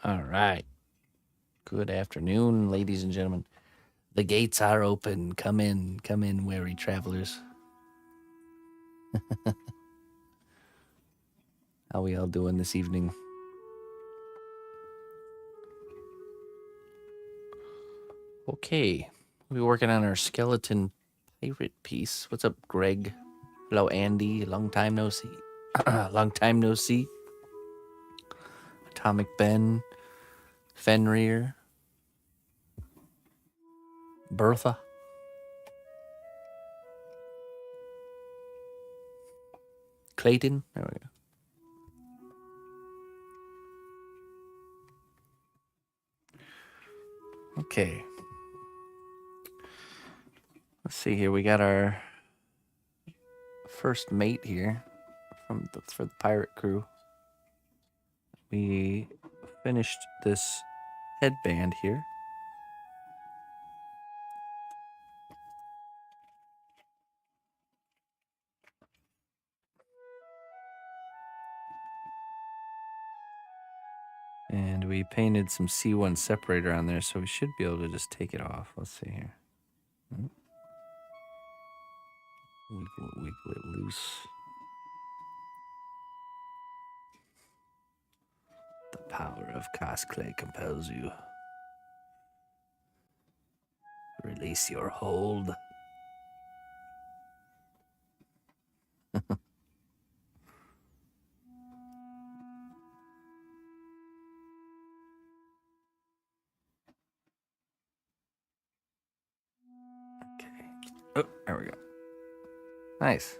All right. Good afternoon, ladies and gentlemen. The gates are open. Come in, weary travelers. How we all doing this evening? Okay. We're working on our skeleton pirate piece. What's up, Greg? Hello, Andy. Long time no see. Long time no see. Atomic Ben, Fenrir, Bertha. Clayton. There we go. Okay. Let's see here. We got our first mate here for the pirate crew. We finished this headband here. And we painted some C1 separator on there, so we should be able to just take it off. Let's see here. Wiggle it loose. The power of cosplay compels you. Release your hold. Okay. Oh, there we go. Nice.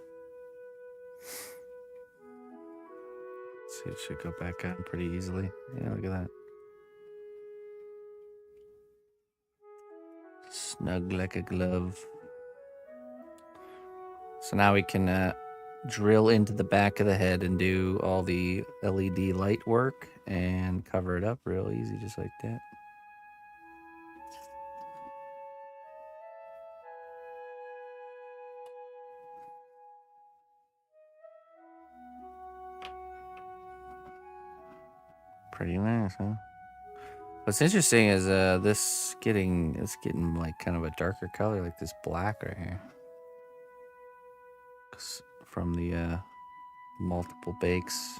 See, it should go back on pretty easily. Yeah, look at that. Snug like a glove. So now we can drill into the back of the head and do all the LED light work and cover it up real easy, just like that. Pretty nice, huh? What's interesting is it's getting like kind of a darker color, like this black right here, from the multiple bakes.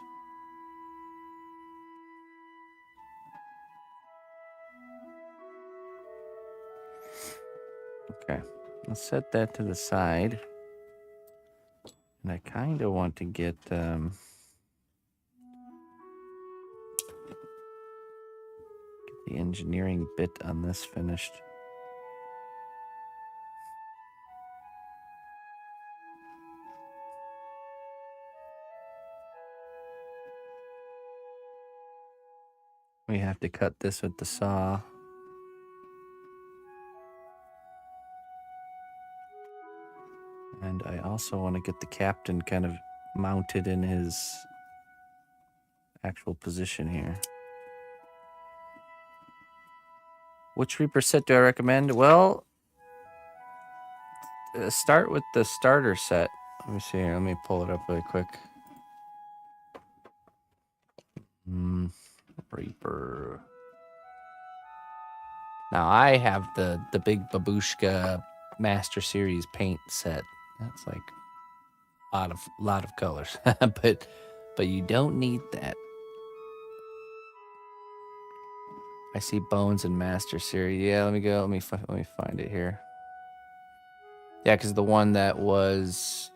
Okay, let's set that to the side, and I kind of want to get the engineering bit on this finished. We have to cut this with the saw. And I also want to get the captain kind of mounted in his actual position here. Which Reaper set do I recommend? Well, start with the starter set. Let me see here. Let me pull it up really quick. Reaper. Now I have the big babushka Master Series paint set. That's like a lot of colors, but you don't need that. I see Bones and Master Series. Yeah, let me go. Let me find it here. Yeah, because the one that was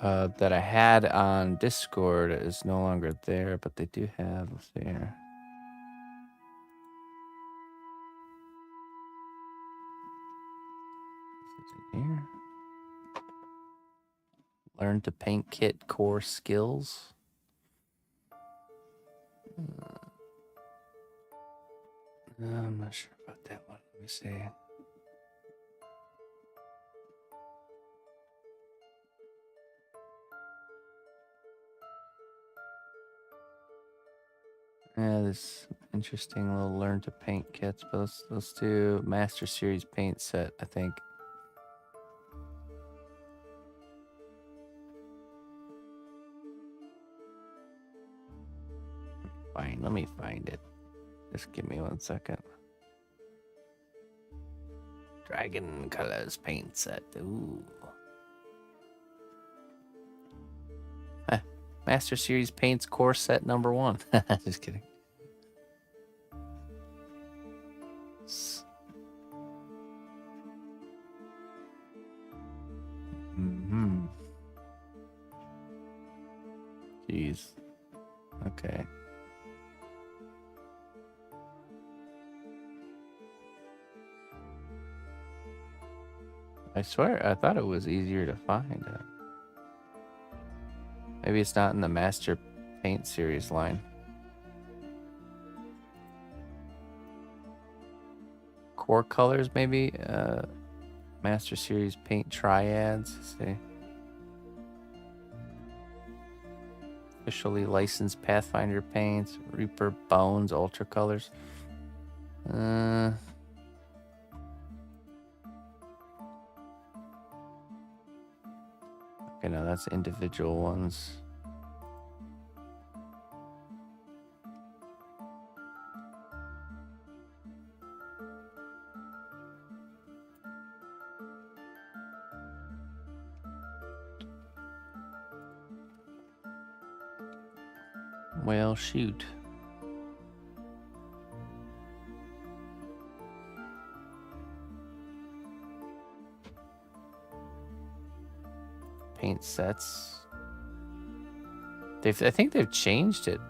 that I had on Discord is no longer there, but they do have. Let's see here. Here. Learn to paint kit core skills. I'm not sure about that one. Let me see. Yeah, this interesting little learn to paint kits, but let's do Master Series paint set, I think. Fine, let me find it. Just give me 1 second. Dragon Colors paint set. Ooh. Master Series Paints Core Set number 1. Just kidding. Jeez. Okay. I swear, I thought it was easier to find. Maybe it's not in the Master Paint Series line. Core colors, maybe? Master Series Paint Triads. Let's see. Officially licensed Pathfinder paints. Reaper Bones Ultra Colors. Okay, no, that's individual ones. Well, shoot. Paint sets. I think they've changed it.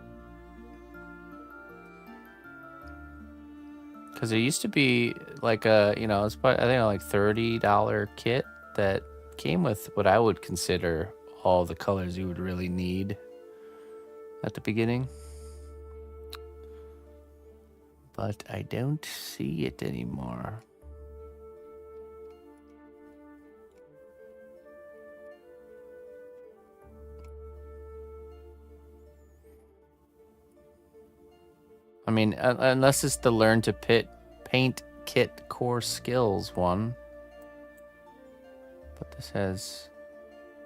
Because there used to be like a, it's probably, I think like $30 kit that came with what I would consider all the colors you would really need at the beginning. But I don't see it anymore. I mean, unless it's the Learn to Paint Kit Core Skills one. But this has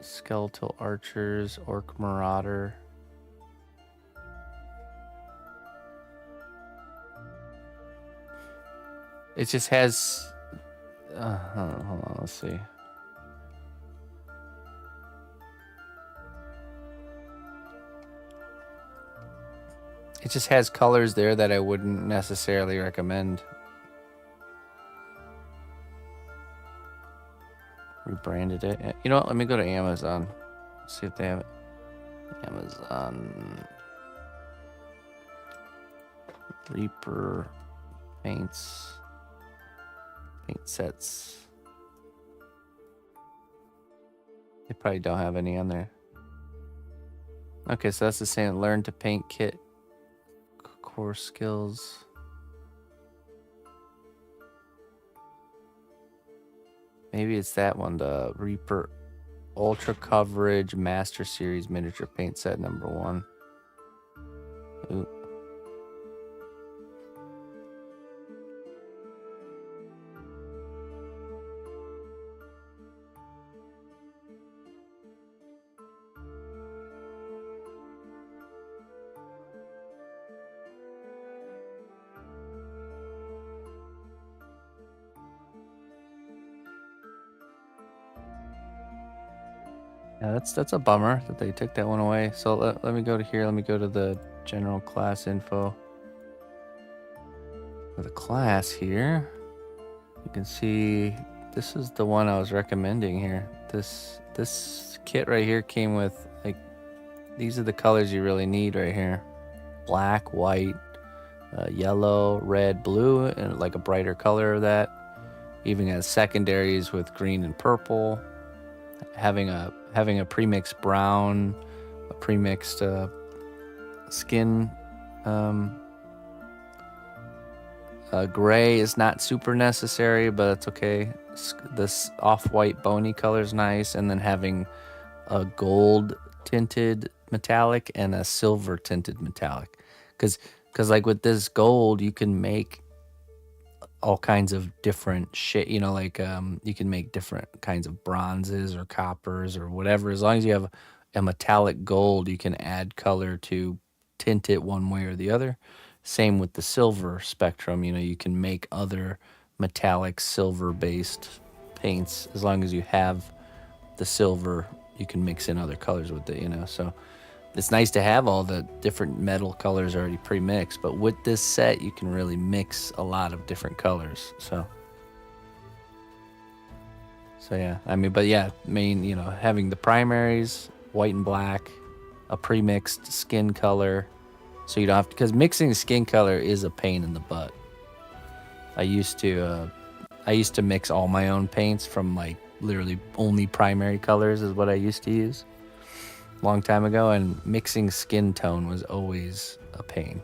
Skeletal Archers, Orc Marauder. It just has... hold on, let's see. It just has colors there that I wouldn't necessarily recommend. Rebranded it. You know what? Let me go to Amazon. See if they have it. Amazon. Reaper paints. Paint sets. They probably don't have any on there. Okay, so that's the same. Learn to Paint Kit. Core skills. Maybe it's that one, the Reaper Ultra Coverage Master Series Miniature Paint Set number 1. Ooh. Yeah, that's a bummer that they took that one away. So let me go to here. Let me go to the general class info. For the class here, you can see this is the one I was recommending here. This kit right here came with, like, these are the colors you really need right here. Black, white, yellow, red, blue, and like a brighter color of that. Even has secondaries with green and purple. Having a pre-mixed brown, a pre-mixed skin. Gray is not super necessary, but it's okay. This off-white bony color is nice, and then having a gold tinted metallic and a silver tinted metallic, because like with this gold you can make all kinds of different shit, like you can make different kinds of bronzes or coppers or whatever. As long as you have a metallic gold, you can add color to tint it one way or the other. Same with the silver spectrum. You know, you can make other metallic silver-based paints as long as you have the silver. You can mix in other colors with it, you know. So it's nice to have all the different metal colors already pre-mixed, but with this set you can really mix a lot of different colors. So yeah, I mean, but yeah, you know, having the primaries, white and black, a pre-mixed skin color, so you don't have to, because mixing skin color is a pain in the butt. I used to mix all my own paints from like literally only primary colors is what I used to use a long time ago, and mixing skin tone was always a pain.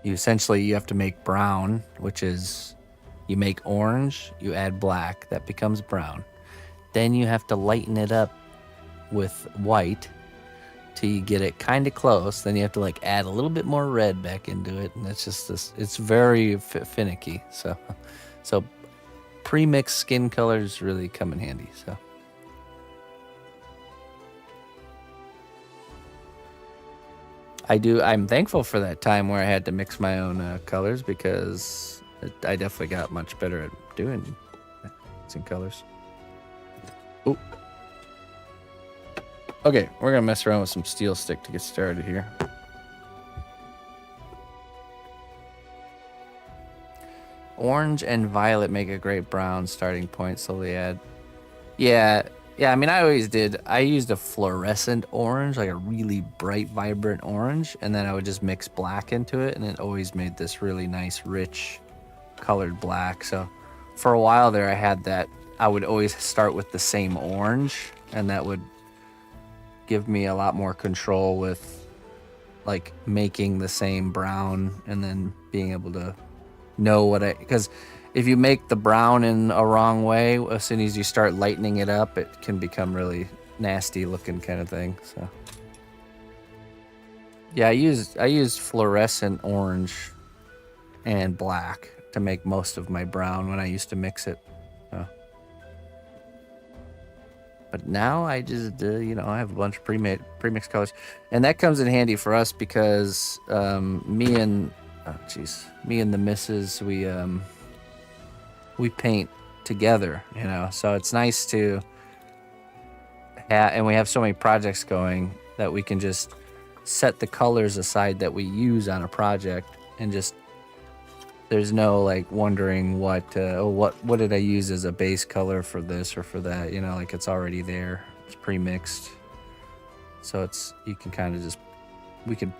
You have to make brown, which is, you make orange, you add black, that becomes brown. Then you have to lighten it up with white till you get it kind of close. Then you have to like add a little bit more red back into it, and it's just this. It's very finicky. So pre-mixed skin colors really come in handy. So I'm thankful for that time where I had to mix my own colors, because I definitely got much better at doing mixing colors. Ooh. Okay, we're gonna mess around with some steel stick to get started here. Orange and violet make a great brown starting point. Slowly add. Yeah, I mean, I always did. I used a fluorescent orange, like a really bright, vibrant orange, and then I would just mix black into it, and it always made this really nice, rich, colored black. So for a while there, I had that. I would always start with the same orange, and that would give me a lot more control with like making the same brown, and then being able to know because if you make the brown in a wrong way, as soon as you start lightening it up, it can become really nasty looking kind of thing. So yeah, I used fluorescent orange and black to make most of my brown when I used to mix it. But now I just, you know, I have a bunch of pre-mixed colors, and that comes in handy for us because me and the missus, we paint together, you know. So it's nice to and we have so many projects going that we can just set the colors aside that we use on a project, and just there's no like wondering what did I use as a base color for this or for that, you know, like it's already there, it's pre-mixed. So you can kind of we can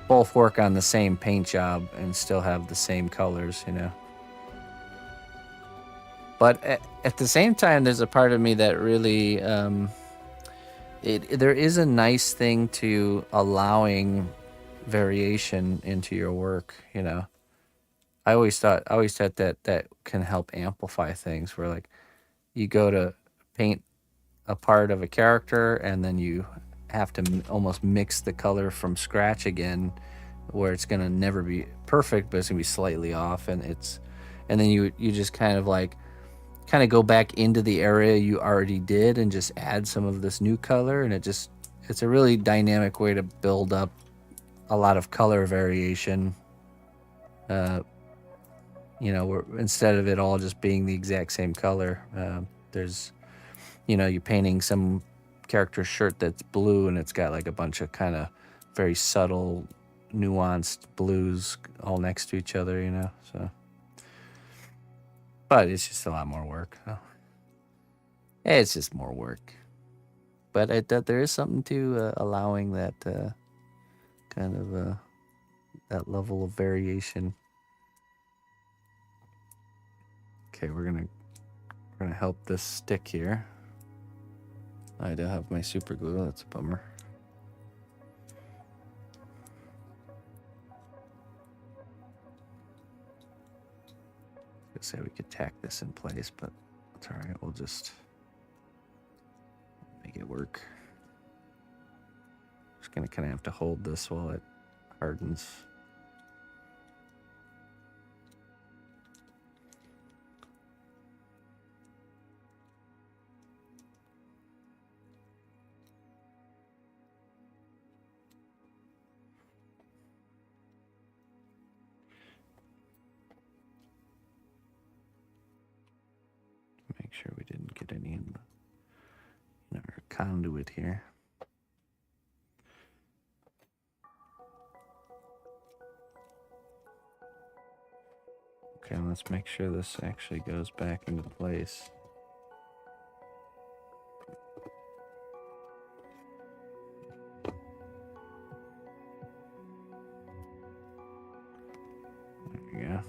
both work on the same paint job and still have the same colors, you know. But at the same time, there's a part of me that really there is a nice thing to allowing variation into your work, you know. I always thought that can help amplify things, where like you go to paint a part of a character and then you have to almost mix the color from scratch again, where it's gonna never be perfect, but it's gonna be slightly off, and then you just kind of go back into the area you already did and just add some of this new color, and it's a really dynamic way to build up a lot of color variation. You know, instead of it all just being the exact same color, there's, you know, you're painting some character's shirt that's blue, and it's got like a bunch of kind of very subtle, nuanced blues all next to each other, you know. So, but it's just a lot more work. So. It's just more work. But there is something to allowing that kind of that level of variation. Okay, we're gonna help this stick here. I don't have my super glue. That's a bummer. I say we could tack this in place, but it's all right. We'll just make it work. Just gonna kind of have to hold this while it hardens. Make sure we didn't get any in our conduit here. Okay, let's make sure this actually goes back into place. There we go.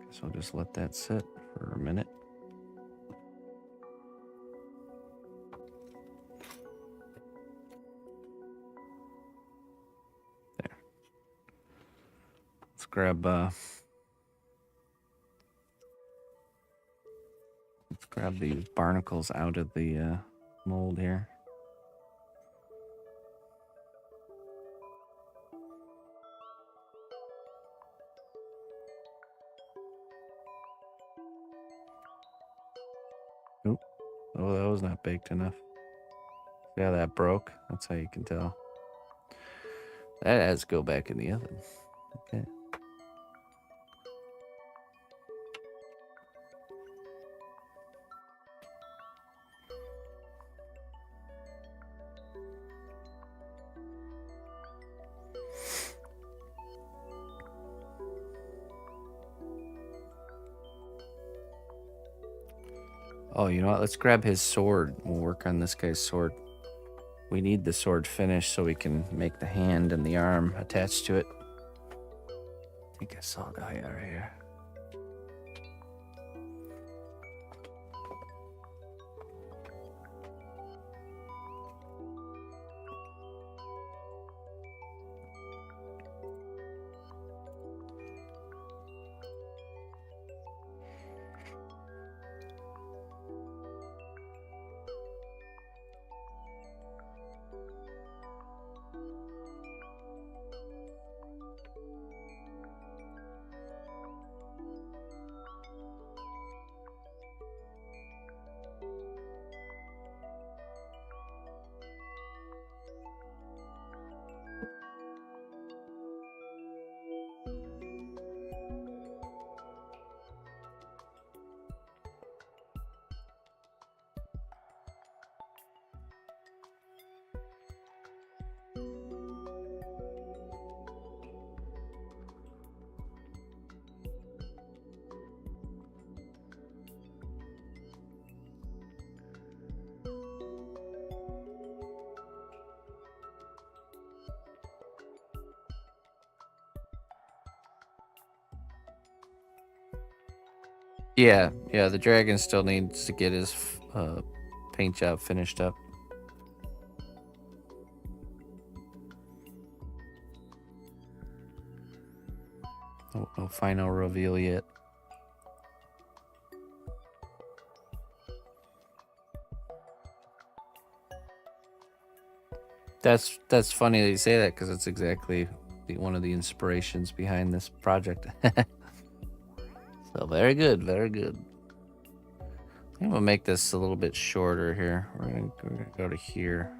Guess I'll just let that sit for a minute. There. Let's grab these barnacles out of the mold here. Oop. Oh, that was not baked enough. Yeah, that broke. That's how you can tell. That has to go back in the oven. Okay. Oh, you know what? Let's grab his sword. We'll work on this guy's sword. We need the sword finished so we can make the hand and the arm attached to it. I think I saw a guy right here. Yeah, the dragon still needs to get his paint job finished up. No final reveal yet. That's funny that you say that, because it's exactly one of the inspirations behind this project. So very good, very good. I'm gonna make this a little bit shorter here. We're gonna go to here.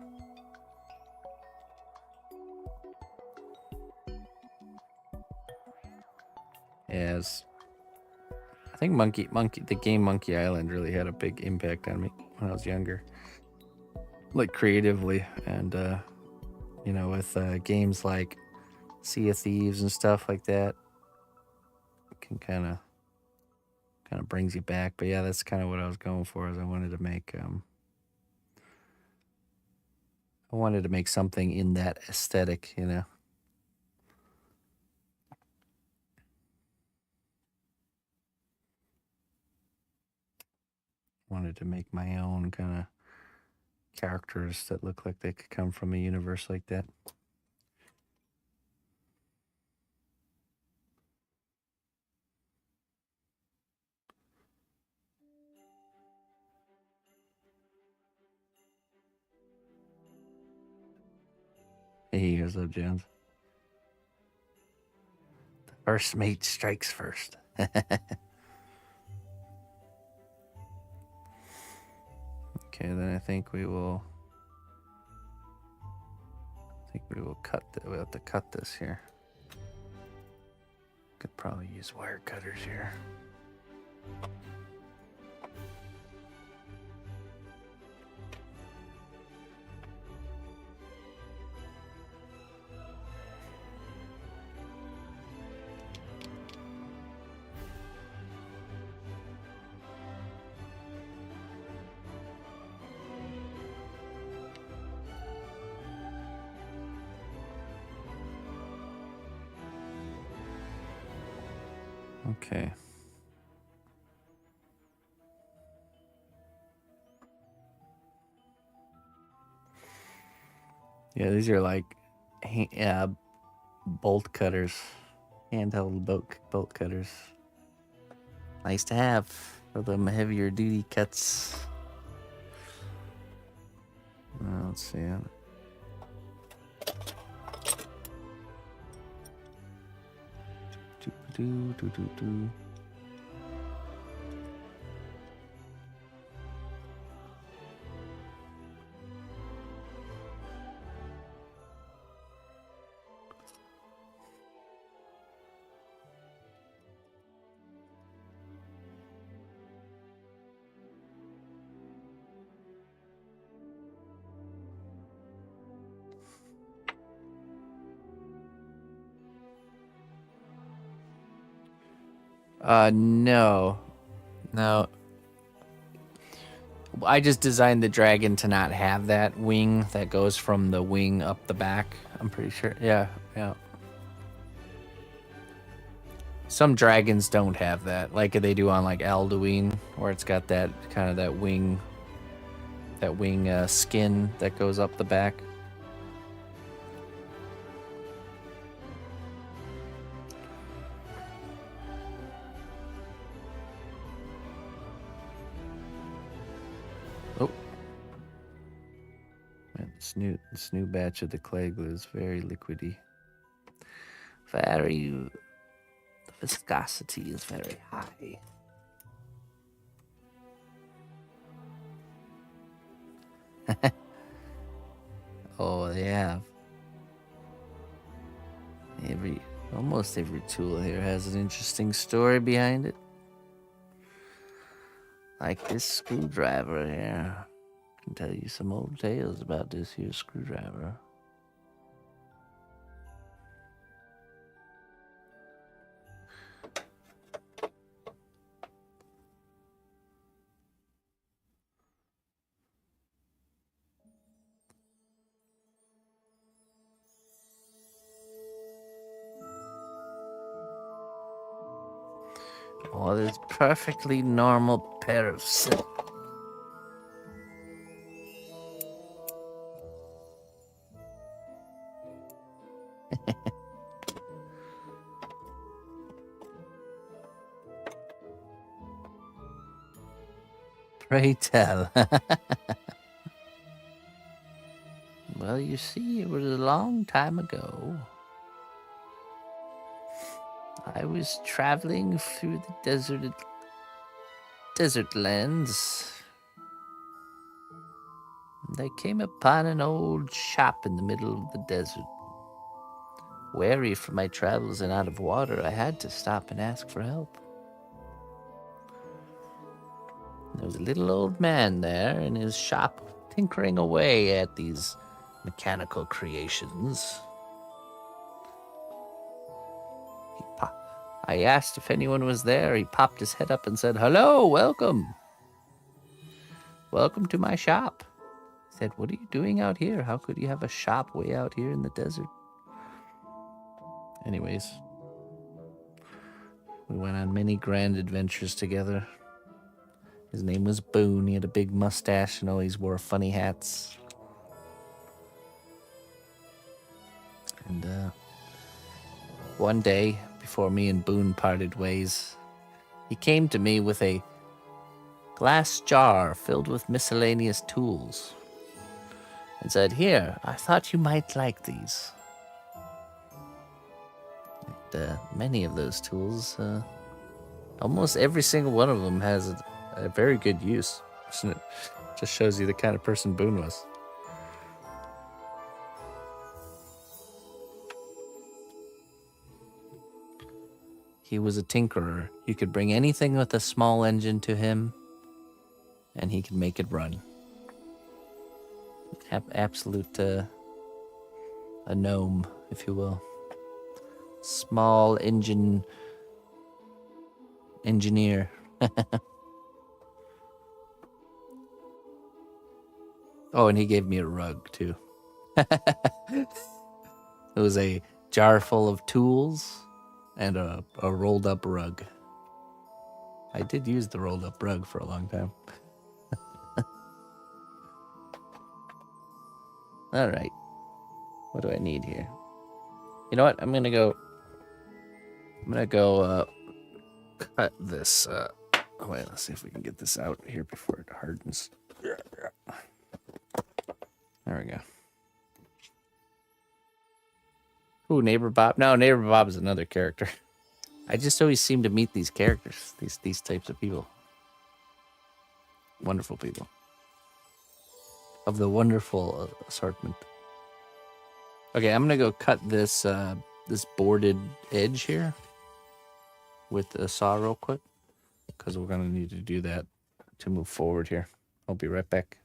As I think the game Monkey Island really had a big impact on me when I was younger, like creatively, and you know, with games like Sea of Thieves and stuff like that, it can kind of brings you back. But yeah, that's kind of what I was going for. Is I wanted to make something in that aesthetic, you know. Wanted to make my own kind of characters that look like they could come from a universe like that. Hey, here's up, Jones. The first mate strikes first. Okay, then I think we will. Cut. We have to cut this here. Could probably use wire cutters here. Okay. Yeah, these are like bolt cutters, handheld bolt cutters. Nice to have for them heavier duty cuts. Let's see. Do. No. I just designed the dragon to not have that wing that goes from the wing up the back. I'm pretty sure. Yeah. Some dragons don't have that, like they do on like Alduin, where it's got that kind of that wing skin that goes up the back. Oh, man, this new batch of the clay glue is very liquidy. The viscosity is very high. Oh, they have. Almost every tool here has an interesting story behind it. Like this screwdriver here. I can tell you some old tales about this here screwdriver. Oh, this perfectly normal pair of silk. Pray tell. Well, you see, it was a long time ago. I was traveling through the desert lands. And I came upon an old shop in the middle of the desert. Weary from my travels and out of water, I had to stop and ask for help. There was a little old man there in his shop, tinkering away at these mechanical creations. I asked if anyone was there. He popped his head up and said, "Hello, welcome. Welcome to my shop." I said, "What are you doing out here? How could you have a shop way out here in the desert?" Anyways, we went on many grand adventures together. His name was Boone. He had a big mustache and always wore funny hats. And one day, before me and Boone parted ways, he came to me with a glass jar filled with miscellaneous tools and said, "Here, I thought you might like these." And, many of those tools, almost every single one of them has a very good use. Just shows you the kind of person Boone was. He was a tinkerer. You could bring anything with a small engine to him, and he could make it run. Absolute a gnome, if you will. Small engine engineer. Oh, and he gave me a rug too. It was a jar full of tools and a rolled up rug. I did use the rolled up rug for a long time. All right. What do I need here? You know what? I'm gonna go cut this. Wait, let's see if we can get this out here before it hardens. There we go. Ooh, Neighbor Bob. No, Neighbor Bob is another character. I just always seem to meet these characters, these types of people. Wonderful people. Of the wonderful assortment. Okay, I'm gonna go cut this this boarded edge here with a saw real quick, because we're gonna need to do that to move forward here. I'll be right back.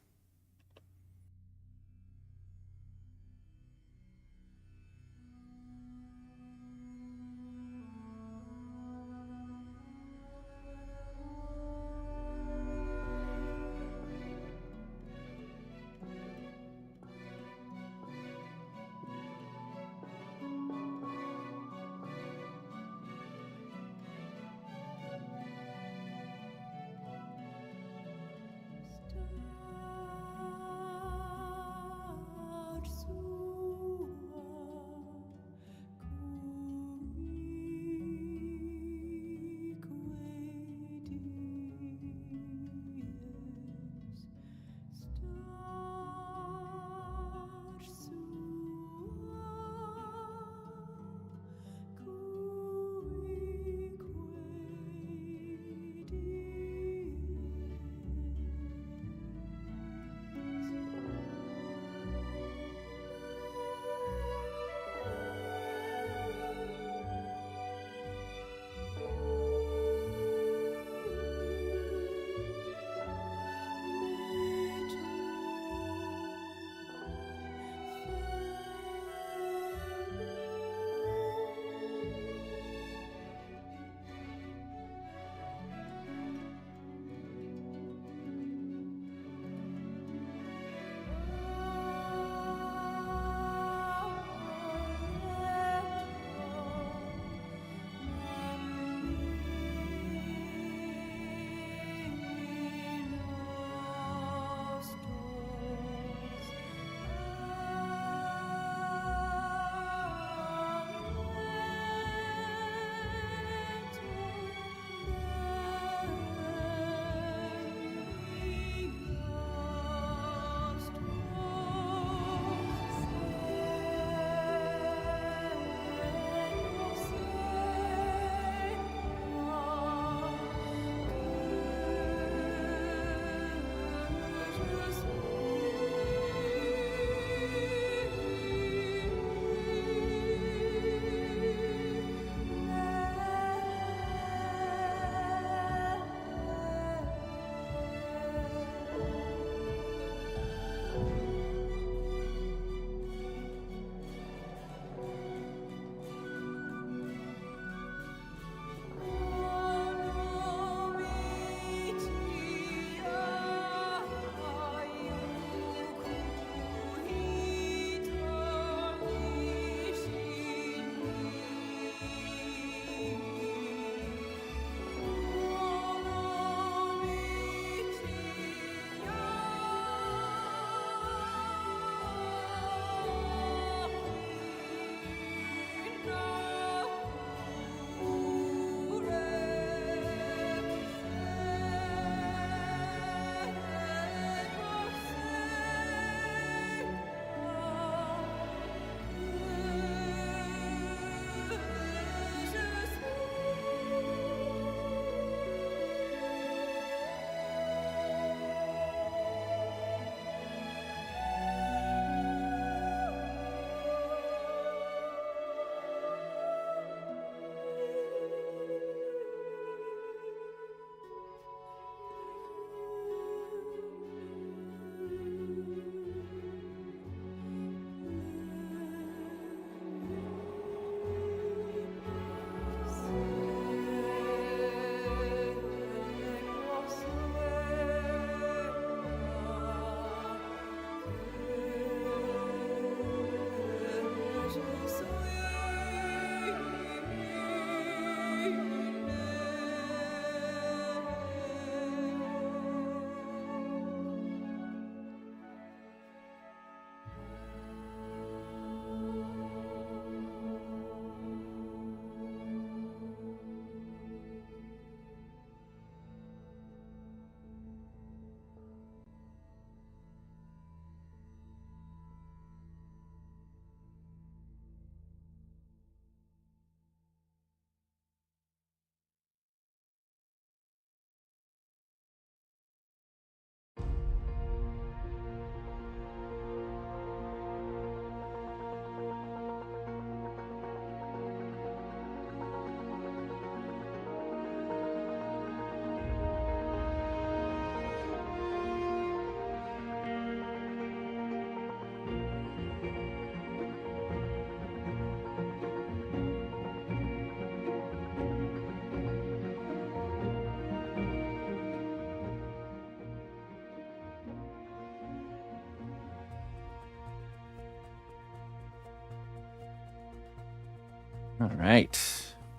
All right,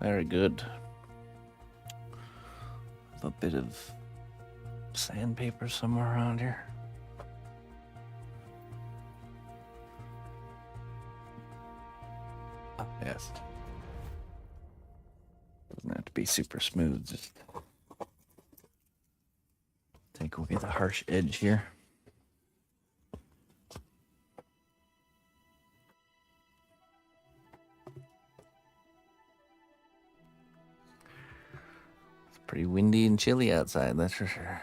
very good. A bit of sandpaper somewhere around here. Oh, yes. Doesn't have to be super smooth, just take away the harsh edge here. It's pretty windy and chilly outside, that's for sure.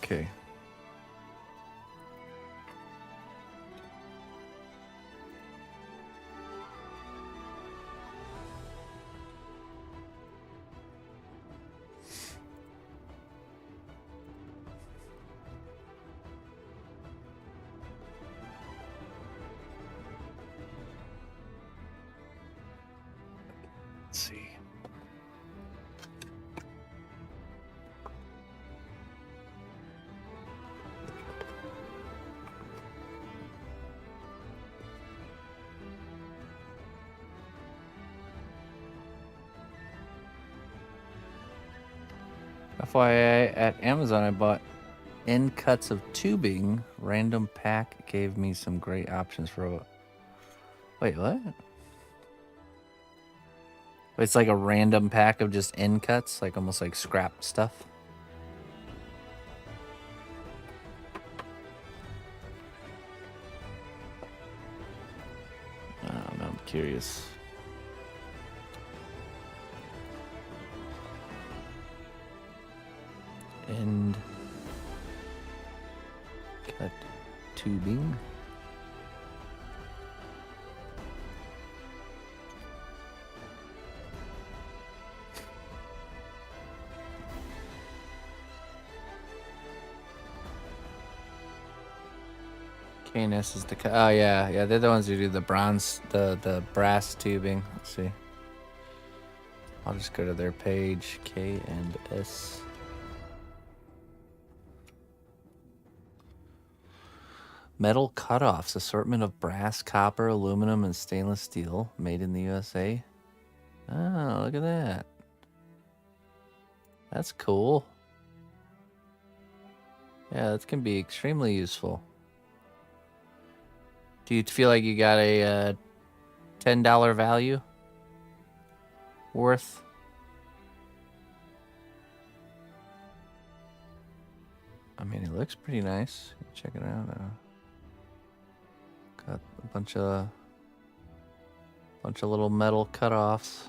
Okay. Let's see. FYI, at Amazon, I bought end cuts of tubing. Random pack gave me some great options for. Wait, what? It's like a random pack of just end cuts, like almost like scrap stuff. I don't know, I'm curious. End cut tubing. KNS is the oh yeah, they're the ones who do the bronze, the brass tubing. Let's see. I'll just go to their page, K&S. Metal cutoffs, assortment of brass, copper, aluminum, and stainless steel, made in the USA. Oh, look at that. That's cool. Yeah, that can be extremely useful. Do you feel like you got a $10 value worth? I mean, it looks pretty nice. Check it out. Got a bunch of little metal cutoffs.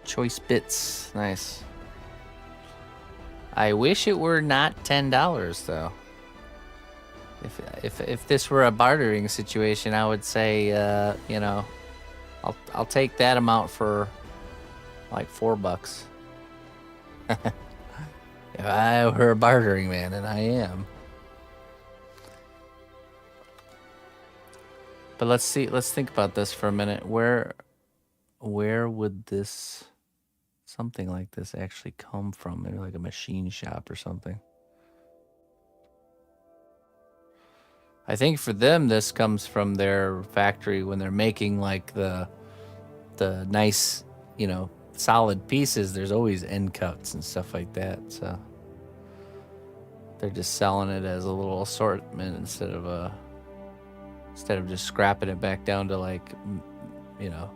Choice bits, nice. I wish it were not $10 though. If this were a bartering situation, I would say, you know, I'll take that amount for like $4. If I were a bartering man, and I am. But let's think about this for a minute. Where would this something like this actually come from? Maybe like a machine shop or something. I think for them, this comes from their factory when they're making like the nice, you know, solid pieces. There's always end cuts and stuff like that. So they're just selling it as a little assortment instead of just scrapping it back down to like, you know,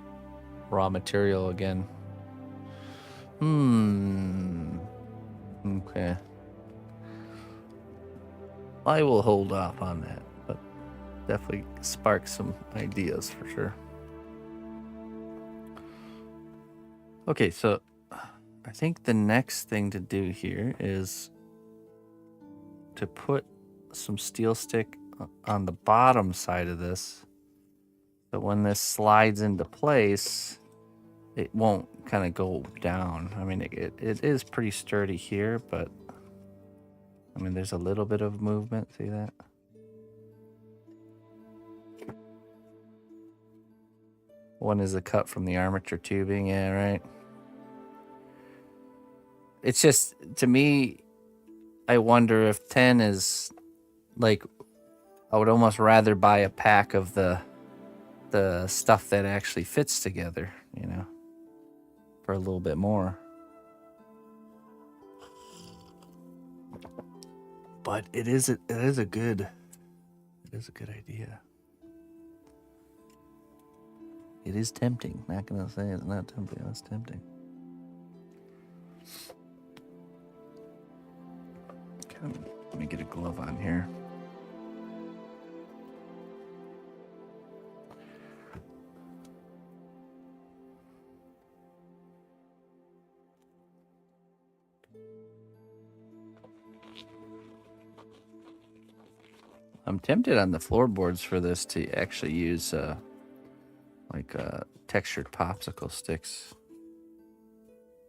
raw material again. Okay. I will hold off on that, but definitely spark some ideas for sure. Okay, so I think the next thing to do here is to put some steel stick on the bottom side of this, so when this slides into place, it won't kind of go down. I mean, it is pretty sturdy here, but I mean, there's a little bit of movement. See that? One is a cut from the armature tubing. Yeah, right. It's just, to me, I wonder if 10 is like, I would almost rather buy a pack of the stuff that actually fits together, you know, for a little bit more. But it is a good idea. It is tempting. Not gonna say it's not tempting. It's tempting. Okay, let me get a glove on here. I'm tempted on the floorboards for this to actually use like textured popsicle sticks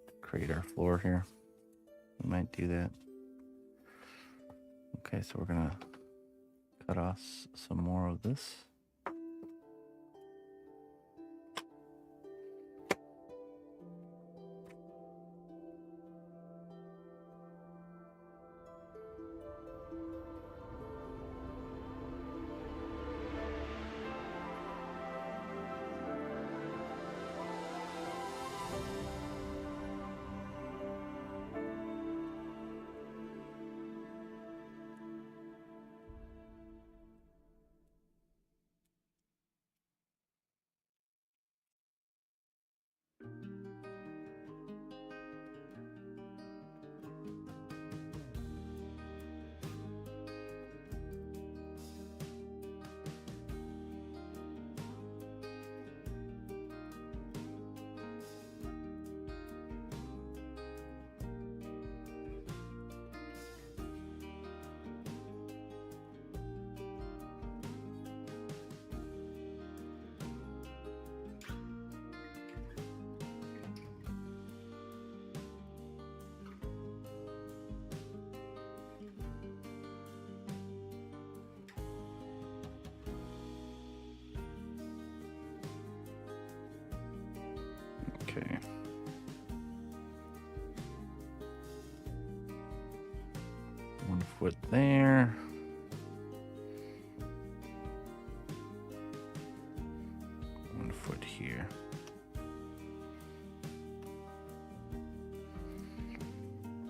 to create our floor here. We might do that. Okay, so we're gonna cut off some more of this. Okay. One foot there. One foot here.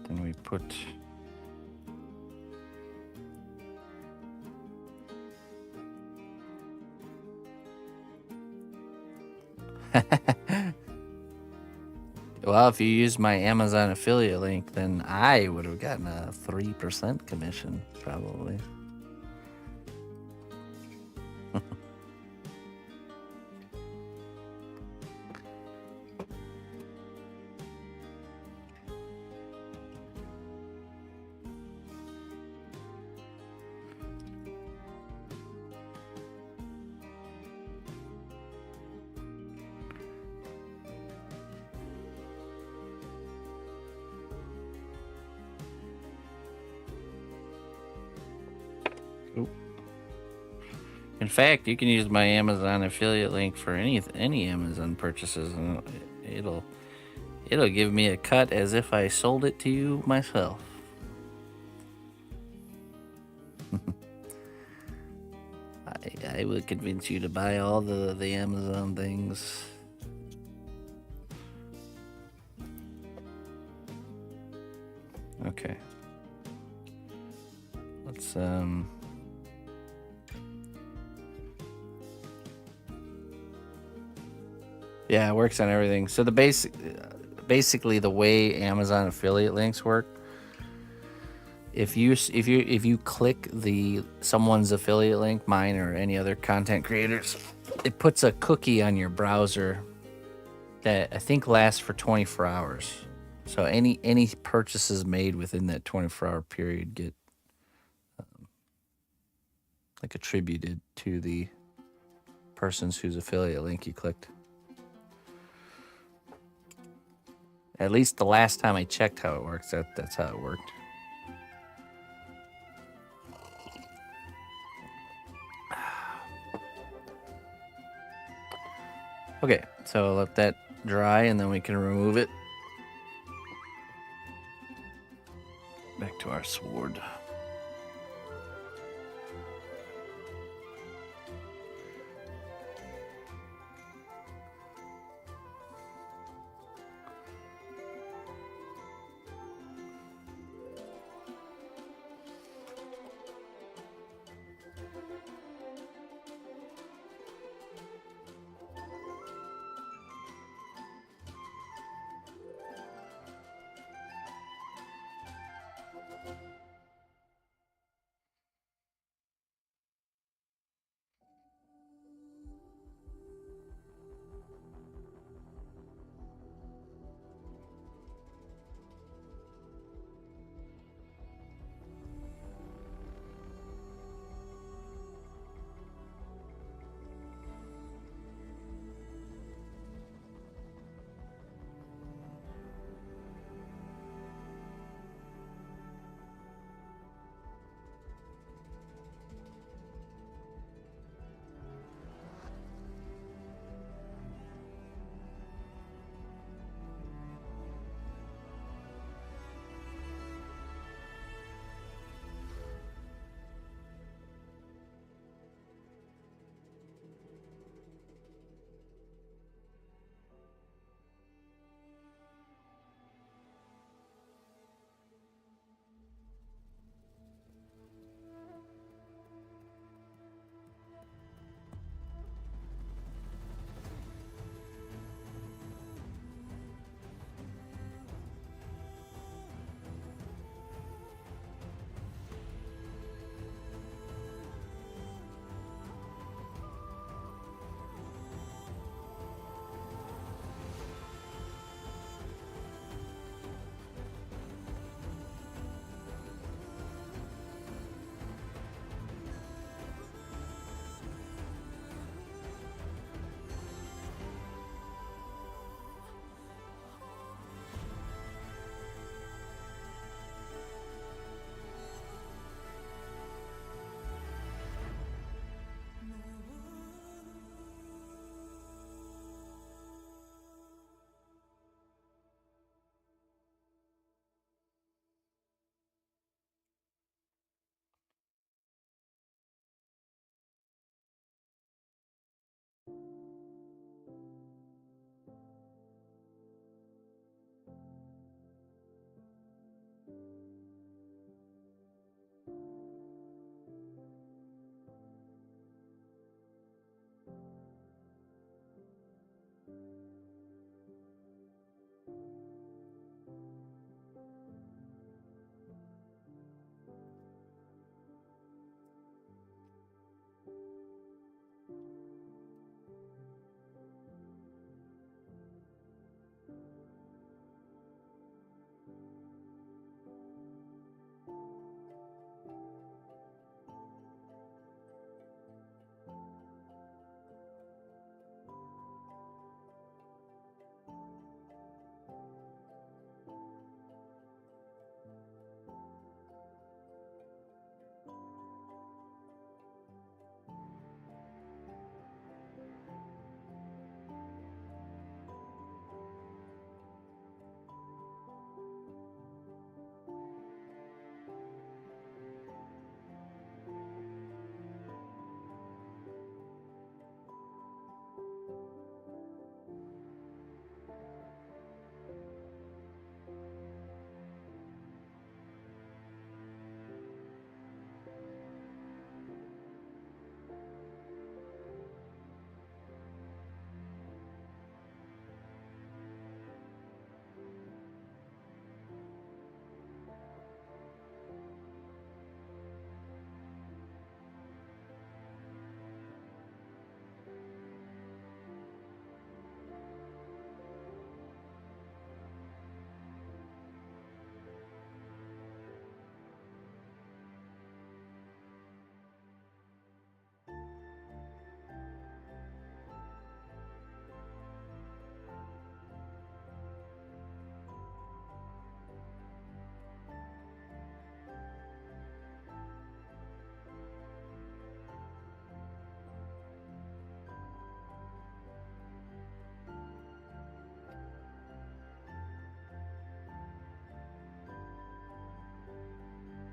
Then we put well, if you use my Amazon affiliate link, then I would have gotten a 3% commission, probably. In fact, you can use my Amazon affiliate link for any Amazon purchases, and it'll give me a cut as if I sold it to you myself. I will convince you to buy all the Amazon things. Okay. Let's yeah, it works on everything. So the basically the way Amazon affiliate links work if you click someone's affiliate link, mine or any other content creators, it puts a cookie on your browser that I think lasts for 24 hours. So any purchases made within that 24-hour period get like attributed to the person's whose affiliate link you clicked. At least the last time I checked how it works, that's how it worked. Okay, so let that dry and then we can remove it. Back to our sword.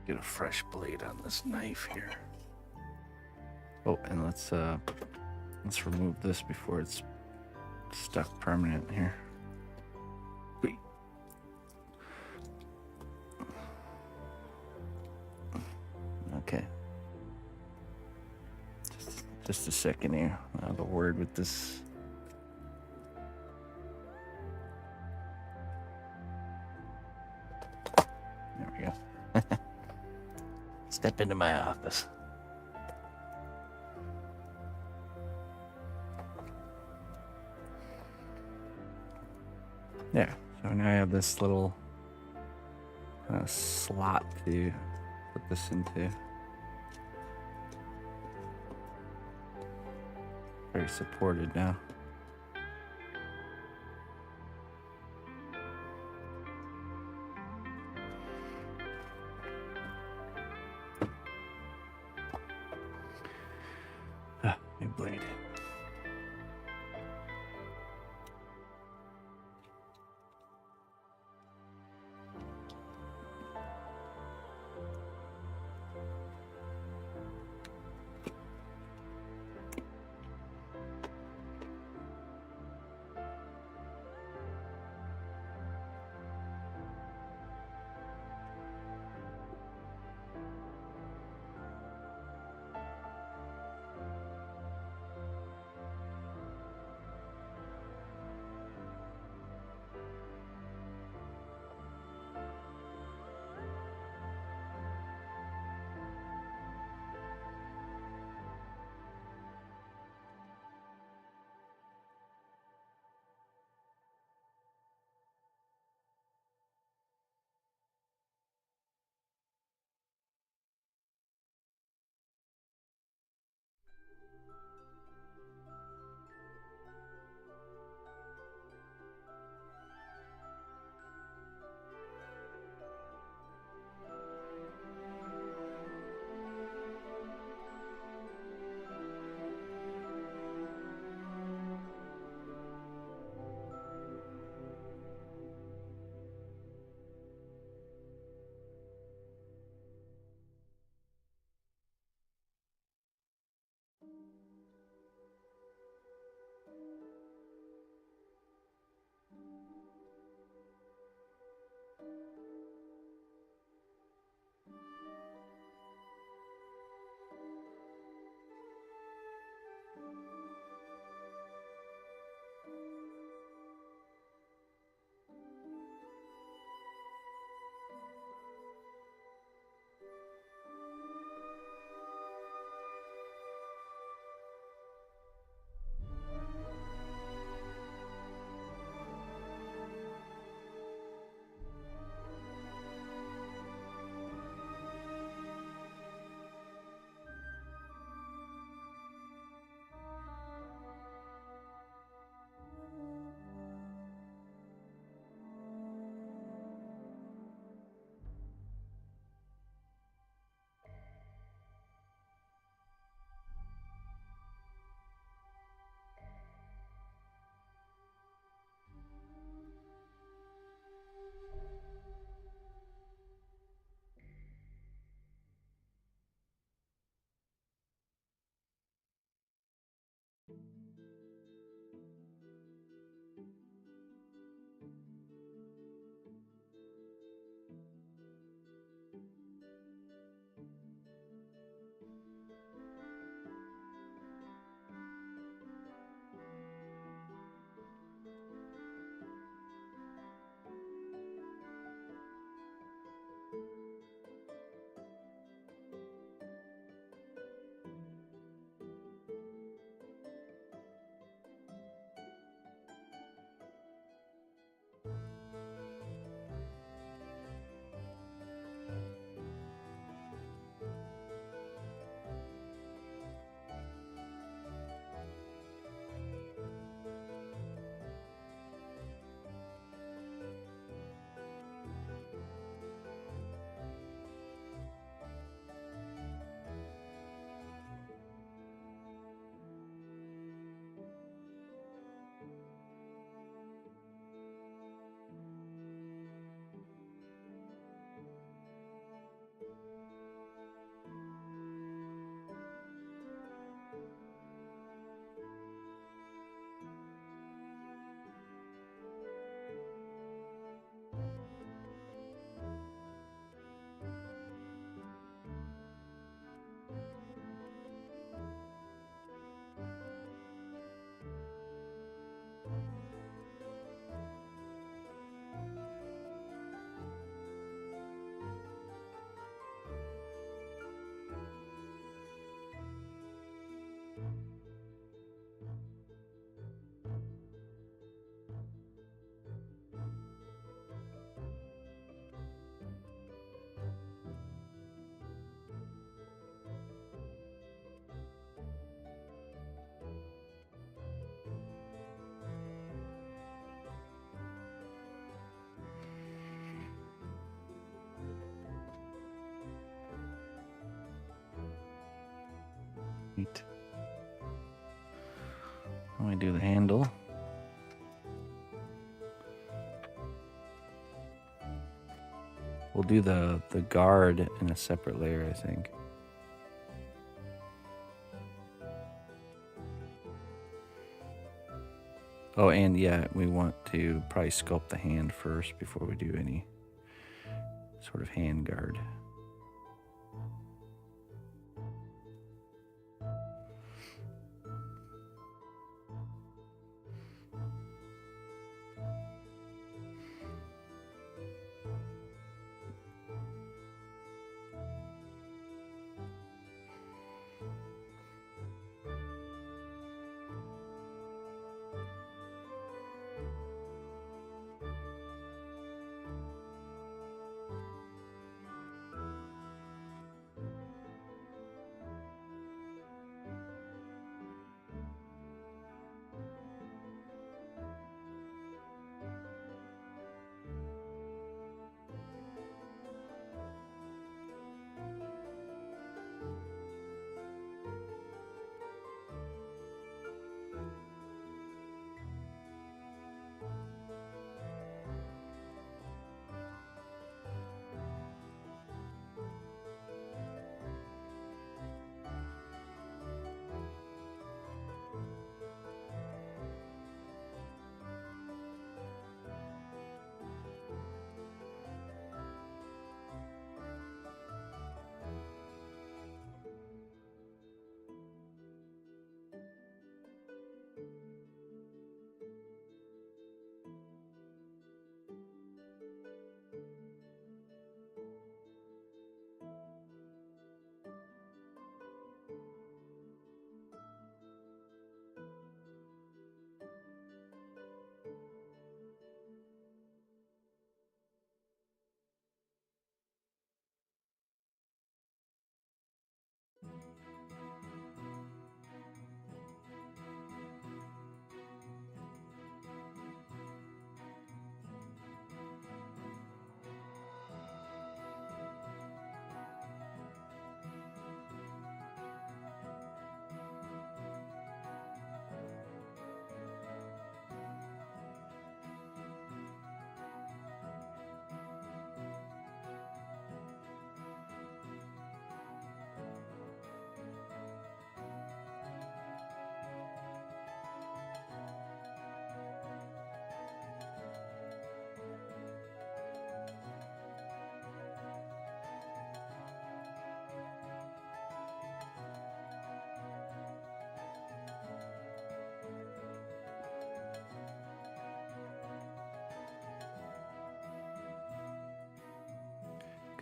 Get a fresh blade on this knife here. Oh, and let's remove this before it's stuck permanent here. Whee. Okay. Just a second here. I have a word with this. There we go. Step into my office. There. So now I have this little slot to put this into. Very supported now. New blade. Neat. Let me do the handle. We'll do the guard in a separate layer, I think. Oh, and yeah, we want to probably sculpt the hand first before we do any sort of hand guard.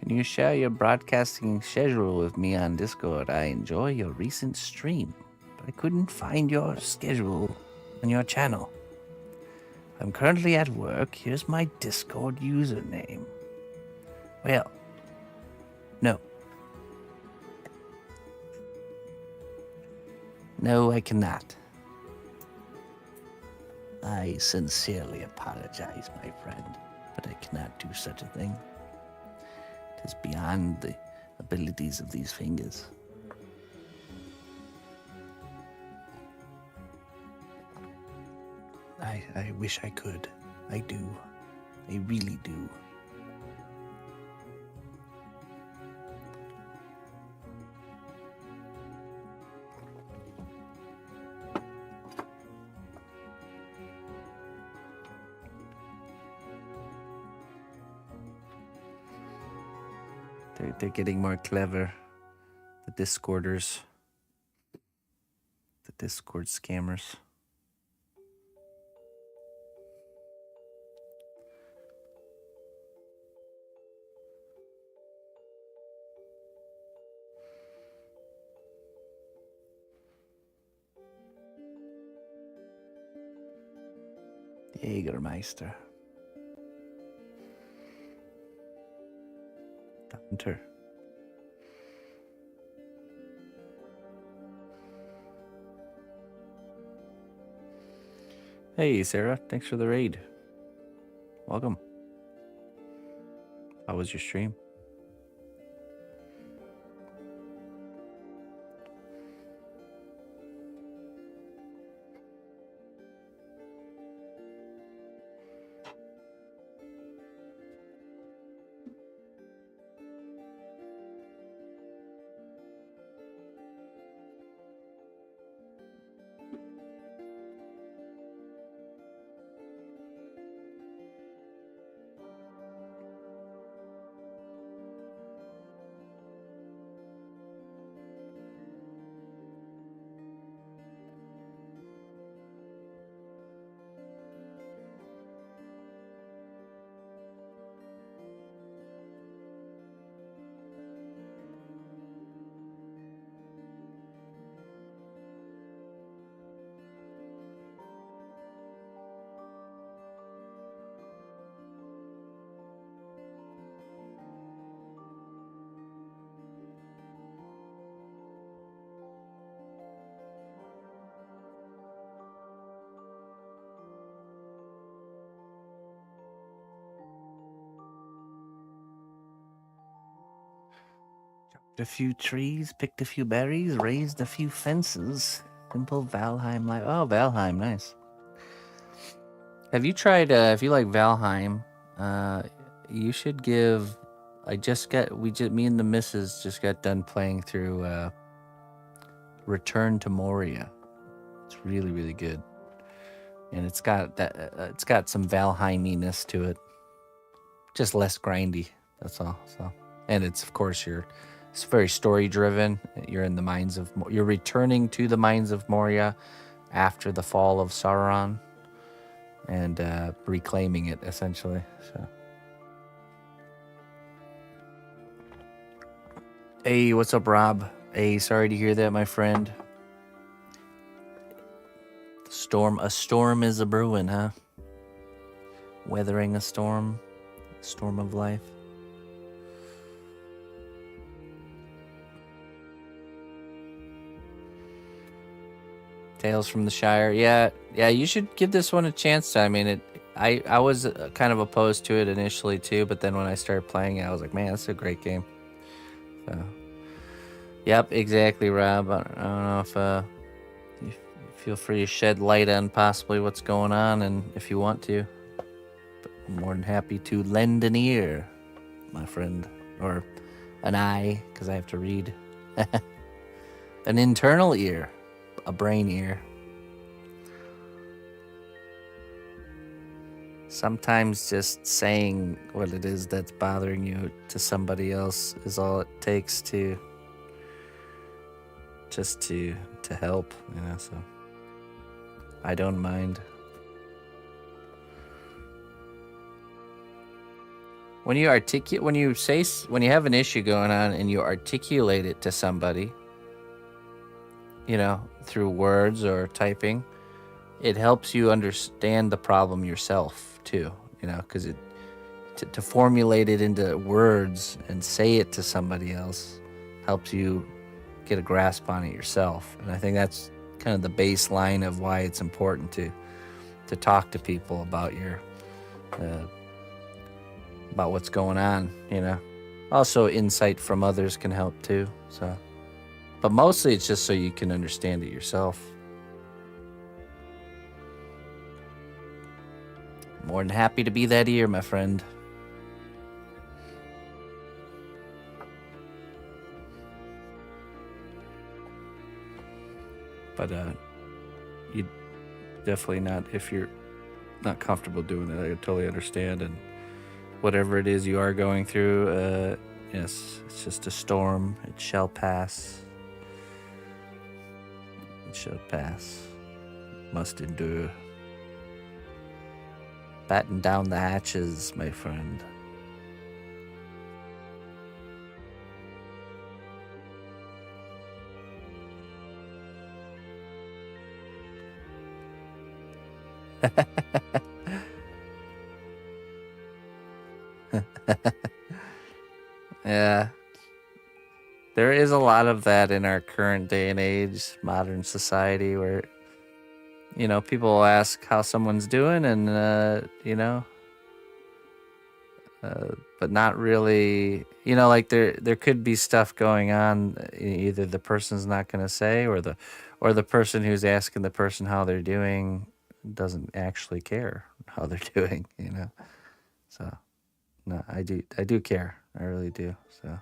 Can you share your broadcasting schedule with me on Discord? I enjoy your recent stream, but I couldn't find your schedule on your channel. I'm currently at work. Here's my Discord username. Well, no. No, I cannot. I sincerely apologize, my friend, but I cannot do such a thing. It is beyond the abilities of these fingers. I wish I could. I do. I really do. They're getting more clever. The Discorders. The Discord scammers. Jägermeister. The hunter. Hey, Sarah. Thanks for the raid. Welcome. How was your stream? A few trees, picked a few berries, raised a few fences. Simple Valheim life. Oh, Valheim, nice. Have you tried? If you like Valheim, you should give. Me and the missus just got done playing through Return to Moria. It's really, really good, and it's got that. It's got some Valheiminess to it, just less grindy. That's all. So, and it's of course it's very story driven. You're in the mines of. You're returning to the mines of Moria after the fall of Sauron, and reclaiming it essentially. So. Hey, what's up, Rob? Hey, sorry to hear that, my friend. A storm is a brewing, huh? Weathering a storm of life. Tales from the Shire. Yeah, you should give this one a chance. I mean, I was kind of opposed to it initially too, but then when I started playing it, I was like, man, that's a great game. So, yep, exactly, Rob. I don't know if you feel free to shed light on possibly what's going on, and if you want to, but I'm more than happy to lend an ear, my friend, or an eye, because I have to read. An internal ear, a brain ear. Sometimes just saying what it is that's bothering you to somebody else is all it takes to help, so I don't mind. When you have an issue going on and you articulate it to somebody, through words or typing, it helps you understand the problem yourself too, because to formulate it into words and say it to somebody else helps you get a grasp on it yourself. And I think that's kind of the baseline of why it's important to talk to people about about what's going on, Also, insight from others can help too. So, but mostly it's just so you can understand it yourself. More than happy to be that ear, my friend. But you definitely not, if you're not comfortable doing it, I totally understand. And whatever it is you are going through, yes, it's just a storm. It shall pass. It shall pass. Must endure. Batten down the hatches, my friend. Yeah. There is a lot of that in our current day and age, modern society, where, people will ask how someone's doing and, but not really, like there could be stuff going on. Either the person's not going to say, or the person who's asking the person how they're doing doesn't actually care how they're doing, So, no, I do care. I really do. So.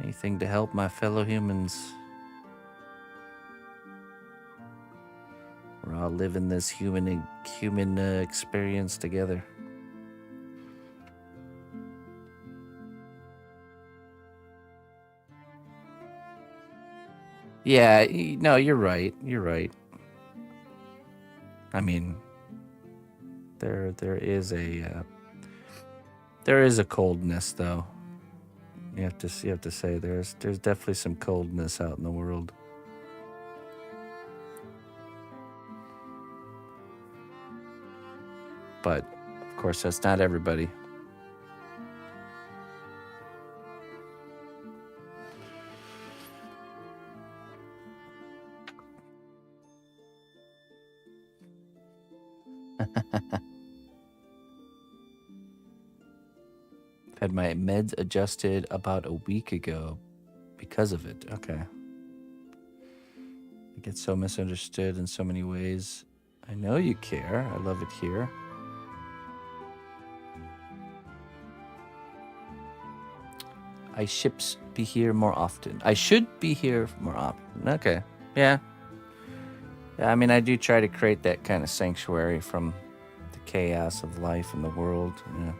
Anything to help my fellow humans. We're all living this human experience together. Yeah, no, you're right. You're right. I mean, there is a coldness, though. You have to say there's definitely some coldness out in the world. But of course, that's not everybody. Had my meds adjusted about a week ago because of it. Okay. I get so misunderstood in so many ways. I know you care. I love it here. I ships be here more often. I should be here more often. Okay. Yeah. Yeah, I mean, I do try to create that kind of sanctuary from the chaos of life and the world. Yeah.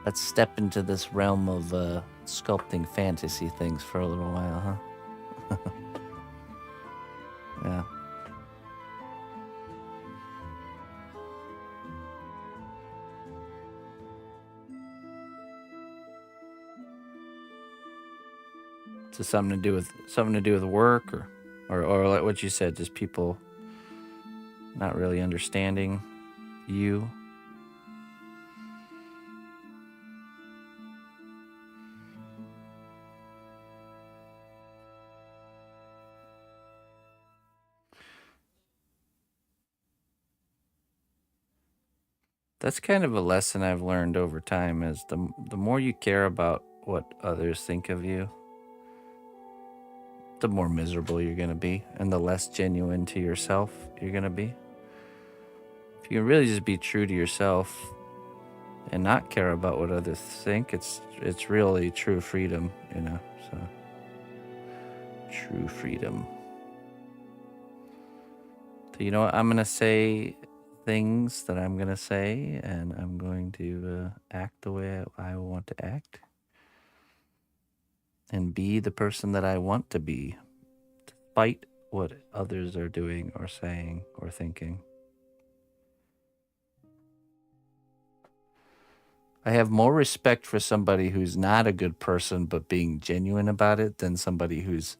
Let's step into this realm of sculpting fantasy things for a little while, huh? Yeah. So something to do with work or like what you said, just people not really understanding you. That's kind of a lesson I've learned over time is the more you care about what others think of you, the more miserable you're going to be and the less genuine to yourself you're going to be. If you can really just be true to yourself and not care about what others think, it's really true freedom, you know. So true freedom. So you know what? I'm going to say things that I'm going to say, and I'm going to act the way I want to act and be the person that I want to be, despite what others are doing or saying or thinking. I have more respect for somebody who's not a good person but being genuine about it than somebody who's,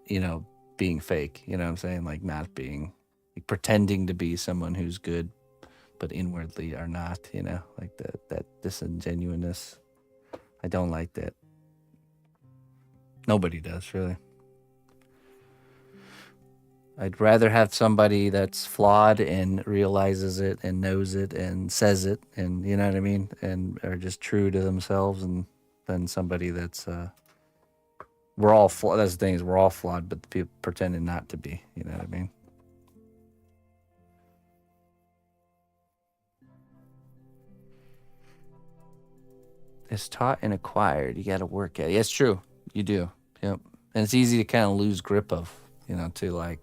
you know, being fake. You know what I'm saying? Like not being, like pretending to be someone who's good but inwardly are not, you know, like that disingenuousness. I don't like that. Nobody does, really. I'd rather have somebody that's flawed and realizes it and knows it and says it, and you know what I mean, and are just true to themselves, and than somebody that's we're all flawed. That's the thing, is we're all flawed, but the people pretending not to be. You know what I mean? It's taught and acquired. You got to work at it. Yeah, it's true. You do. Yep. And it's easy to kind of lose grip of, you know, to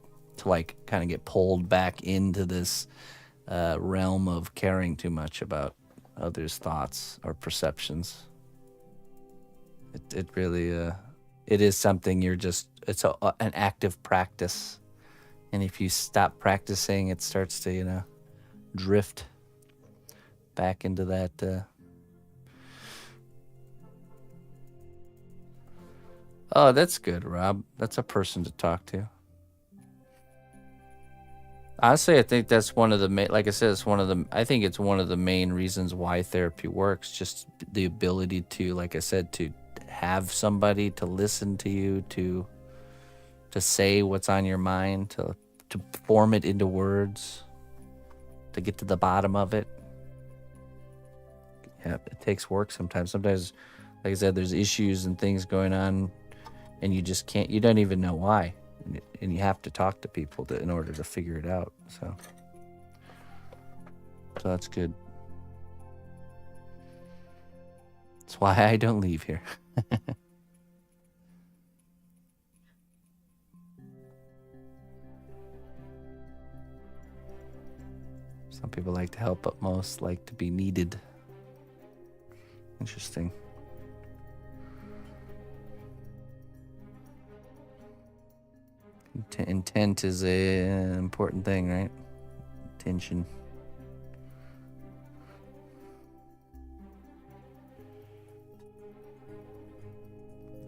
kind of get pulled back into this realm of caring too much about others' thoughts or perceptions. It really it is something it's an active practice, and if you stop practicing, it starts to, you know, drift back into that. Oh, that's good, Rob. That's a person to talk to. Honestly, I think that's one of the like I said, I think it's one of the main reasons why therapy works. Just the ability to, like I said, to have somebody to listen to you, to say what's on your mind, to form it into words, to get to the bottom of it. Yeah, it takes work sometimes. Sometimes, like I said, there's issues and things going on, and you just can't. You don't even know why. And you have to talk to people in order to figure it out. So that's good. That's why I don't leave here. Some people like to help, but most like to be needed. Interesting. Intent is an important thing, right? Intention.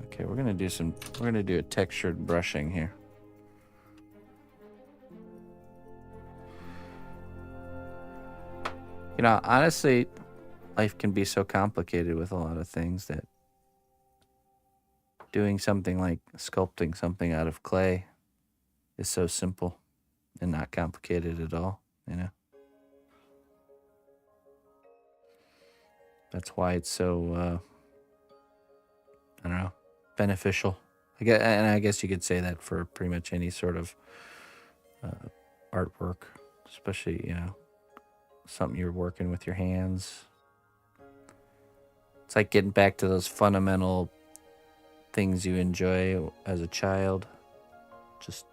Okay, we're gonna do a textured brushing here. You know, honestly, life can be so complicated with a lot of things that doing something like sculpting something out of clay is so simple. and not complicated at all, you know. That's why it's so I don't know, beneficial. I guess you could say that for pretty much any sort of artwork, especially, you know, something you're working with your hands. It's like getting back to those fundamental things you enjoy as a child. Just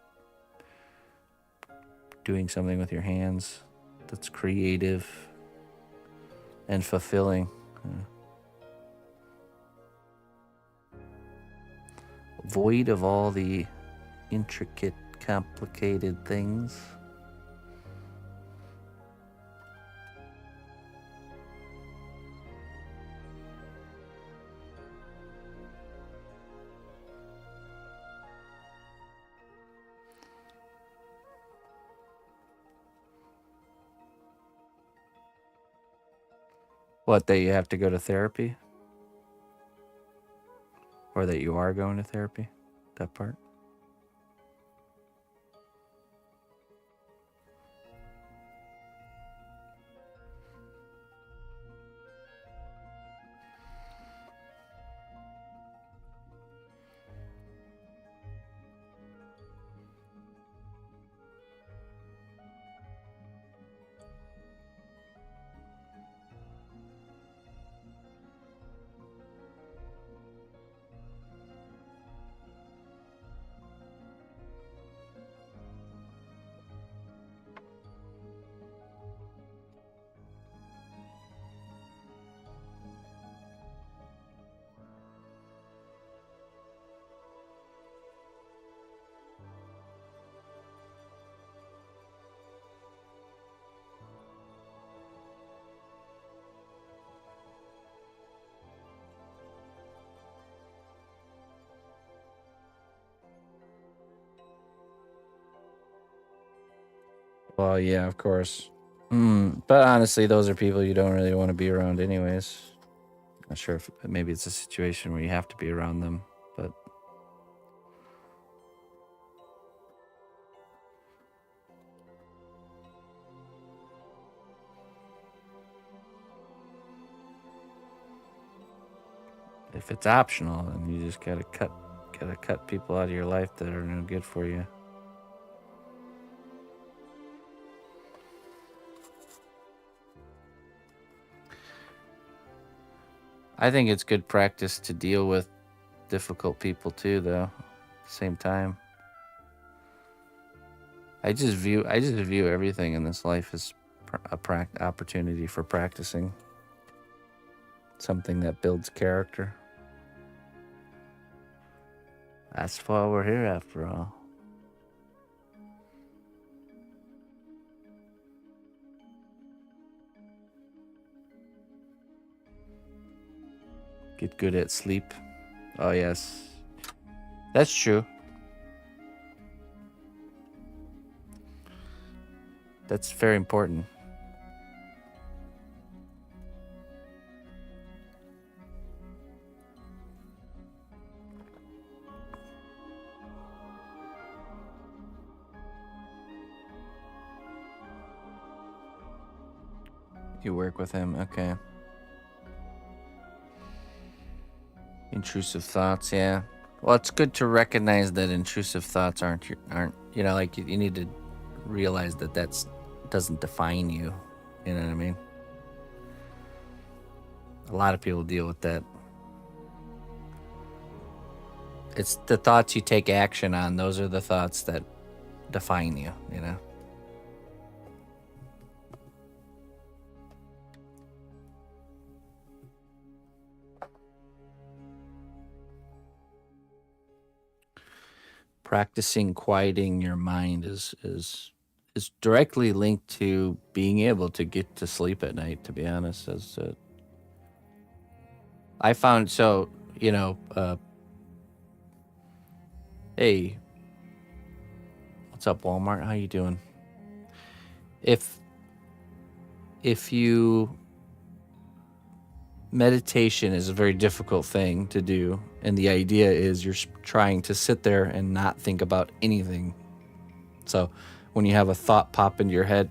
doing something with your hands that's creative and fulfilling. Void of all the intricate, complicated things. What, that you have to go to therapy? Or that you are going to therapy? That part? Well, yeah, of course. But honestly, those are people you don't really want to be around anyways. Not sure if maybe it's a situation where you have to be around them, but if it's optional, then you just gotta cut people out of your life that are no good for you. I think it's good practice to deal with difficult people too, though. At the same time, I just view everything in this life as a opportunity for practicing something that builds character. That's why we're here, after all. Get good at sleep. Oh, yes. That's true. That's very important. You work with him, okay. Intrusive thoughts, yeah. Well, it's good to recognize that intrusive thoughts aren't you know, like you need to realize that doesn't define you. You know what I mean? A lot of people deal with that. It's the thoughts you take action on. Those are the thoughts that define you, you know? Practicing quieting your mind is directly linked to being able to get to sleep at night, to be honest. As I found, so, you know, hey, what's up, Walmart? How you doing? If you meditation is a very difficult thing to do, and the idea is you're trying to sit there and not think about anything. So when you have a thought pop into your head,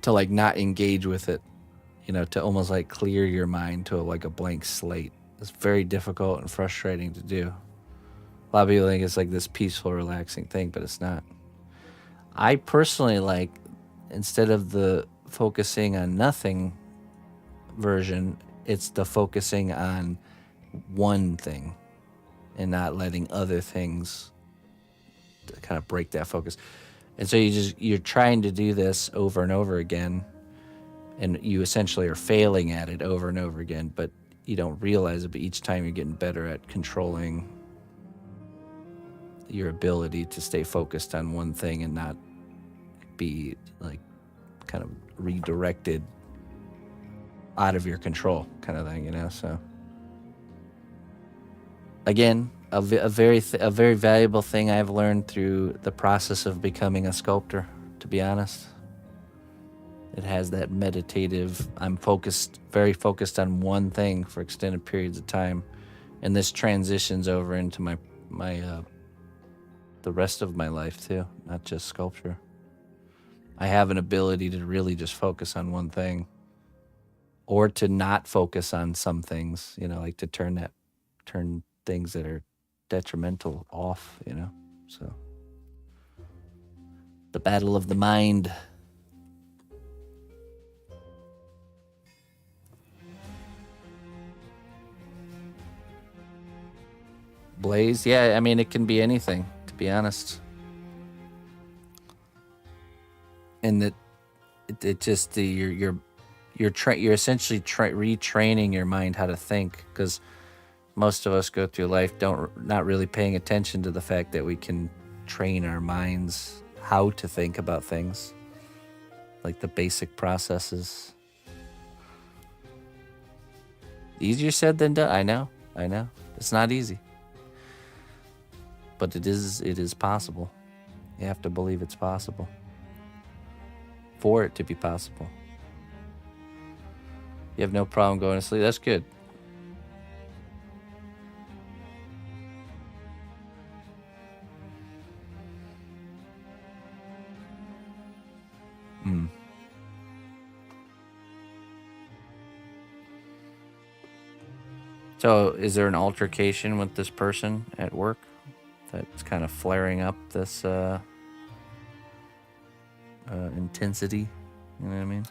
to like not engage with it, you know, to almost like clear your mind to like a blank slate. It's very difficult and frustrating to do. A lot of people think it's like this peaceful, relaxing thing, but it's not. I personally like, instead of the focusing on nothing version, it's the focusing on one thing and not letting other things kind of break that focus. And so you're trying to do this over and over again, and you essentially are failing at it over and over again, but you don't realize it. But each time you're getting better at controlling your ability to stay focused on one thing and not be like kind of redirected out of your control kind of thing, you know? So again, a very valuable thing I've learned through the process of becoming a sculptor, to be honest. It has that meditative, I'm very focused on one thing for extended periods of time. And this transitions over into my the rest of my life too, not just sculpture. I have an ability to really just focus on one thing, or to not focus on some things, you know, like to turn things that are detrimental off, you know. So the battle of the mind. Blaze, yeah, I mean, it can be anything, to be honest. And that it just you're essentially retraining your mind how to think, because most of us go through life not really paying attention to the fact that we can train our minds how to think about things, like the basic processes. Easier said than done. I know. It's not easy, but it is possible. You have to believe it's possible for it to be possible. You have no problem going to sleep. That's good. So is there an altercation with this person at work that's kind of flaring up this intensity? You know what I mean?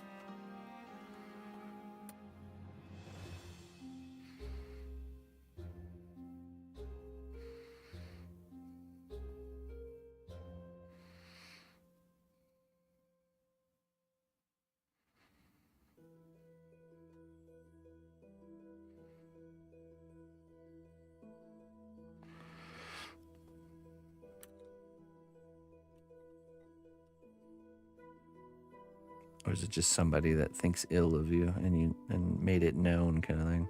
Or is it just somebody that thinks ill of you and made it known, kind of thing?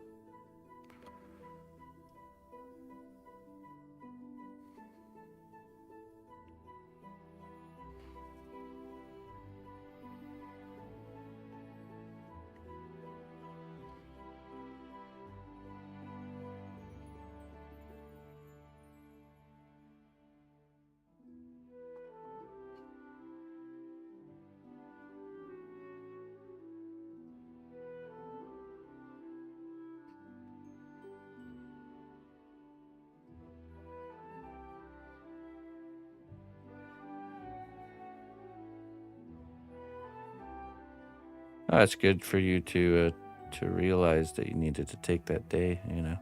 Oh, it's good for you to realize that you needed to take that day, you know.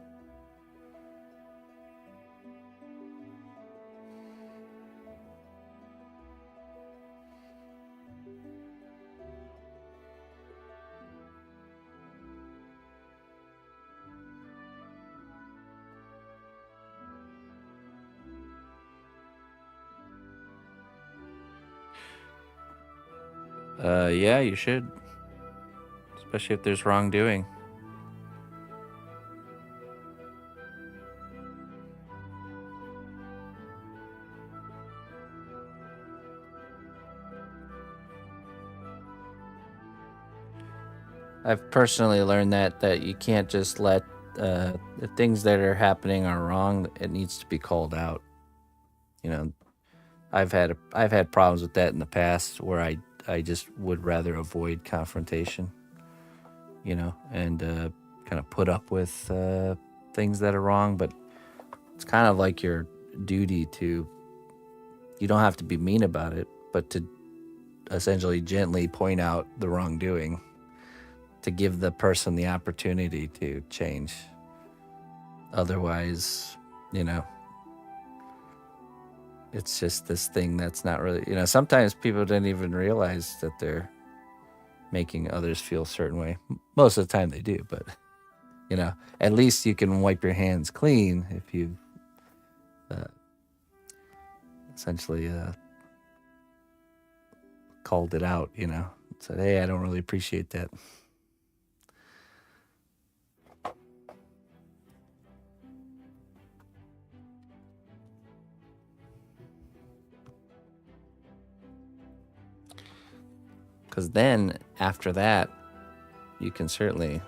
Yeah, you should, especially if there's wrongdoing. I've personally learned that you can't just let the things that are happening are wrong. It needs to be called out. You know, I've had problems with that in the past where I just would rather avoid confrontation, and kind of put up with things that are wrong. But it's kind of like your duty to, you don't have to be mean about it, but to essentially gently point out the wrongdoing, to give the person the opportunity to change. Otherwise, it's just this thing that's not really, sometimes people don't even realize that they're making others feel a certain way. Most of the time they do, but, at least you can wipe your hands clean if you've essentially called it out, said, hey, I don't really appreciate that. Because then after that, you can certainly,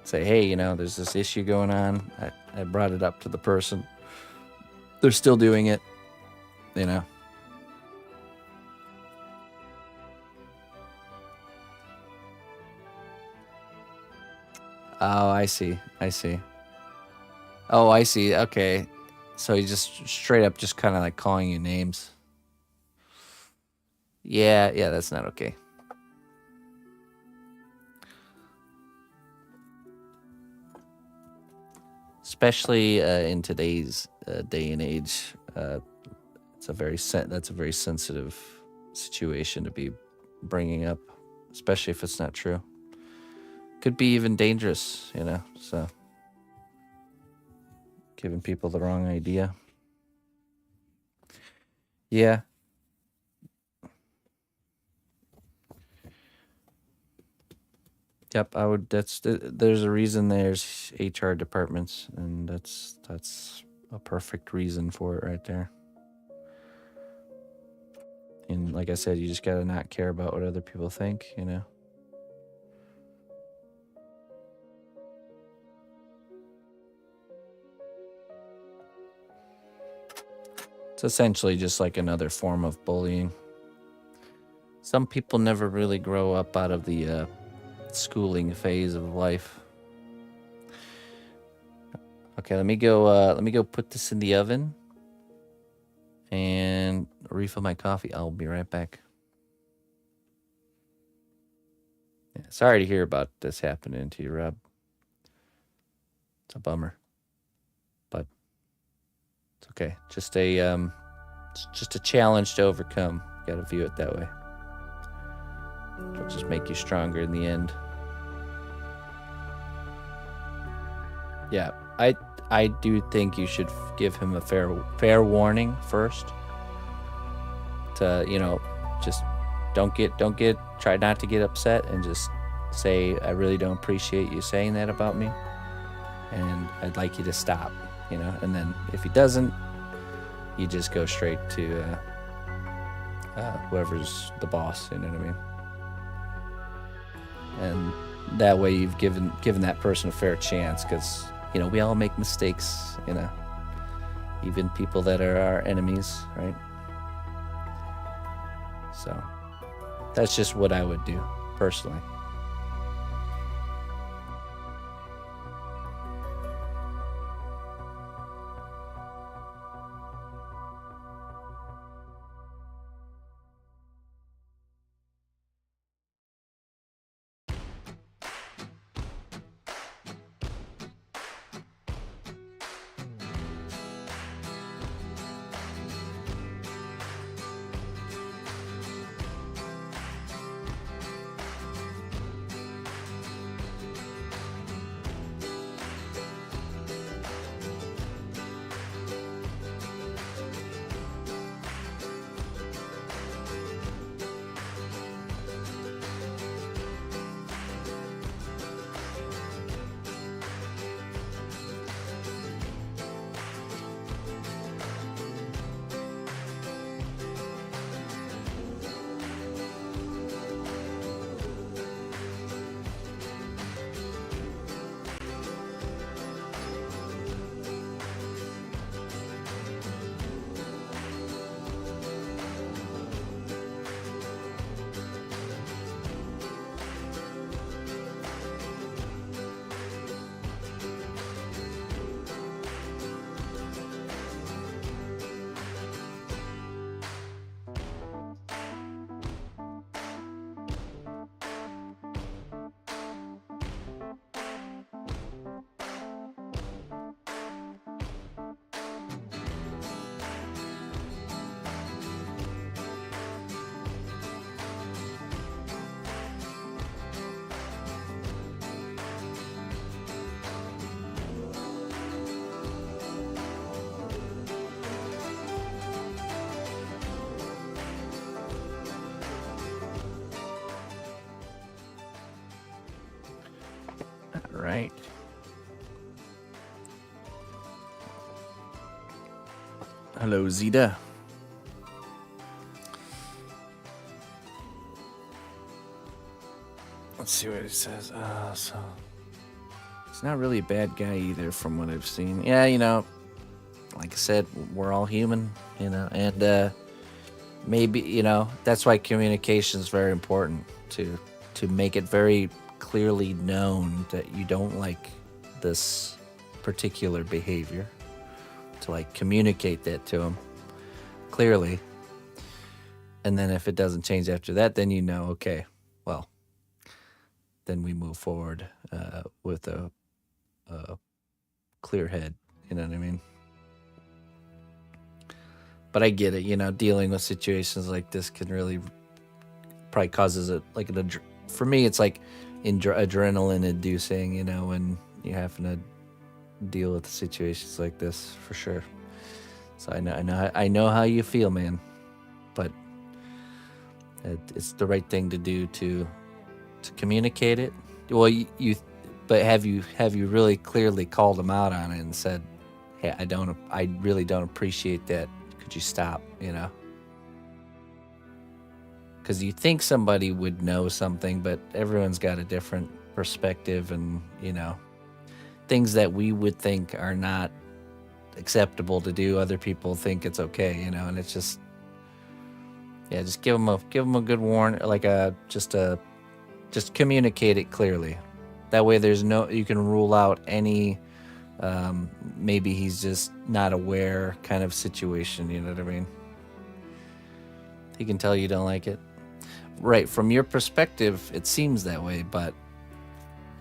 say, hey, there's this issue going on. I brought it up to the person. They're still doing it, Oh, I see. Oh, I see. Okay. So he's just straight up just kind of like calling you names. Yeah, that's not okay. Especially in today's day and age, that's a very sensitive situation to be bringing up, especially if it's not true. Could be even dangerous, so giving people the wrong idea. Yeah. Yep, I would. There's a reason there's HR departments, and that's a perfect reason for it right there. And like I said, you just gotta not care about what other people think, It's essentially just like another form of bullying. Some people never really grow up out of the schooling phase of life. Okay, let me go put this in the oven and refill my coffee. I'll be right back. Yeah, sorry to hear about this happening to you, Rob. It's a bummer, but it's okay. Just a challenge to overcome. You gotta view it that way. It'll just make you stronger in the end. Yeah, I do think you should give him a fair warning first. To just try not to get upset, and just say, I really don't appreciate you saying that about me, and I'd like you to stop. And then if he doesn't, you just go straight to whoever's the boss. You know what I mean? And that way you've given that person a fair chance, because we all make mistakes, even people that are our enemies, right? So that's just what I would do personally. Hello, Zeta. Let's see what it says. So he's not really a bad guy either, from what I've seen. Yeah, like I said, we're all human, and maybe that's why communication is very important to make it very clearly known that you don't like this particular behavior, to like communicate that to him clearly. And then if it doesn't change after that, then okay, well, then we move forward with a clear head. You know what I mean? But I get it. Dealing with situations like this can really probably causes it like for me, it's like adrenaline inducing. When you're having to deal with situations like this, for sure. So I know how you feel, man. But it's the right thing to do to communicate it. Well, but have you really clearly called them out on it and said, "Hey, I really don't appreciate that. Could you stop?" Because you think somebody would know something, but everyone's got a different perspective, and things that we would think are not acceptable to do, other people think it's okay. And it's just, yeah, just give them a good warning, like just communicate it clearly. That way you can rule out any maybe he's just not aware kind of situation. You know what I mean? He can tell you don't like it. Right, from your perspective, it seems that way, but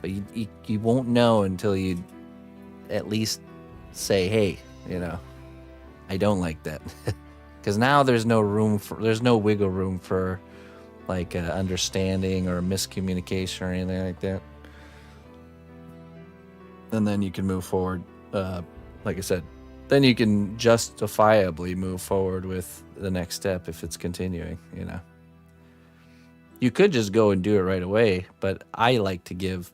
you won't know until you at least say, "Hey, I don't like that," because now there's no wiggle room for like understanding or miscommunication or anything like that. And then you can move forward. Like I said, then you can justifiably move forward with the next step if it's continuing. You could just go and do it right away, but I like to give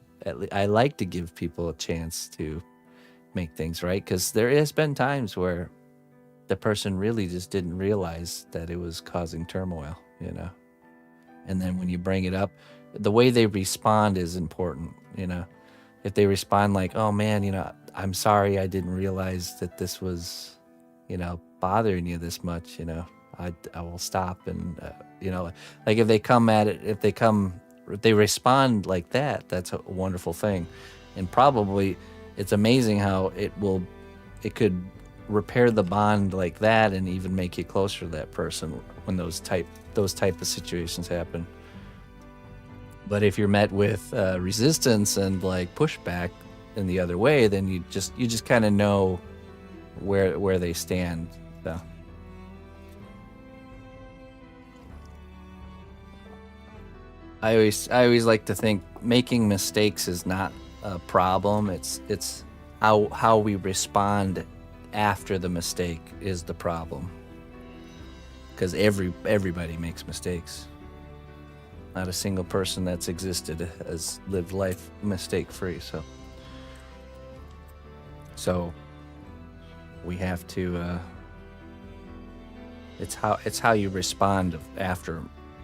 people a chance to make things right, because there has been times where the person really just didn't realize that it was causing turmoil. And then when you bring it up, the way they respond is important. If they respond like, "Oh man, I'm sorry, I didn't realize that this was, bothering you this much, I will stop." And, like if they respond like that, that's a wonderful thing. And probably it's amazing how it could repair the bond like that and even make you closer to that person when those type of situations happen. But if you're met with resistance and like pushback in the other way, then you just kind of know where they stand. So I always like to think making mistakes is not a problem. It's how we respond after the mistake is the problem. Because everybody makes mistakes. Not a single person that's existed has lived life mistake-free. So we have to. It's how you respond after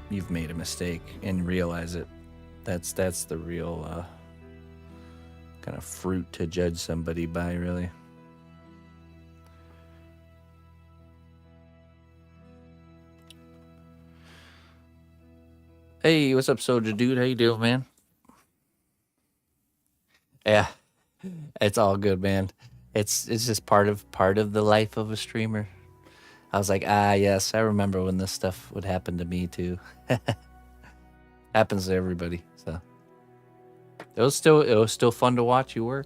you've made a mistake and realize it. That's the real kind of fruit to judge somebody by, really. Hey, what's up, Soldier Dude? How you doing, man? Yeah, it's all good, man. It's just part of the life of a streamer. I was like, yes, I remember when this stuff would happen to me too. Happens to everybody. So it was still fun to watch you work.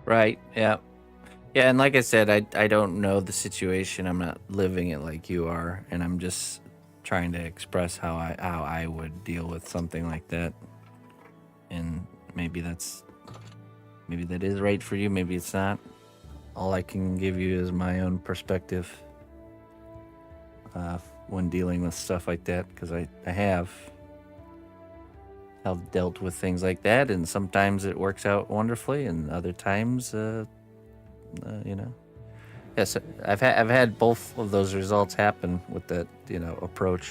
Right. Yeah. Yeah, and like I said, I don't know the situation. I'm not living it like you are, and I'm just trying to express how I would deal with something like that. and maybe that is right for you, maybe it's not. All I can give you is my own perspective when dealing with stuff like that, because I have dealt with things like that, and sometimes it works out wonderfully, and other times, you know. Yes, I've had both of those results happen with that, approach.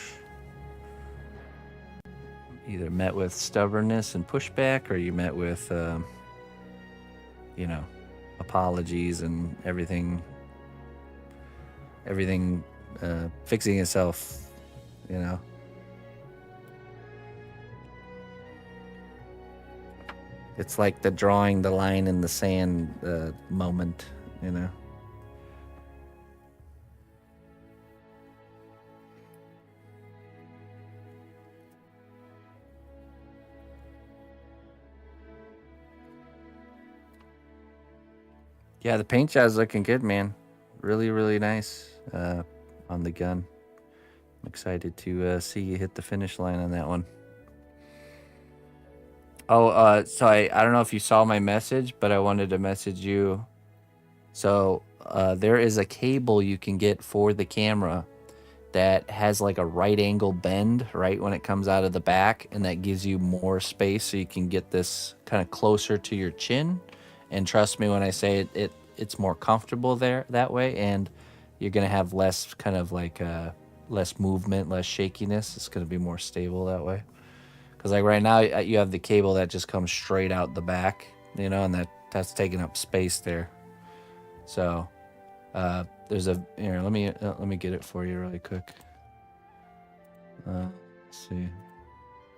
Either met with stubbornness and pushback, or you met with, apologies and everything fixing itself, It's like the drawing the line in the sand moment, Yeah, the paint job's looking good, man. Really, really nice on the gun. I'm excited to see you hit the finish line on that one. Oh, so I don't know if you saw my message, but I wanted to message you. So there is a cable you can get for the camera that has like a right angle bend right when it comes out of the back, and that gives you more space so you can get this kind of closer to your chin. And trust me when I say it's more comfortable there that way, and you're gonna have less kind of like less movement, less shakiness. It's gonna be more stable that way. Because like right now you have the cable that just comes straight out the back, and that's taking up space there. So there's a here. Let me get it for you really quick. Let's see.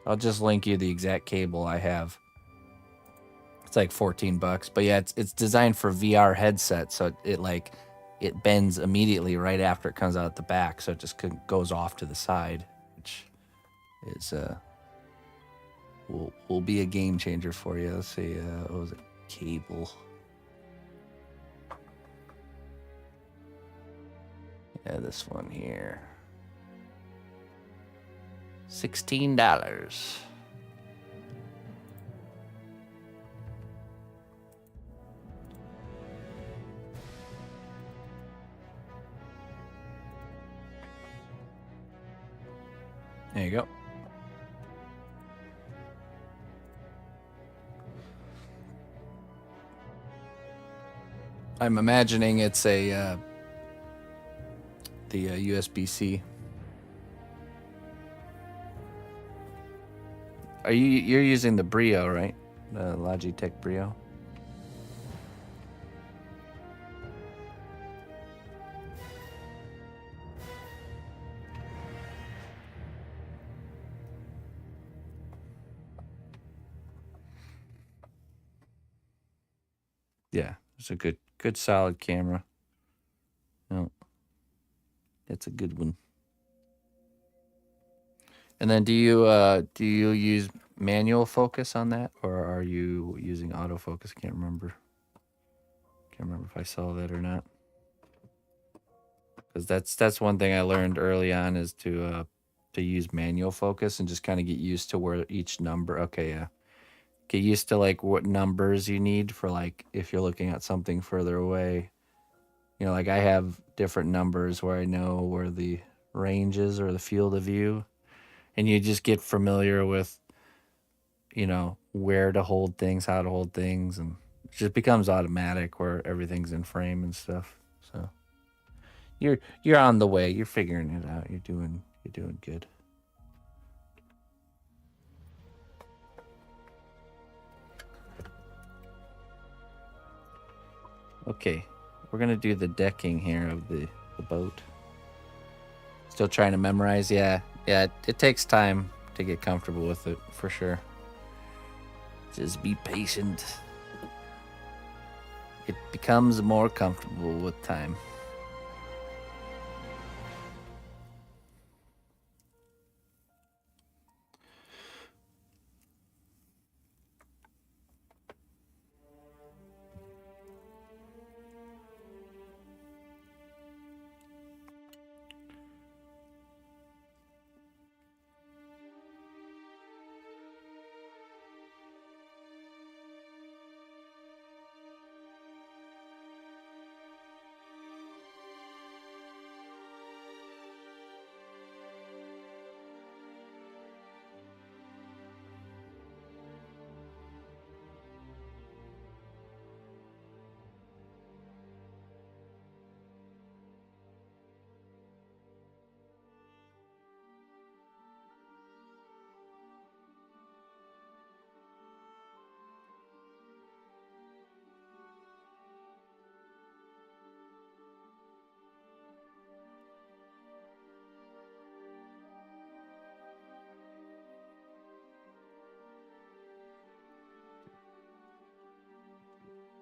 I'll just link you the exact cable I have. It's like $14, but yeah, it's designed for VR headset, so it bends immediately right after it comes out the back, so it just goes off to the side, which is will be a game changer for you. Let's see, what was it? Cable. Yeah, this one here. $16. There you go. I'm imagining it's a the USB-C. You're using the Brio, right? The Logitech Brio. Yeah, it's a good solid camera. No, it's a good one. And then do you use manual focus on that, or are you using autofocus? Can't remember if I saw that or not. Because that's one thing I learned early on, is to use manual focus and just kind of get used to where each number. Okay, yeah. Get used to like what numbers you need for, like, if you're looking at something further away. Like I have different numbers where I know where the range is or the field of view, and you just get familiar with, where to hold things, how to hold things, and it just becomes automatic where everything's in frame and stuff. So you're on the way. You're figuring it out. You're doing good. Okay, we're gonna do the decking here of the boat. Still trying to memorize. Yeah, it takes time to get comfortable with it, for sure. Just be patient. It becomes more comfortable with time.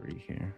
free here.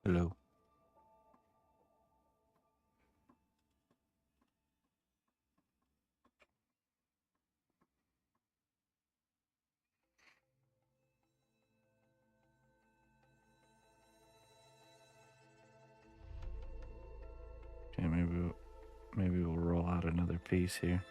Hello. Okay, maybe we'll roll out another piece here.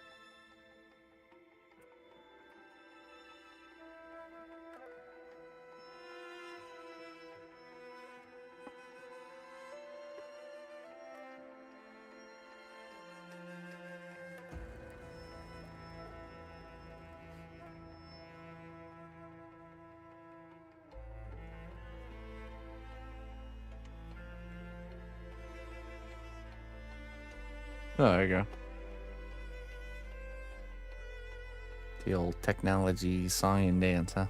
Oh, there you go. The old technology song and dance, huh?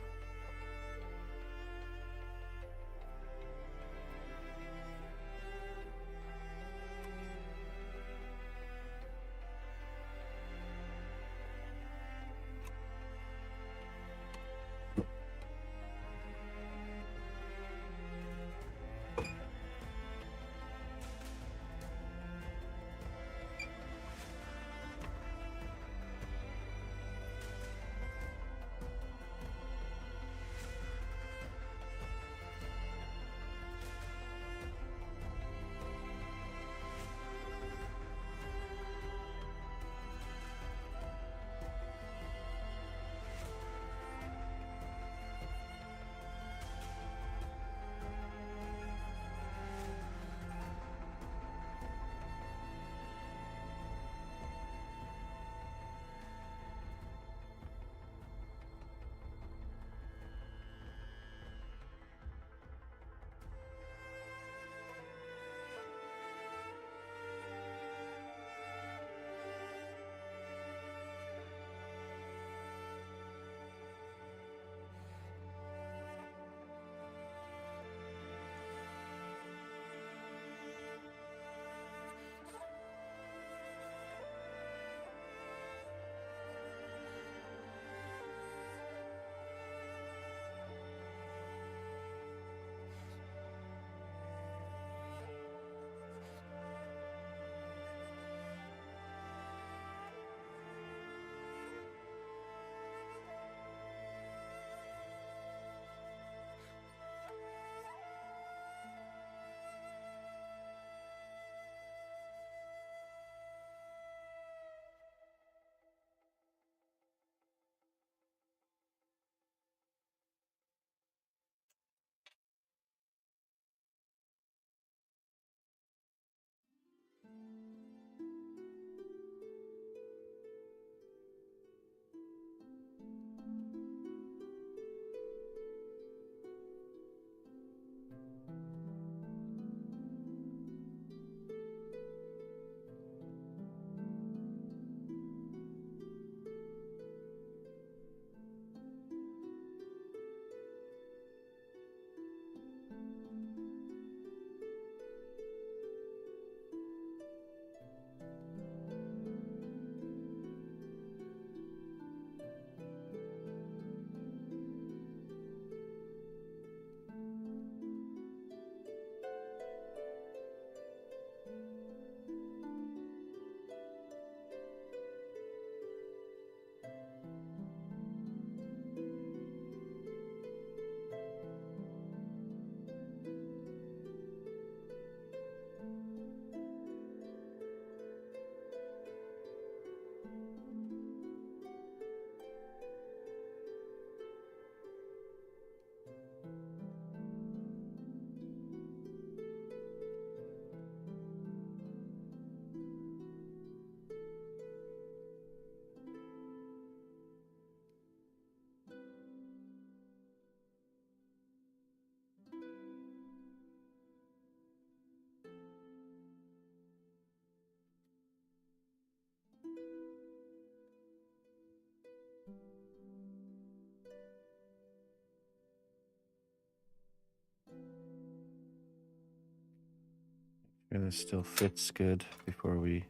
Sure this still fits good before we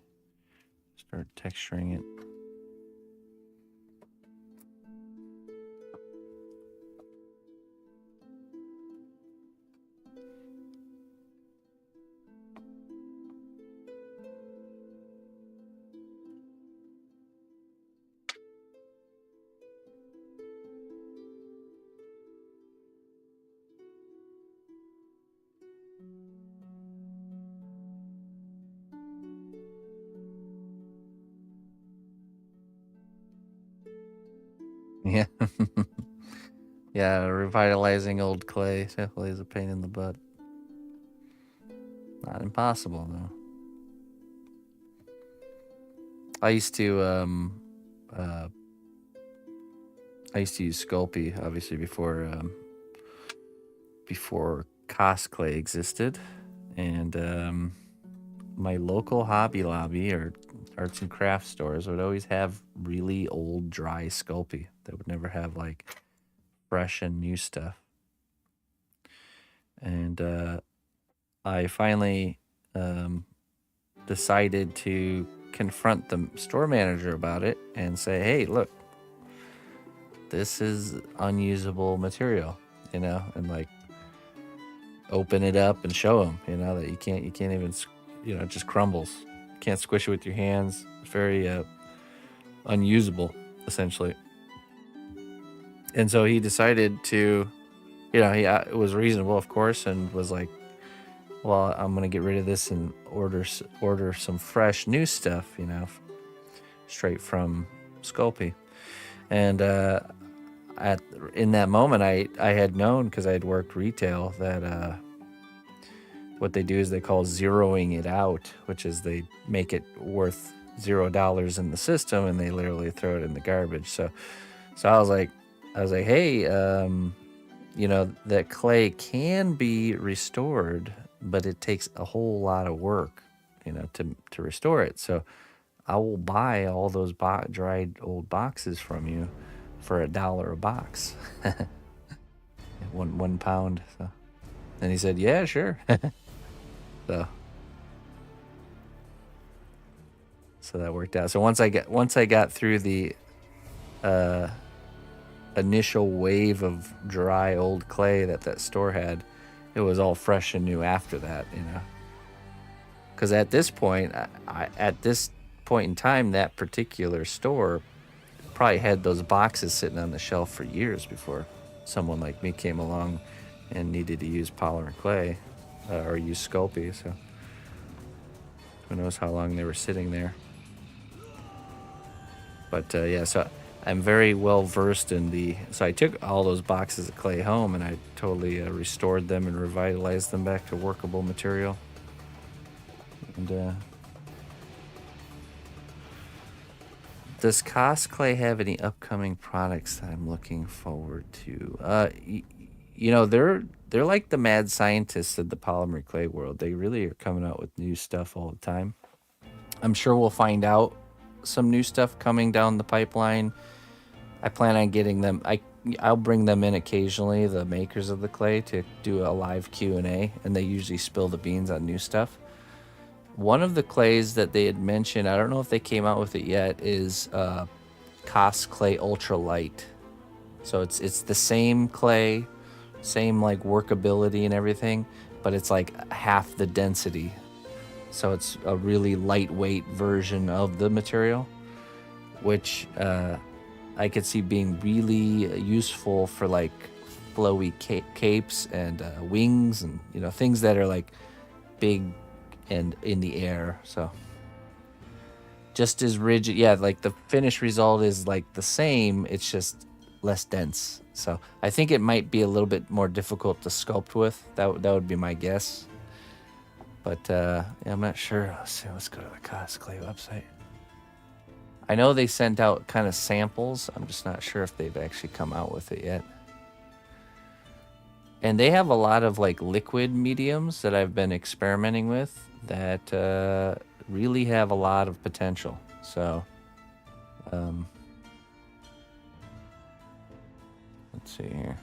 start texturing it. Yeah. Yeah, revitalizing old clay definitely is a pain in the butt. Not impossible though. I used to uh I used to use Sculpey obviously before Cos clay existed, and my local Hobby Lobby or arts and crafts stores would always have really old dry Sculpey that would never have like fresh and new stuff. And I finally um, decided to confront the store manager about it and say, "Hey, look, this is unusable material," and like open it up and show him, that you can't even, it just crumbles. You can't squish it with your hands. It's very unusable, essentially. And so he decided to, he was reasonable, of course, and was like, "Well, I'm gonna get rid of this and order some fresh new stuff, straight from Sculpey." And in that moment, I had known, because I had worked retail, that what they do is they call zeroing it out, which is they make it worth $0 in the system and they literally throw it in the garbage. So I was like, "Hey, that clay can be restored, but it takes a whole lot of work, to restore it. So I will buy all those dried old boxes from you for $1 a box." one pound. So, and he said, "Yeah, sure." So that worked out. So once I got through the initial wave of dry old clay that store had, it was all fresh and new after that, because at this point in time, that particular store probably had those boxes sitting on the shelf for years before someone like me came along and needed to use polymer clay or use Sculpey. So who knows how long they were sitting there. But yeah, so I'm very well versed in so I took all those boxes of clay home and I totally restored them and revitalized them back to workable material. And does Cos Clay have any upcoming products that I'm looking forward to? They're like the mad scientists of the polymer clay world. They really are coming out with new stuff all the time. I'm sure we'll find out some new stuff coming down the pipeline. I plan on getting them. I'll bring them in occasionally, the makers of the clay, to do a live Q&A, and they usually spill the beans on new stuff. One of the clays that they had mentioned, I don't know if they came out with it yet, is Cos Clay Ultra Light. So it's the same clay, same like workability and everything, but it's like half the density. So it's a really lightweight version of the material, which I could see being really useful for like flowy capes and wings and things that are like big and in the air. So just as rigid, yeah, like the finished result is like the same, it's just less dense. So I think it might be a little bit more difficult to sculpt with. That would be my guess. But yeah, I'm not sure. Let's go to the Cos Clay website. I know they sent out kind of samples. I'm just not sure if they've actually come out with it yet. And they have a lot of like liquid mediums that I've been experimenting with that really have a lot of potential. So let's see here.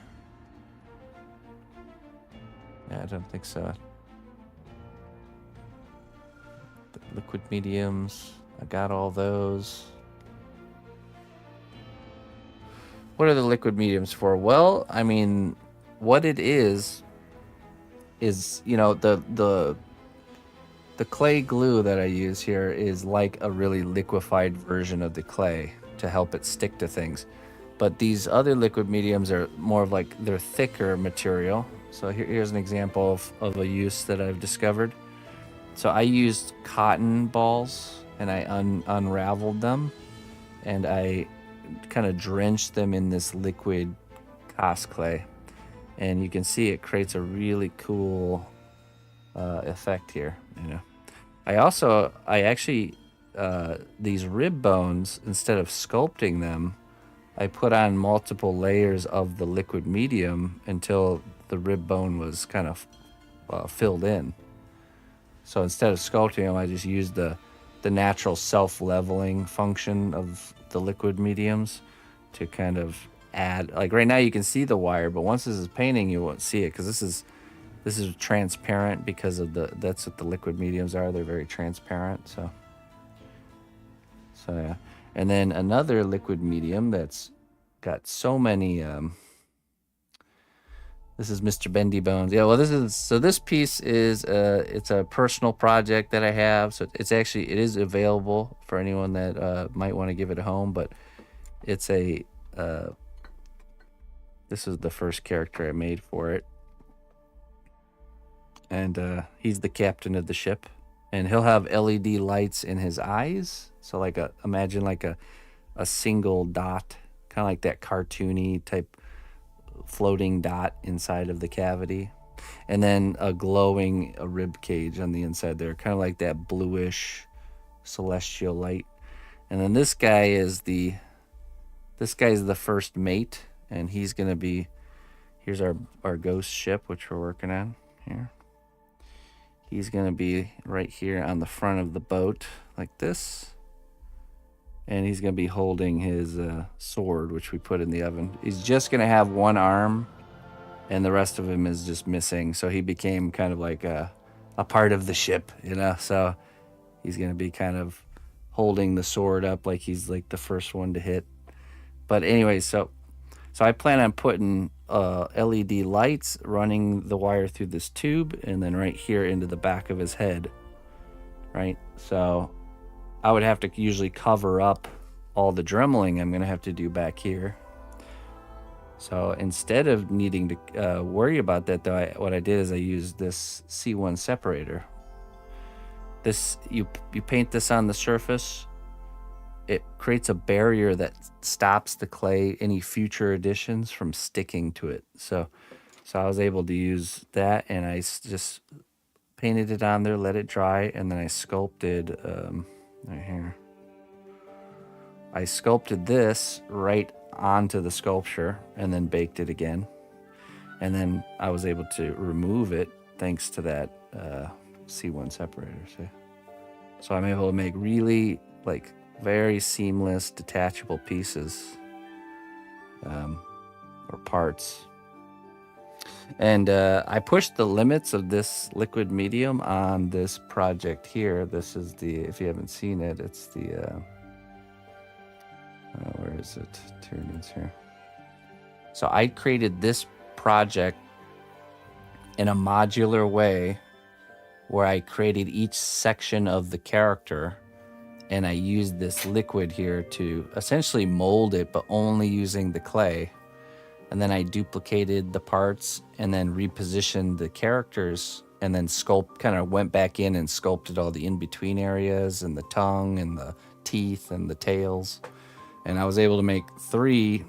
Yeah, I don't think so. The liquid mediums, I got all those. What are the liquid mediums for? Well, I mean, what it is the clay glue that I use here is like a really liquefied version of the clay to help it stick to things. But these other liquid mediums are more of like, they're thicker material. So here's an example of a use that I've discovered. So I used cotton balls and I unraveled them and I kind of drench them in this liquid cosclay, and you can see it creates a really cool effect here. I actually these rib bones, instead of sculpting them, I put on multiple layers of the liquid medium until the rib bone was kind of filled in. So instead of sculpting them, I just used the natural self-leveling function of the liquid mediums to kind of add. Like right now you can see the wire, but once this is painting you won't see it, because this is transparent because of that's what the liquid mediums are. They're very transparent. So yeah. And then another liquid medium that's got so many this is Mr. Bendy Bones. Yeah, well, this piece is it's a personal project that I have. So it is available for anyone that might want to give it a home. But it's this is the first character I made for it, and he's the captain of the ship, and he'll have LED lights in his eyes. So imagine like a single dot, kind of like that cartoony type floating dot inside of the cavity, and then a glowing rib cage on the inside there, kind of like that bluish celestial light. And then this guy is the first mate, and he's gonna be, here's our ghost ship, which we're working on here. He's gonna be right here on the front of the boat like this, and he's going to be holding his sword, which we put in the oven. He's just going to have one arm, and the rest of him is just missing. So he became kind of like a part of the ship, So he's going to be kind of holding the sword up like he's like the first one to hit. But anyway, so I plan on putting LED lights running the wire through this tube, and then right here into the back of his head, right? So I would have to usually cover up all the dremeling I'm going to have to do back here. So instead of needing to worry about that, though, what I did is I used this C1 separator. This you paint this on the surface. It creates a barrier that stops the clay, any future additions, from sticking to it. So I was able to use that, and I just painted it on there, let it dry, and then I sculpted right here. I sculpted this right onto the sculpture and then baked it again. And then I was able to remove it thanks to that C1 separator. So I'm able to make really very seamless detachable pieces or parts. And I pushed the limits of this liquid medium on this project here. This is if you haven't seen it, it's the, where is it? Here it is here. So I created this project in a modular way where I created each section of the character, and I used this liquid here to essentially mold it, but only using the clay. And then I duplicated the parts and then repositioned the characters, and then kind of went back in and sculpted all the in-between areas and the tongue and the teeth and the tails. And I was able to make 3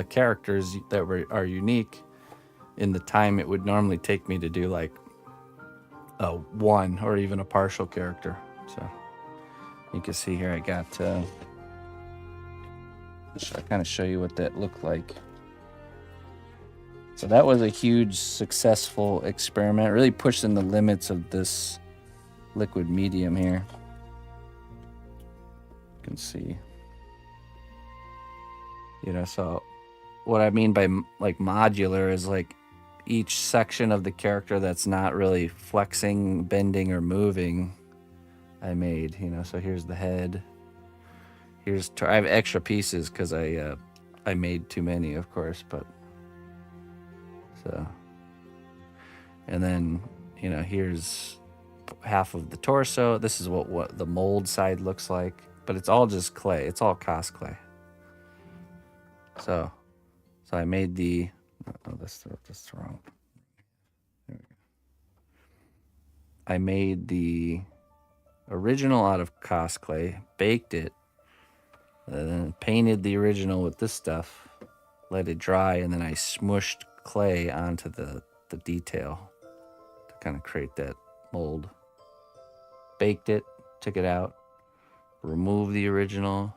characters that are unique in the time it would normally take me to do one or even a partial character. So you can see here I got, I'll kind of show you what that looked like. So that was a huge successful experiment, really pushing the limits of this liquid medium here. You can see, so what I mean by modular is each section of the character that's not really flexing, bending, or moving, I made, so here's the head. I have extra pieces because I made too many, of course, but so, and then, here's half of the torso. This is what the mold side looks like, but it's all just clay. It's all cos clay. So I made that's wrong. There we go. I made the original out of cos clay, baked it, And then painted the original with this stuff, let it dry, and then I smushed clay onto the detail to kind of create that mold. Baked it, took it out, removed the original,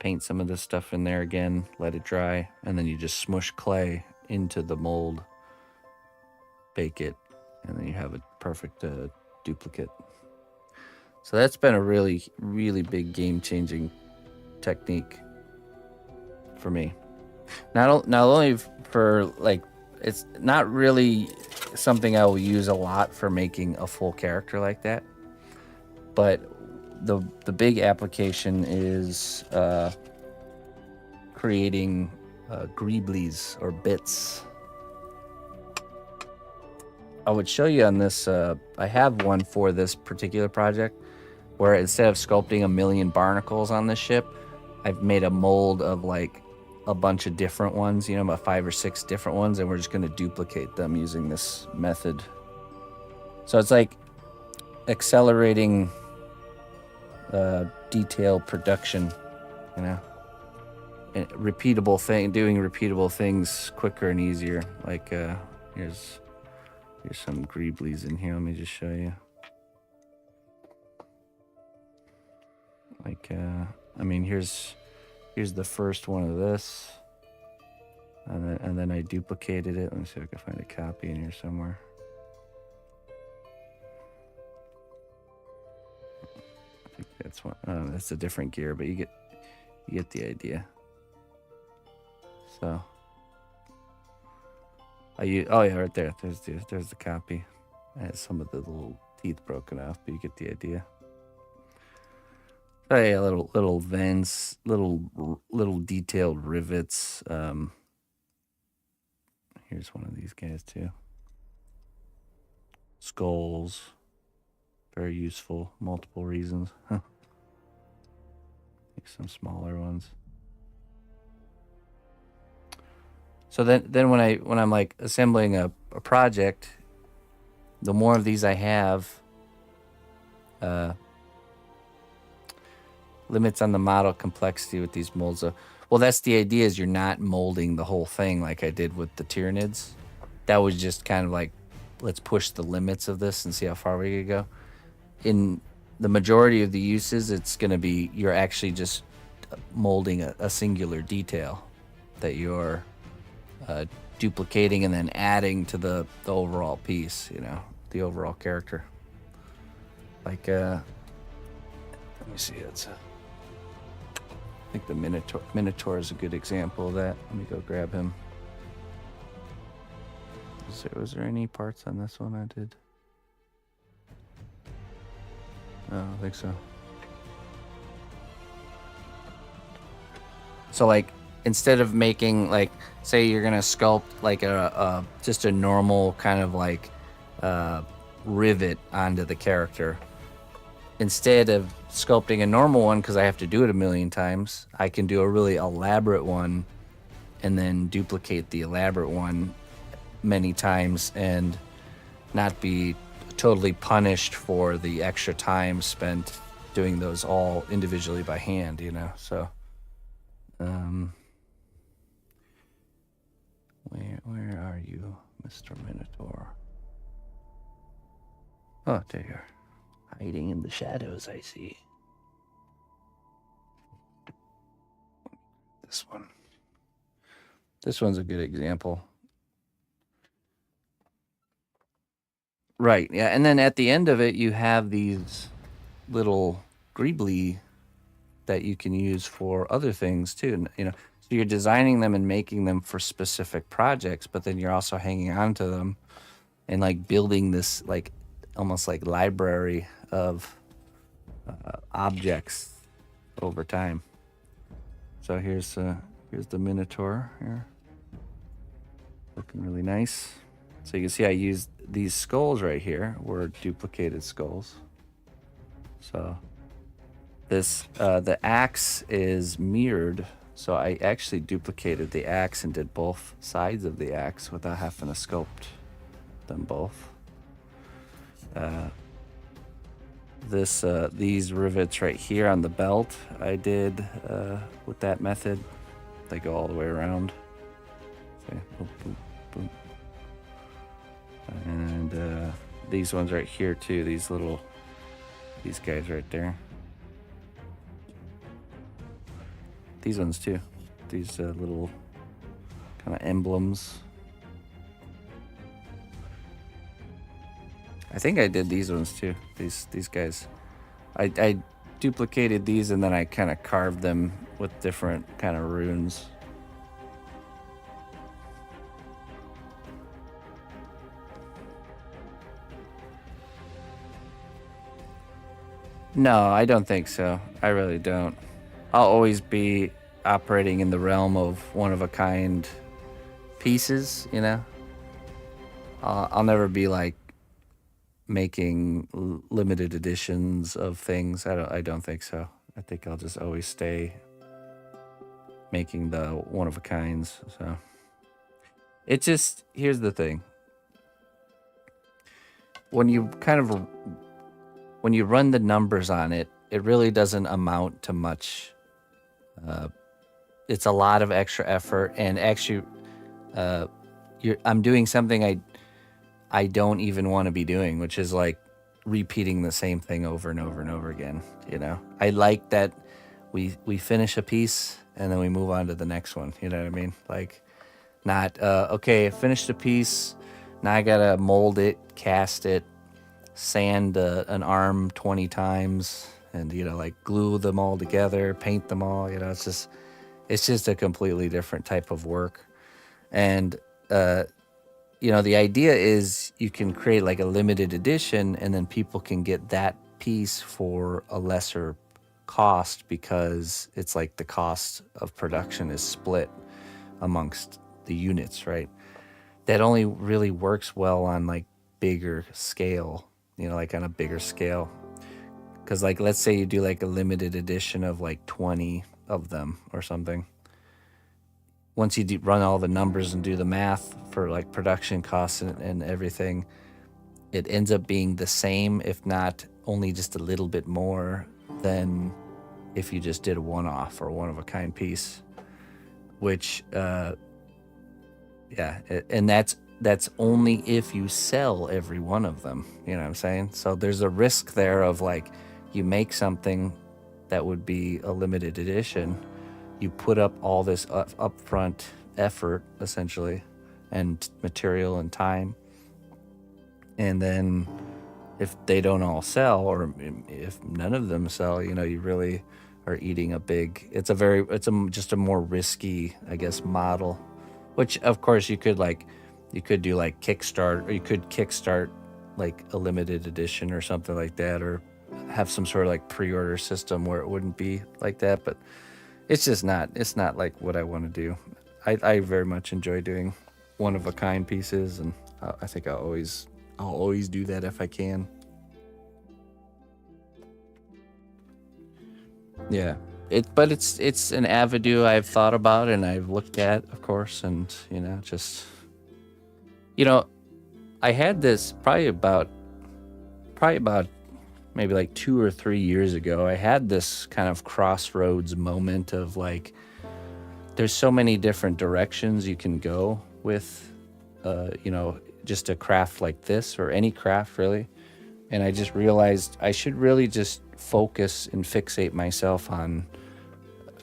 paint some of this stuff in there again, let it dry, and then you just smush clay into the mold, bake it, and then you have a perfect duplicate. So that's been a really, really big game-changing technique for me. Not only for, like, it's not really something I will use a lot for making a full character like that, but the big application is creating greeblies or bits. I would show you on this. I have one for this particular project where instead of sculpting a million barnacles on this ship, I've made a mold of like a bunch of different ones, you know, about 5 or 6 different ones, and we're just going to duplicate them using this method. So it's like accelerating detail production, you know, and doing repeatable things quicker and easier. Like here's some greeblies in here. Let me just show you. Like I mean, here's the first one of this, and then I duplicated it. Let me see if I can find a copy in here somewhere. I think that's one. Oh, that's a different gear, but you get the idea. So oh yeah, right there. There's the copy. It has some of the little teeth broken off, but you get the idea. Oh yeah, little vents, little detailed rivets. Here's one of these guys too. Skulls, very useful, multiple reasons. Like some smaller ones. So then when I'm like assembling a project, the more of these I have, limits on the model complexity with these molds. Well, that's the idea, is you're not molding the whole thing like I did with the Tyranids. That was just kind of like, let's push the limits of this and see how far we could go. In the majority of the uses, it's going to be, you're actually just molding a singular detail that you're duplicating and then adding to the overall piece, you know, the overall character. Like, let me see, I think the Minotaur is a good example of that. Let me go grab him. Was there any parts on this one I did? No, I don't think so. So like, instead of making, like, say you're gonna sculpt like just a normal kind of like rivet onto the character, instead of sculpting a normal one, because I have to do it a million times, I can do a really elaborate one and then duplicate the elaborate one many times and not be totally punished for the extra time spent doing those all individually by hand, you know. So where are you, Mr. Minotaur? Oh, there you are. Hiding in the shadows, I see. This one. This one's a good example. Right, yeah, and then at the end of it, you have these little greebly that you can use for other things too, you know. So you're designing them and making them for specific projects, but then you're also hanging on to them and like building this like almost like library of objects over time. So here's the Minotaur here, looking really nice. So you can see I used these skulls right here were duplicated skulls. So this the axe is mirrored. So I actually duplicated the axe and did both sides of the axe without having to sculpt them both. these rivets right here on the belt I did with that method. They go all the way around. Okay, boom, boom, boom. And these ones right here too, these guys right there. These ones too, these little kind of emblems. I think I did these ones too, these guys. I duplicated these and then I kind of carved them with different kind of runes. No, I don't think so. I really don't. I'll always be operating in the realm of one-of-a-kind pieces, you know? I'll never be like making limited editions of things. I don't think so. I think I'll just always stay making the one-of-a-kinds. So it just, here's the thing. When you run the numbers on it, it really doesn't amount to much. It's a lot of extra effort, and actually, I'm doing something I don't even want to be doing, which is like repeating the same thing over and over and over again. You know, I like that we finish a piece and then we move on to the next one. You know what I mean? Like, not okay, I finished a piece. Now I gotta mold it, cast it, sand an arm 20 times, and like glue them all together, paint them all. It's just a completely different type of work. And the idea is you can create like a limited edition, and then people can get that piece for a lesser cost because it's like the cost of production is split amongst the units, right? That only really works well on like bigger scale, like on a bigger scale. Because like, let's say you do like a limited edition of like 20 of them or something. Once you run all the numbers and do the math for like production costs and everything, it ends up being the same, if not only just a little bit more than if you just did a one-off or one-of-a-kind piece. Which, and that's only if you sell every one of them. You know what I'm saying? So there's a risk there of like, you make something that would be a limited edition, you put up all this upfront effort, essentially, and material and time. And then if they don't all sell, or if none of them sell, you really are eating it's just a more risky, I guess, model. Which, of course, you could do like Kickstart, or you could Kickstart like a limited edition or something like that, or have some sort of like pre-order system where it wouldn't be like that. But it's not like what I want to do. I very much enjoy doing one-of-a-kind pieces, and I think I'll always do that if I can. Yeah. But it's an avenue I've thought about and I've looked at, of course, and I had this probably about maybe like 2 or 3 years ago. I had this kind of crossroads moment of like, there's so many different directions you can go with, just a craft like this, or any craft really. And I just realized I should really just focus and fixate myself on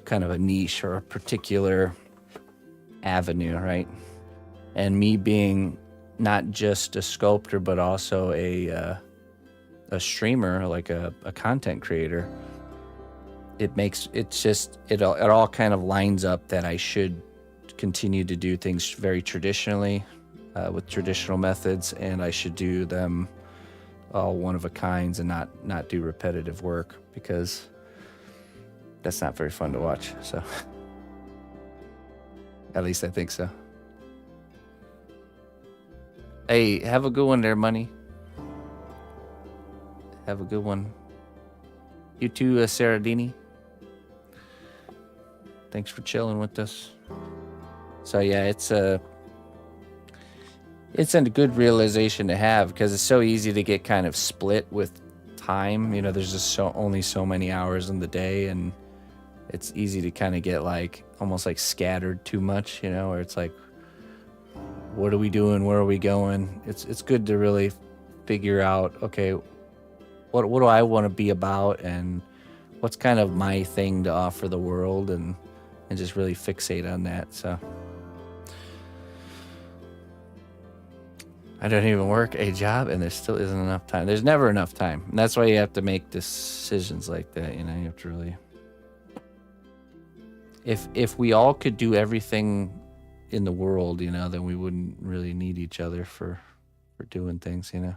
kind of a niche or a particular avenue, right? And me being not just a sculptor, but also a streamer, like a content creator, it all kind of lines up that I should continue to do things very traditionally, with traditional methods, and I should do them all one-of-a-kinds and not do repetitive work, because that's not very fun to watch. So at least I think so. Hey, have a good one there, Money. Have a good one. You too, Saradini. Thanks for chilling with us. So yeah, it's a good realization to have, because it's so easy to get kind of split with time. You know, there's just only so many hours in the day, and it's easy to kind of get like almost like scattered too much, you know, where it's like, what are we doing? Where are we going? It's good to really figure out, okay, what do I want to be about, and what's kind of my thing to offer the world, and just really fixate on that. So I don't even work a job, and there still isn't enough time. There's never enough time. And that's why you have to make decisions like that. You know, you have to really, if we all could do everything in the world, you know, then we wouldn't really need each other for doing things, you know.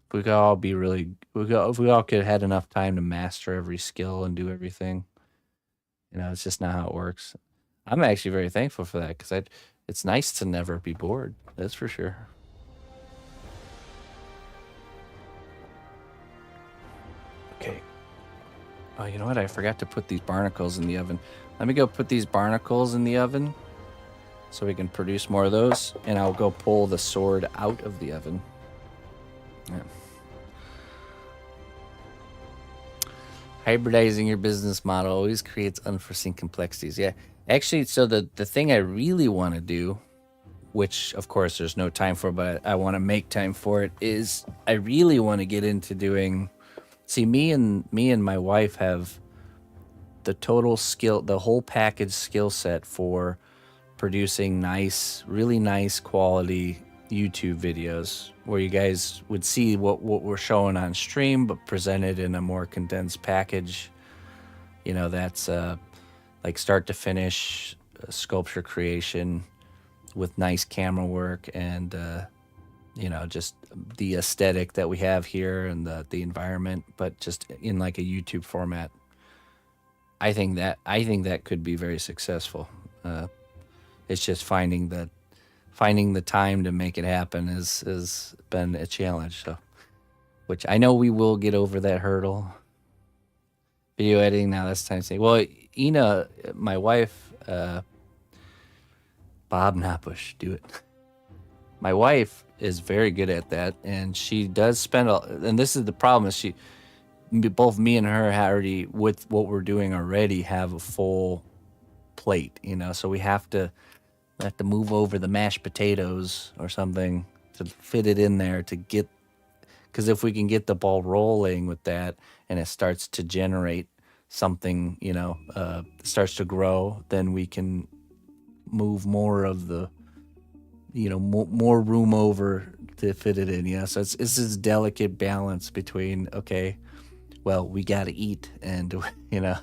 If we could all be really, if we all could have had enough time to master every skill and do everything, you know, it's just not how it works. I'm actually very thankful for that, because it's nice to never be bored. That's for sure. Okay. Oh, you know what? I forgot to put these barnacles in the oven. Let me go put these barnacles in the oven so we can produce more of those, and I'll go pull the sword out of the oven. Yeah. Hybridizing your business model always creates unforeseen complexities. Yeah. Actually, so the thing I really want to do, which of course there's no time for, but I want to make time for it, is I really want to get into doing, see, me and my wife have the total skill, the whole package skill set for producing nice, really nice quality YouTube videos where you guys would see what we're showing on stream, but presented in a more condensed package. You know, that's like start to finish sculpture creation with nice camera work, and you know, just the aesthetic that we have here and the environment, but just in like a YouTube format. I think that could be very successful. It's just finding the time to make it happen has been a challenge. So, which I know we will get over that hurdle. Video editing, now that's time to say. Well, Ina, my wife, Bob Notbusch, do it. My wife is very good at that, and she does spend and this is the problem, is both me and her already, with what we're doing already, have a full plate, you know, so we have to move over the mashed potatoes or something to fit it in there to get, because if we can get the ball rolling with that and it starts to generate something, you know, starts to grow, then we can move more of the, you know, more room over to fit it in. Yeah, so it's this delicate balance between, okay, well, we got to eat, and you know,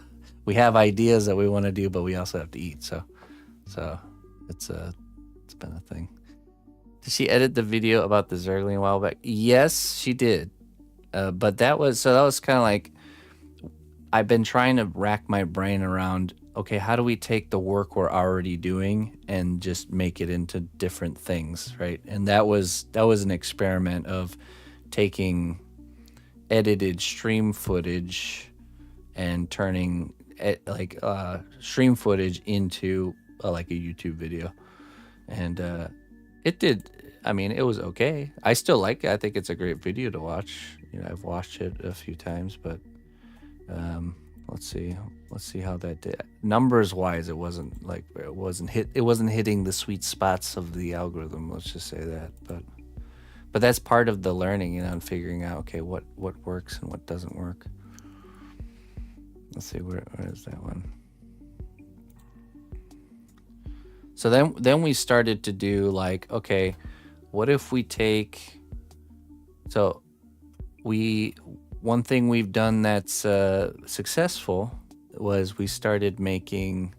we have ideas that we want to do, but we also have to eat. So it's been a thing. Did she edit the video about the Zergling a while back? Yes, she did. But that was kind of like, I've been trying to rack my brain around, okay, how do we take the work we're already doing and just make it into different things, right? And that was an experiment of taking edited stream footage and turning stream footage into like a YouTube video. And it did, I mean, it was okay. I still like it. I think it's a great video to watch. You know, I've watched it a few times, but let's see how that did. Numbers wise, it wasn't hitting the sweet spots of the algorithm, let's just say that. But that's part of the learning, you know, and figuring out, okay, what works and what doesn't work. Let's see, where is that one? So then we started to do like, okay, what if we take, so one thing we've done that's successful was we started making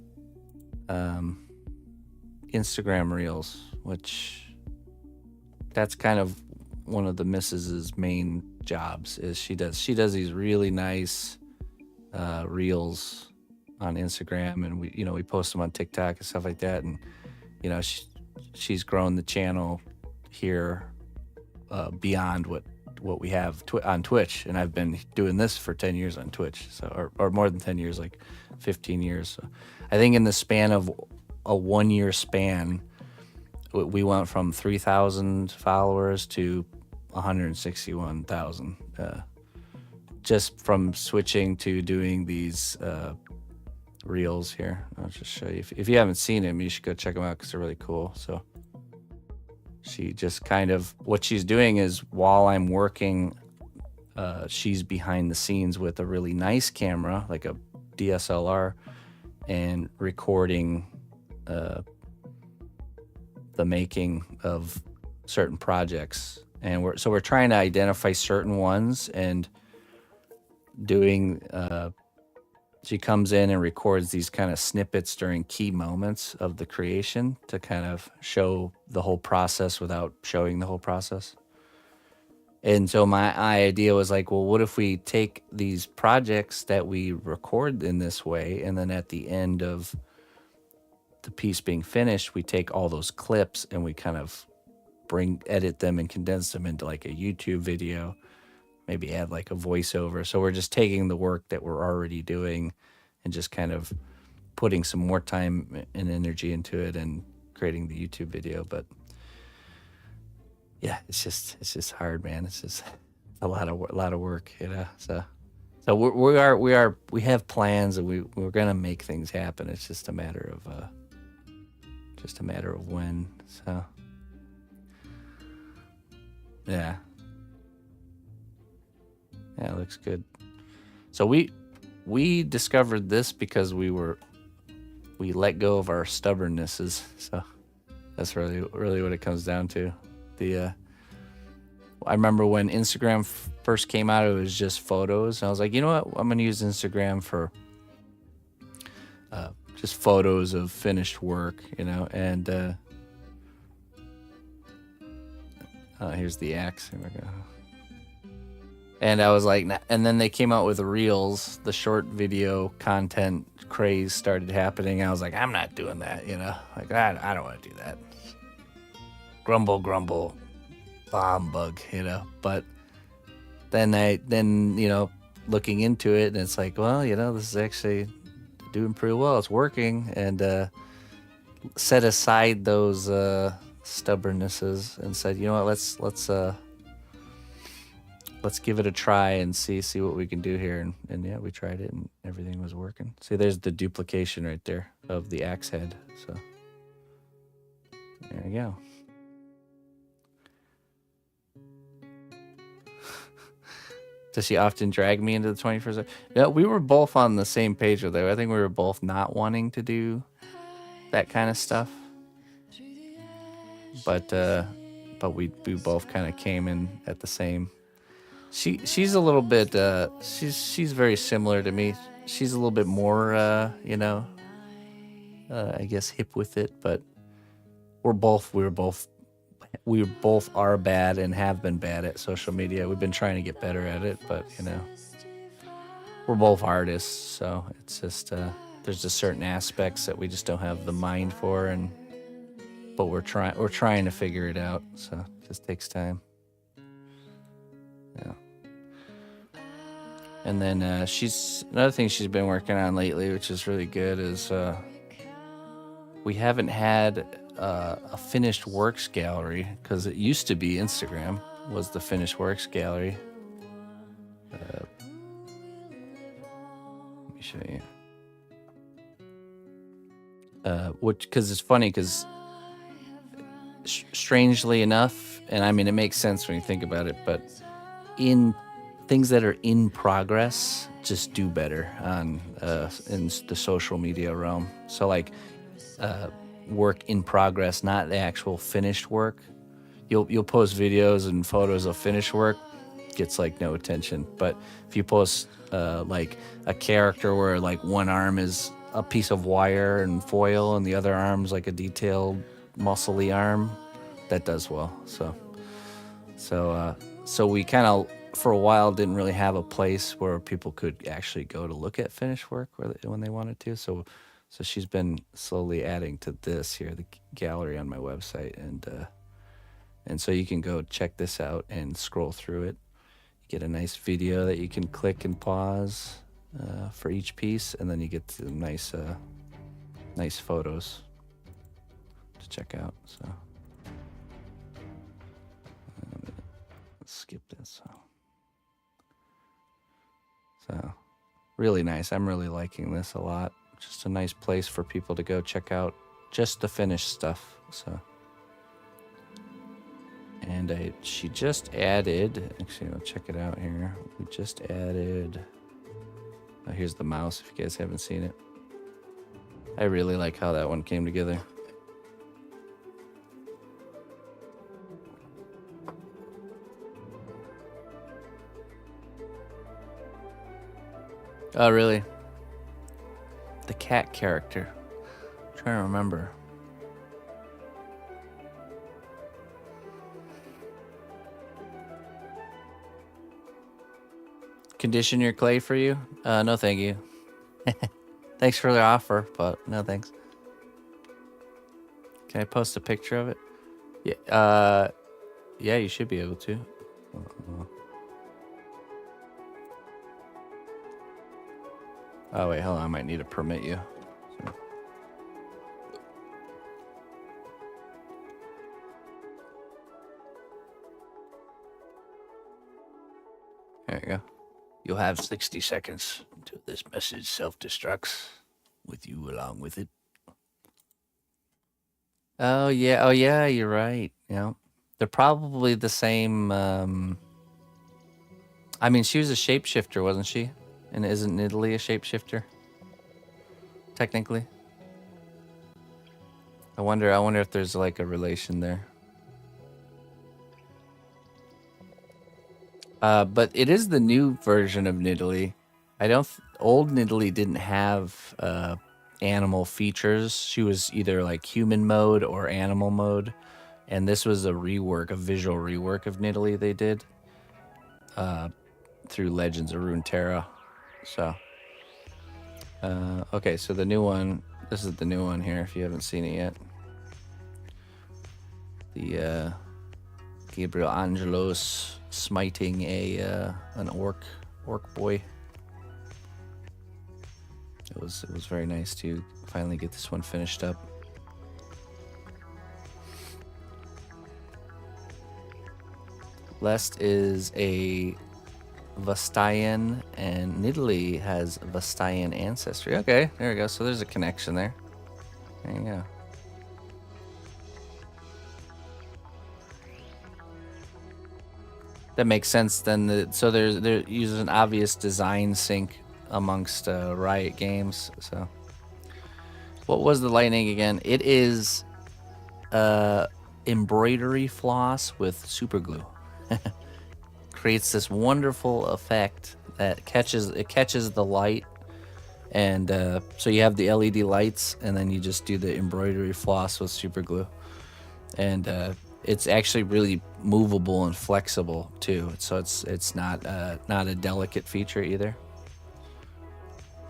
Instagram reels, which that's kind of one of the missus's main jobs, is she does these really nice reels on Instagram, and we post them on TikTok and stuff like that, and you know, she's grown the channel here beyond what we have on Twitch, and I've been doing this for 10 years on Twitch, so or more than 10 years, like 15 years. So I think in the span of a 1 year span, we went from 3,000 followers to 161,000. just from switching to doing these reels here. I'll just show you. If you haven't seen them, you should go check them out because they're really cool. So she just kind of, what she's doing is while I'm working, she's behind the scenes with a really nice camera, like a DSLR, and recording the making of certain projects. And we're trying to identify certain ones and doing, she comes in and records these kind of snippets during key moments of the creation to kind of show the whole process without showing the whole process. And so my idea was like, well, what if we take these projects that we record in this way, and then at the end of the piece being finished, we take all those clips and we kind of edit them and condense them into like a YouTube video, maybe add like a voiceover. So we're just taking the work that we're already doing and just kind of putting some more time and energy into it and creating the YouTube video. But yeah, it's just hard, man. It's just a lot of work, you know. So we have plans, and we're gonna make things happen. It's just a matter of when. So yeah, it looks good. So we discovered this because we let go of our stubbornnesses. So that's really what it comes down to. I remember when Instagram first came out, it was just photos, and I was like, you know what, I'm gonna use Instagram for just photos of finished work, you know. And here's the axe. Here we go. And I was like, and then they came out with Reels, the short video content craze started happening. I was like, I'm not doing that, you know. Like, I don't want to do that. Grumble, bomb bug, you know. But then you know, looking into it, and it's like, well, you know, this is actually doing pretty well. It's working, and set aside those stubbornnesses and said, you know what, let's give it a try and see what we can do here. And yeah, we tried it and everything was working. See, there's the duplication right there of the axe head. So there you go. Does she often drag me into the 21st century? No, we were both on the same page with her. I think we were both not wanting to do that kind of stuff. But we both kind of came in at the same. She's a little bit she's very similar to me. She's a little bit more you know, I guess hip with it, but we both are bad and have been bad at social media. We've been trying to get better at it, but you know, we're both artists, so it's just there's just certain aspects that we just don't have the mind for, but we're trying to figure it out. So it just takes time. Yeah. And then another thing she's been working on lately, which is really good, is we haven't had a finished works gallery, because it used to be Instagram was the finished works gallery. Let me show you. Because it's funny, because strangely enough, and I mean, it makes sense when you think about it, but in things that are in progress just do better on in the social media realm. So like work in progress, not the actual finished work. You'll post videos and photos of finished work, gets like no attention. But if you post like a character where like one arm is a piece of wire and foil and the other arm's like a detailed muscly arm, that does well. So we kind of for a while didn't really have a place where people could actually go to look at finished work when they wanted to. So she's been slowly adding to this here, the gallery on my website, and so you can go check this out and scroll through it. You get a nice video that you can click and pause for each piece, and then you get the nice photos to check out. So let's skip this. So really nice. I'm really liking this a lot. Just a nice place for people to go check out just the finished stuff. So, and she just added, actually I'll check it out here. We just added, oh, here's the mouse if you guys haven't seen it. I really like how that one came together. Oh, really? The cat character. I'm trying to remember. Condition your clay for you? No, thank you. Thanks for the offer, but no thanks. Can I post a picture of it? Yeah. Yeah, you should be able to. Oh wait, hold on. I might need to permit you. So. There you go. You'll have 60 seconds until this message self-destructs with you along with it. Oh yeah, you're right. Yeah. They're probably the same. I mean, she was a shapeshifter, wasn't she? And isn't Italy a shapeshifter? Technically. I wonder if there's like a relation there. But it is the new version of Nidalee. Old Nidalee didn't have animal features. She was either like human mode or animal mode. And this was a visual rework of Nidalee they did through Legends of Runeterra. So, okay, so the new one, this is the new one here if you haven't seen it yet. The Gabriel Angelos smiting an orc boy. It was very nice to finally get this one finished up. Lest is a Vastayan, and Nidalee has Vastayan ancestry. Okay, there we go. So there's a connection there. There you go. That makes sense then. So there uses an obvious design sync amongst Riot Games. So what was the lightning again? It is embroidery floss with super glue. Creates this wonderful effect that catches the light, and so you have the LED lights, and then you just do the embroidery floss with super glue, and it's actually really movable and flexible too. So it's not a delicate feature either.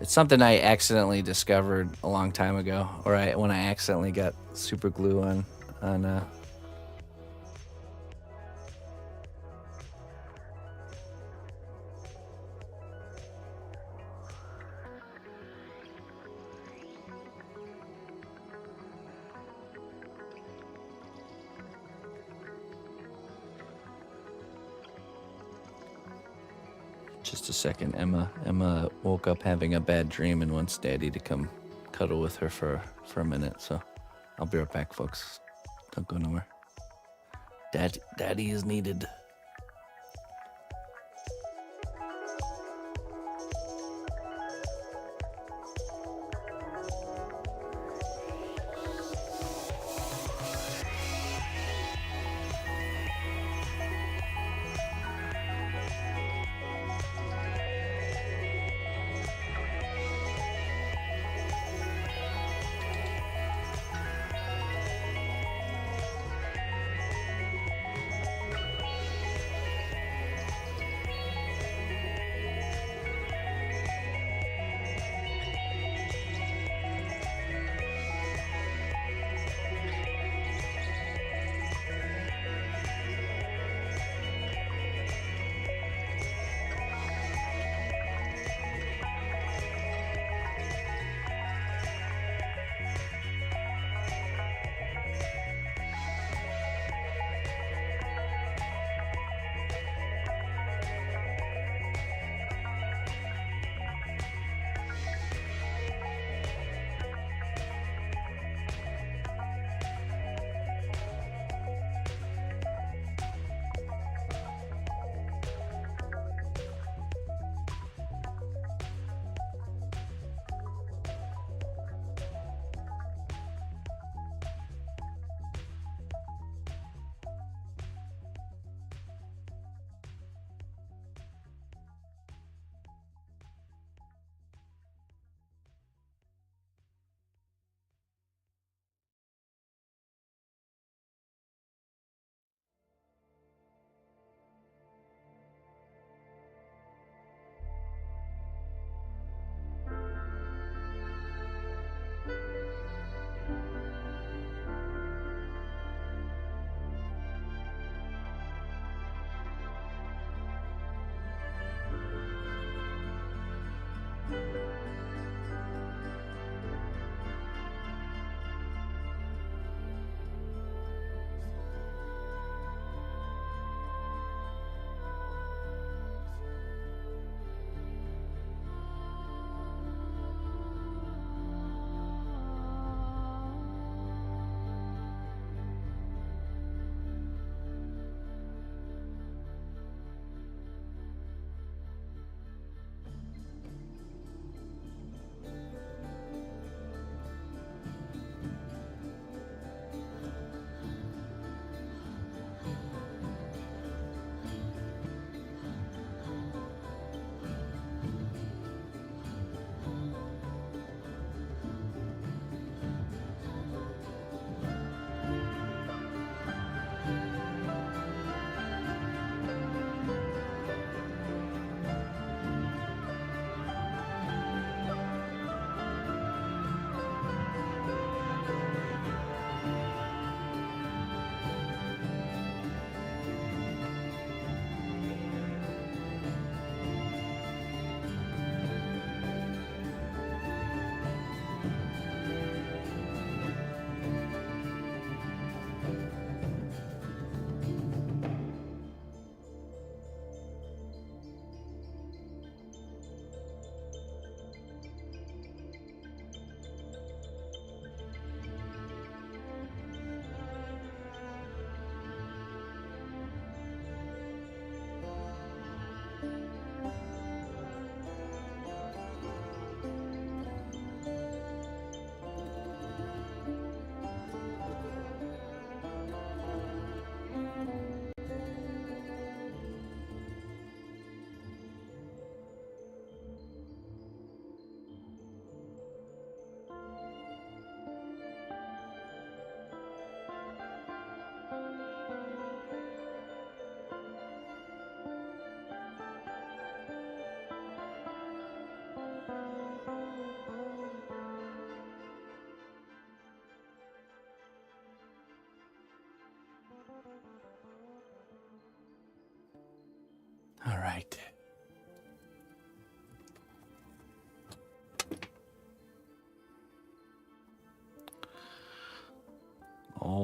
It's something I accidentally discovered a long time ago, or when I accidentally got super glue on. Just a second, Emma woke up having a bad dream and wants Daddy to come cuddle with her for a minute. So I'll be right back, folks. Don't go nowhere. Daddy is needed.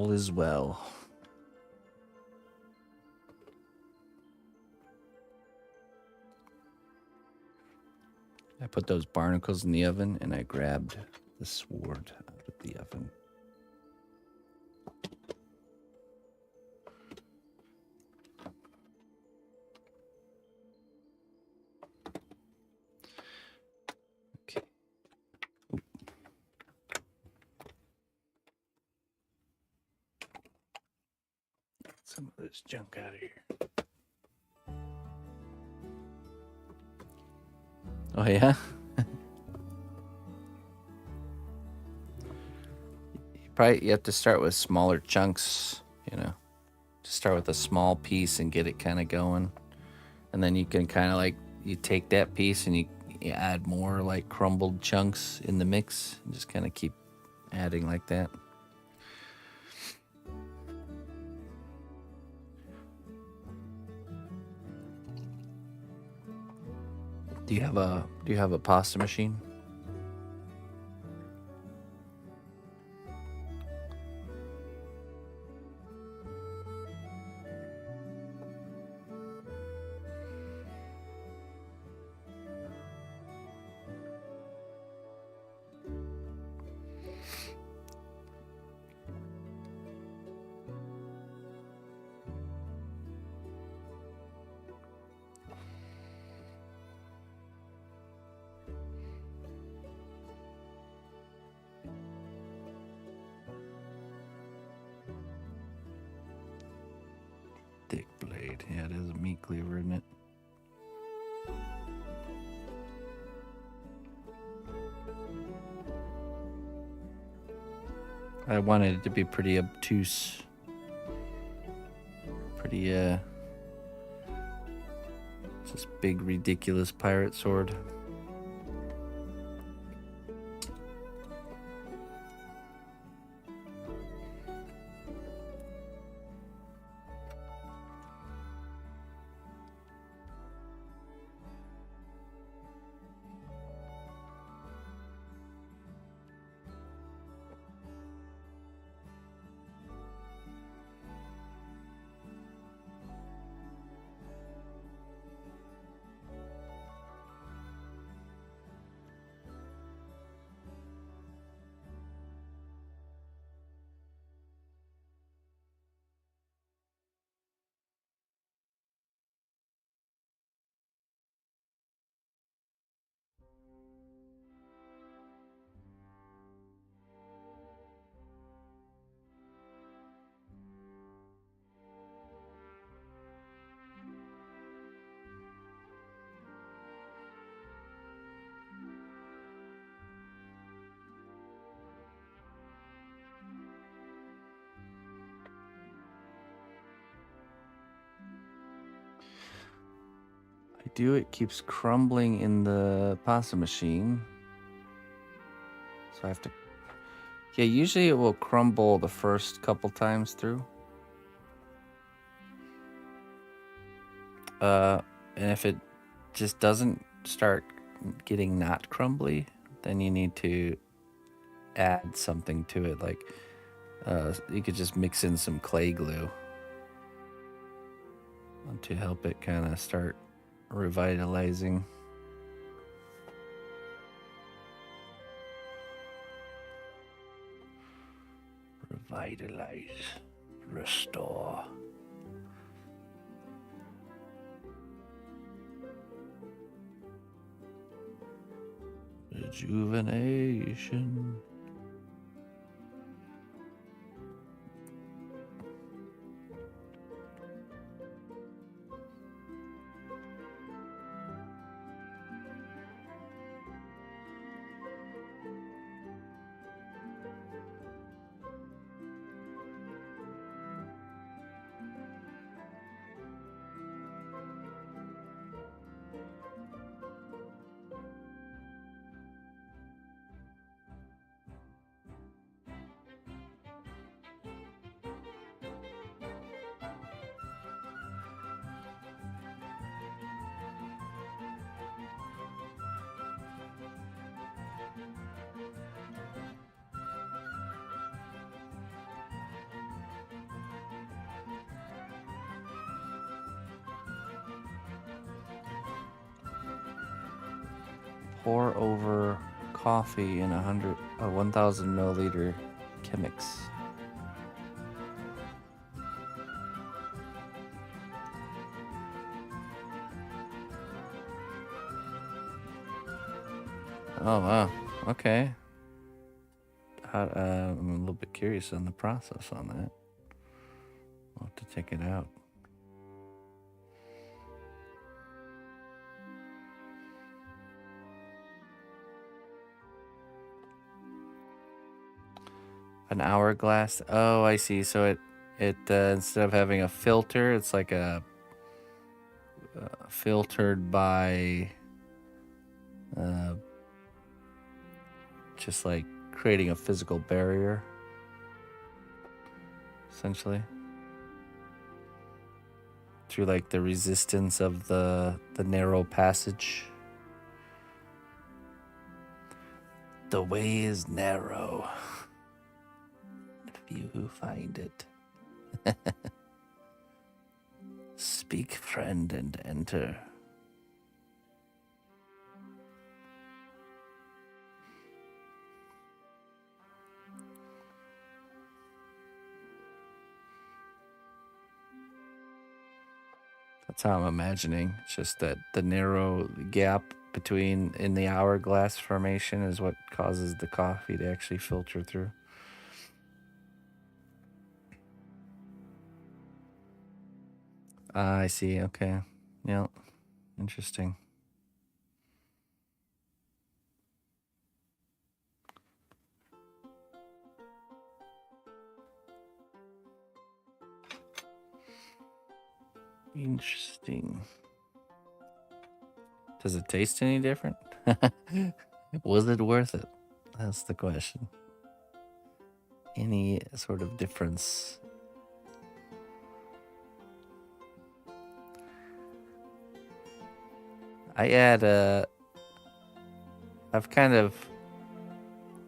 All is well. I put those barnacles in the oven and I grabbed the sword out of the oven. Okay. Oop. Get some of this junk out of here. Oh yeah? You have to start with smaller chunks, you know. Just start with a small piece and get it kind of going. And then you can kind of like, you take that piece and you add more like crumbled chunks in the mix and just kind of keep adding like that. Do you have a pasta machine? Thick blade. Yeah, it is a meat cleaver, isn't it? I wanted it to be pretty obtuse. Pretty, this big, ridiculous pirate sword. It keeps crumbling in the pasta machine. So I have to... Yeah, usually it will crumble the first couple times through. And if it just doesn't start getting not crumbly, then you need to add something to it. Like, you could just mix in some clay glue to help it kind of start revitalizing. Revitalize, restore. Rejuvenation. pour over coffee in 1,000 milliliter Chemex. Oh wow, okay. I'm a little bit curious on the process on that. I'll have to check it out. An hourglass. Oh, I see. So it instead of having a filter, it's like a filtered by just like creating a physical barrier, essentially, through like the resistance of the narrow passage. The way is narrow. Few who find it. Speak, friend, and enter. That's how I'm imagining. It's just that the narrow gap between in the hourglass formation is what causes the coffee to actually filter through. I see. Okay. Yeah. Interesting. Interesting. Does it taste any different? Was it worth it? That's the question. Any sort of difference? I add I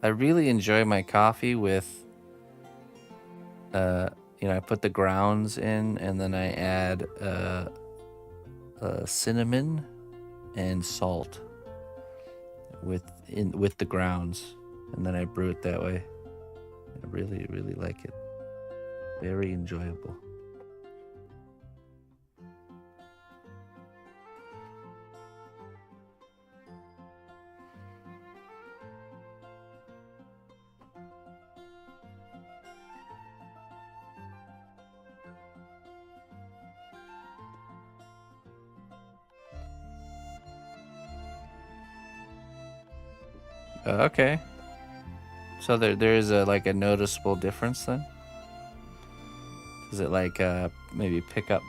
really enjoy my coffee with I put the grounds in and then I add cinnamon and salt with the grounds, and then I brew it that way. I really, really like it. Very enjoyable. Okay. So there is like a noticeable difference then? Does it like maybe pick up?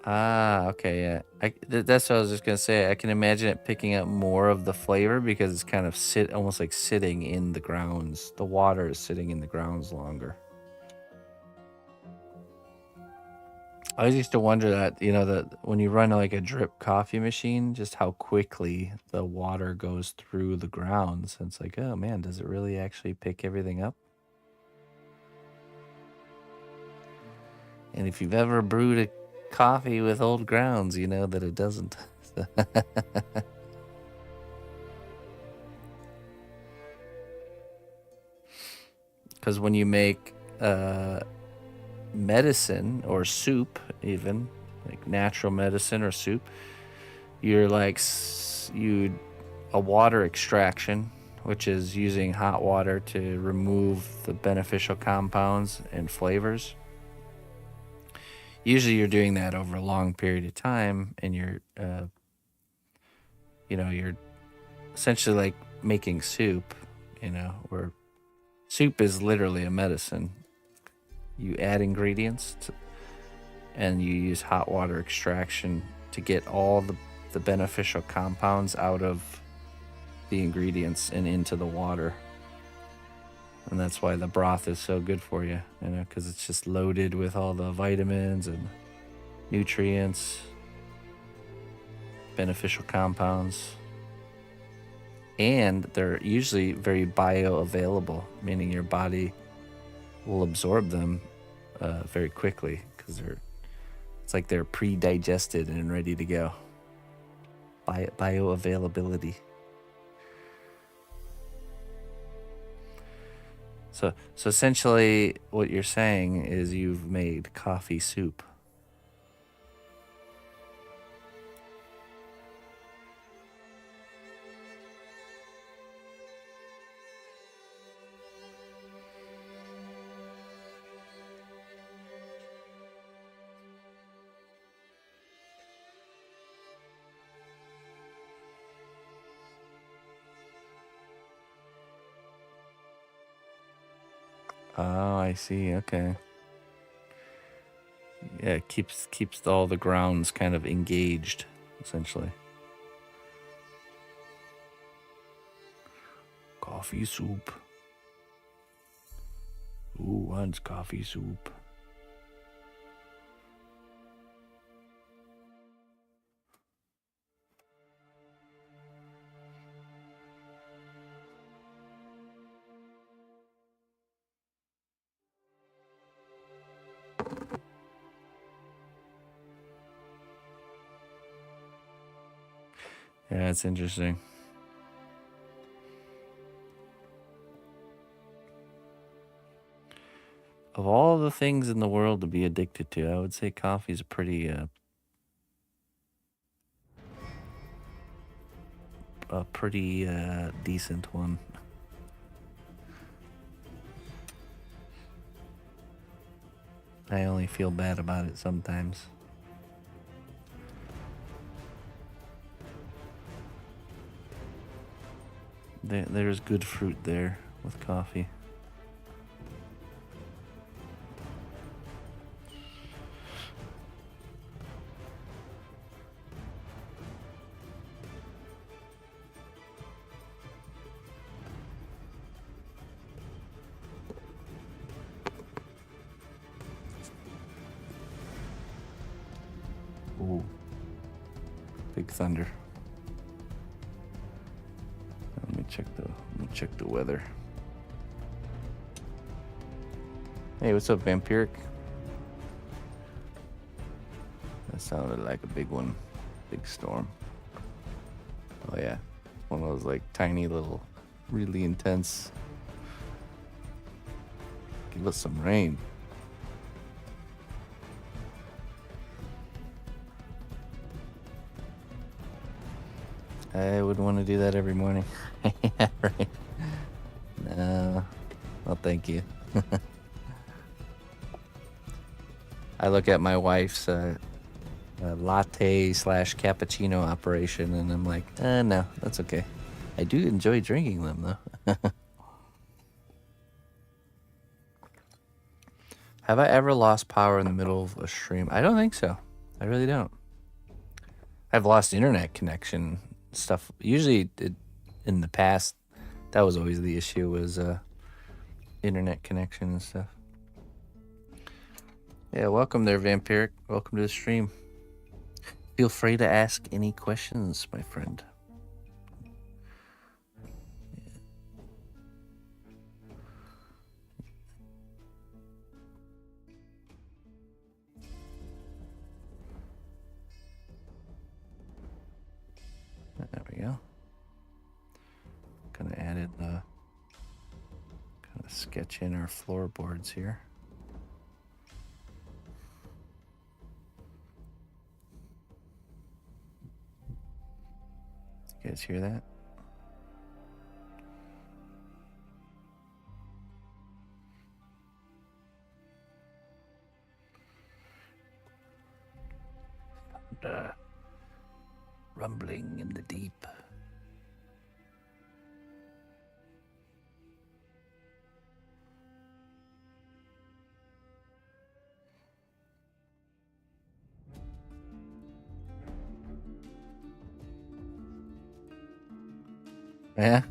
Ah, okay, yeah. That's what I was just gonna say. I can imagine it picking up more of the flavor because it's kind of almost like sitting in the grounds. The water is sitting in the grounds longer. I always used to wonder that, that when you run like a drip coffee machine, just how quickly the water goes through the grounds. And it's like, oh man, does it really actually pick everything up? And if you've ever brewed a coffee with old grounds, you know that it doesn't. Because when you make medicine or soup, even like natural medicine or soup, you're like a water extraction, which is using hot water to remove the beneficial compounds and flavors. Usually you're doing that over a long period of time, and you're you're essentially like making soup, where soup is literally a medicine. You add ingredients and you use hot water extraction to get all the beneficial compounds out of the ingredients and into the water. And that's why the broth is so good for you, because it's just loaded with all the vitamins and nutrients, beneficial compounds. And they're usually very bioavailable, meaning your body will absorb them very quickly because they're It's like they're pre-digested and ready to go. Bioavailability. So essentially what you're saying is you've made coffee soup. Oh, I see. Okay. Yeah, it keeps all the grounds kind of engaged, essentially. Coffee soup. Who wants coffee soup? Yeah, it's interesting. Of all the things in the world to be addicted to, I would say coffee's a pretty decent one. I only feel bad about it sometimes. There's good fruit there with coffee. Ooh. Big thunder. Let me check the weather. Hey, what's up, Vampiric? That sounded like a big one. Big storm. Oh yeah. One of those like tiny little, really intense. Give us some rain. I would want to do that every morning. Yeah, right. No, well, thank you. I look at my wife's latte / cappuccino operation, and I'm like, no, that's okay. I do enjoy drinking them, though. Have I ever lost power in the middle of a stream? I don't think so. I really don't. I've lost internet connection stuff. Usually, in the past, that was always the issue, was internet connection and stuff. Yeah, welcome there, Vampiric. Welcome to the stream. Feel free to ask any questions, my friend. There we go. Gonna add in kind of sketch in our floorboards here. You guys hear that? Rumbling in the deep. Yeah.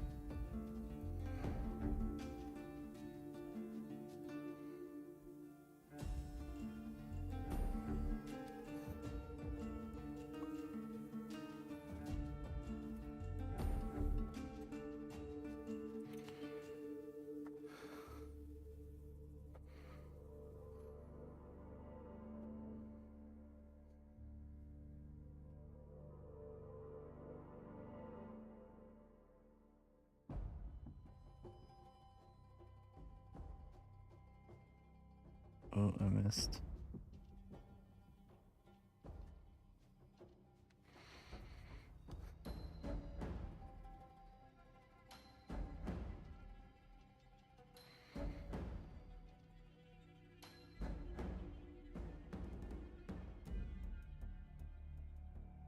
Oh, I missed.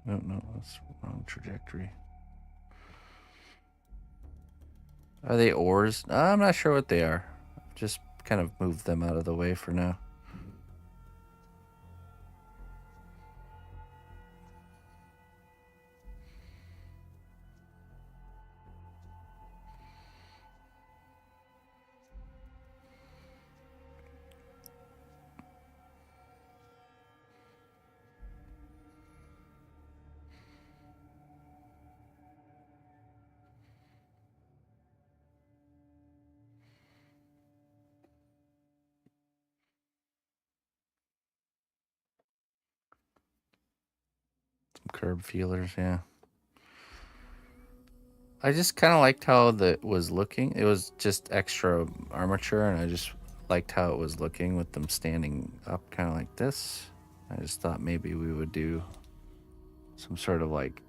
No, no, that's wrong trajectory. Are they ores? I'm not sure what they are. Just kind of moved them out of the way for now. Some curb feelers, yeah. I just kind of liked how that was looking. It was just extra armature, and I just liked how it was looking with them standing up kind of like this. I just thought maybe we would do some sort of like,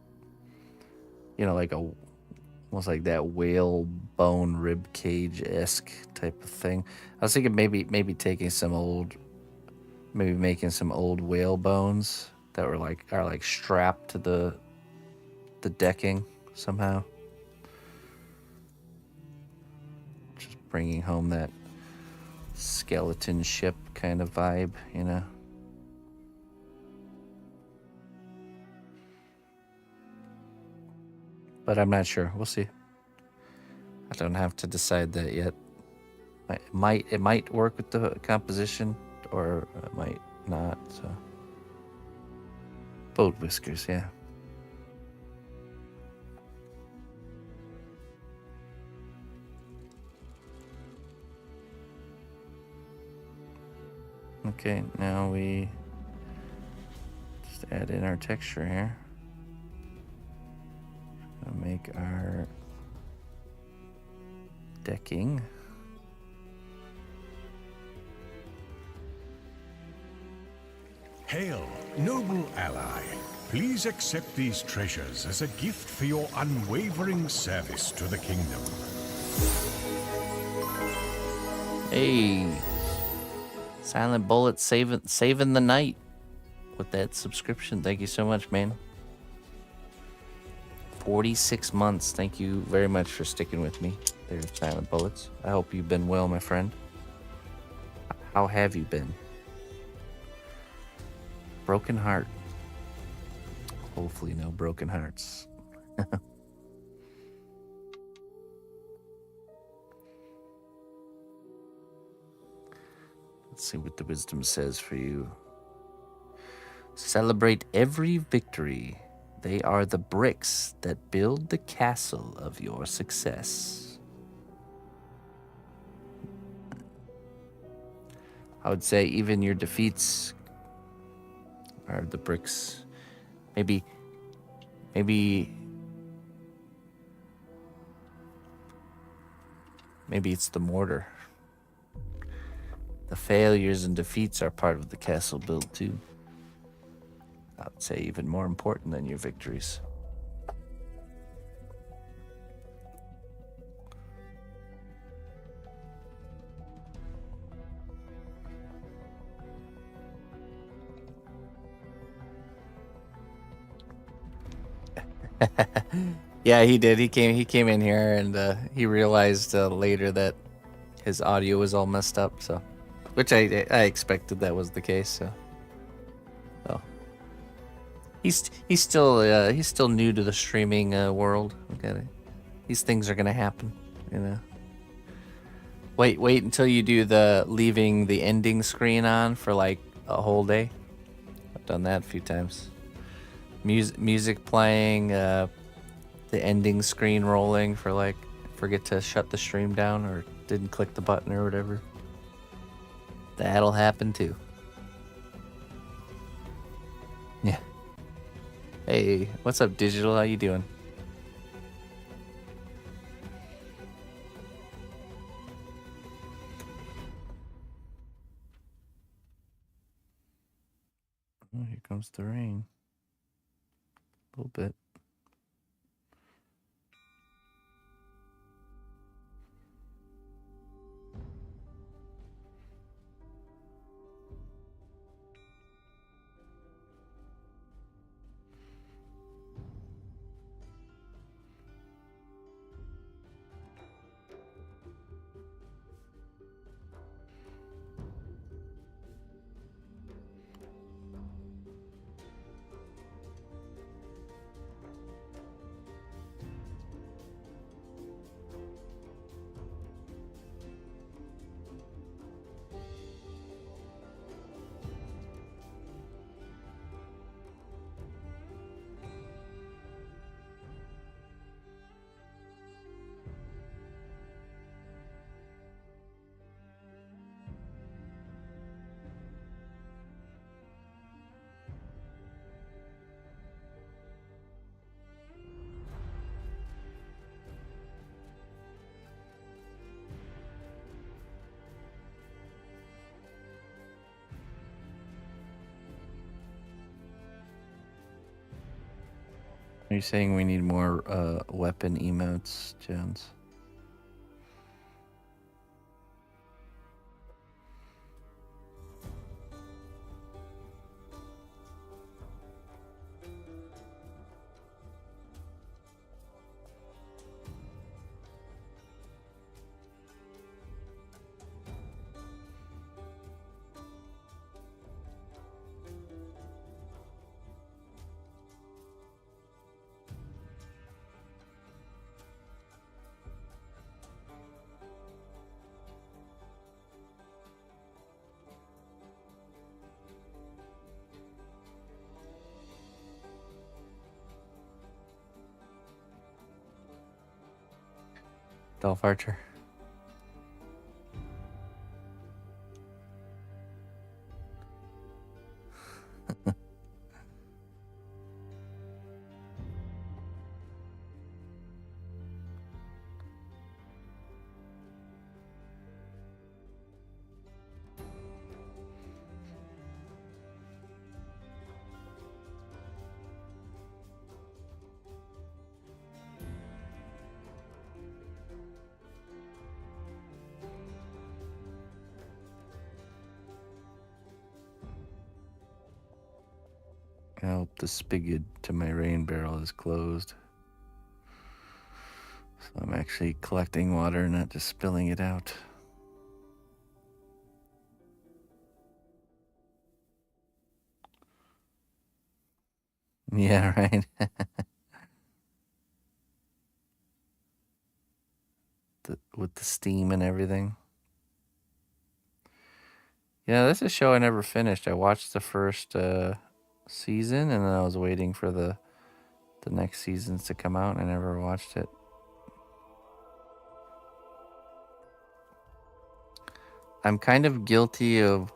you know, like almost like that whale bone rib cage-esque type of thing. I was thinking maybe taking some old, maybe making some old whale bones that are like strapped to the decking somehow. Just bringing home that skeleton ship kind of vibe, you know. But I'm not sure. We'll see. I don't have to decide that yet. It might work with the composition, or it might not. So, boat whiskers, yeah. Okay, now we just add in our texture here. Gonna make our decking. Hail, noble ally. Please accept these treasures as a gift for your unwavering service to the kingdom. Hey, Silent Bullet saving the night with that subscription. Thank you so much, man. 46 months. Thank you very much for sticking with me there, Silent Bullets. I hope you've been well, my friend. How have you been? Broken heart. Hopefully no broken hearts. Let's see what the wisdom says for you. Celebrate every victory. They are the bricks that build the castle of your success. I would say even your defeats are the bricks. Maybe it's the mortar. The failures and defeats are part of the castle build too. I would say even more important than your victories. Yeah, he did. He came in here and he realized later that his audio was all messed up. So, which I expected that was the case. So, he's still new to the streaming world. Okay, these things are gonna happen, you know. Wait until you do the leaving the ending screen on for like a whole day. I've done that a few times. Music playing, the ending screen rolling for like, forget to shut the stream down or didn't click the button or whatever. That'll happen too. Yeah. Hey, what's up, Digital? How you doing? Oh, here comes the rain. A little bit. Are you saying we need more weapon emotes, Jones? Dolph Archer. I hope the spigot to my rain barrel is closed. So I'm actually collecting water, not just spilling it out. Yeah, right. With the steam and everything. Yeah, this is a show I never finished. I watched the first season, and then I was waiting for the next seasons to come out, and I never watched it. I'm kind of guilty of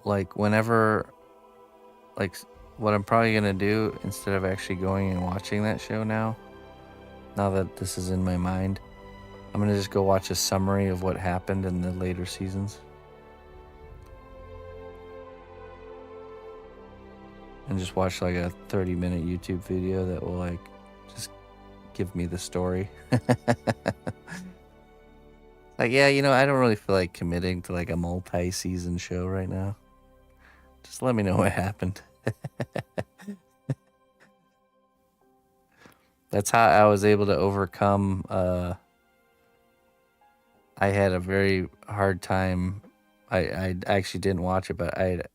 like whenever like what I'm probably gonna do instead of actually going and watching that show now that this is in my mind, I'm gonna just go watch a summary of what happened in the later seasons and just watch like a 30-minute YouTube video that will like just give me the story. Like, yeah, I don't really feel like committing to like a multi-season show right now. Just let me know what happened. That's how I was able to overcome. I had a very hard time. I actually didn't watch it, but I had a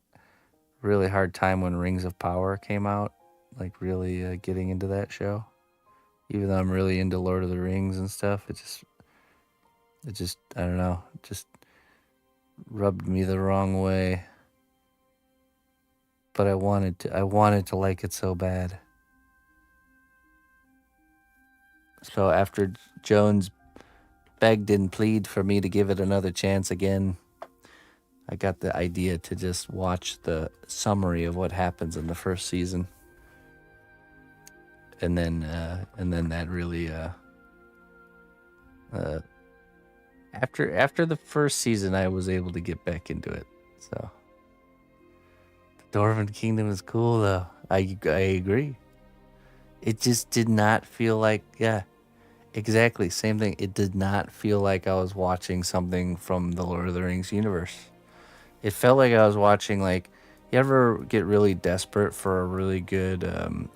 really hard time when Rings of Power came out. Like really getting into that show, even though I'm really into Lord of the Rings and stuff. It just I don't know, it just rubbed me the wrong way. But I wanted to like it so bad. So after Jones begged and pleaded for me to give it another chance again, I got the idea to just watch the summary of what happens in the first season. And then that really after the first season I was able to get back into it. So Dwarven Kingdom is cool though. I agree. It just did not feel like, yeah, exactly same thing. It did not feel like I was watching something from the Lord of the Rings universe. It felt like I was watching, like, you ever get really desperate for a really good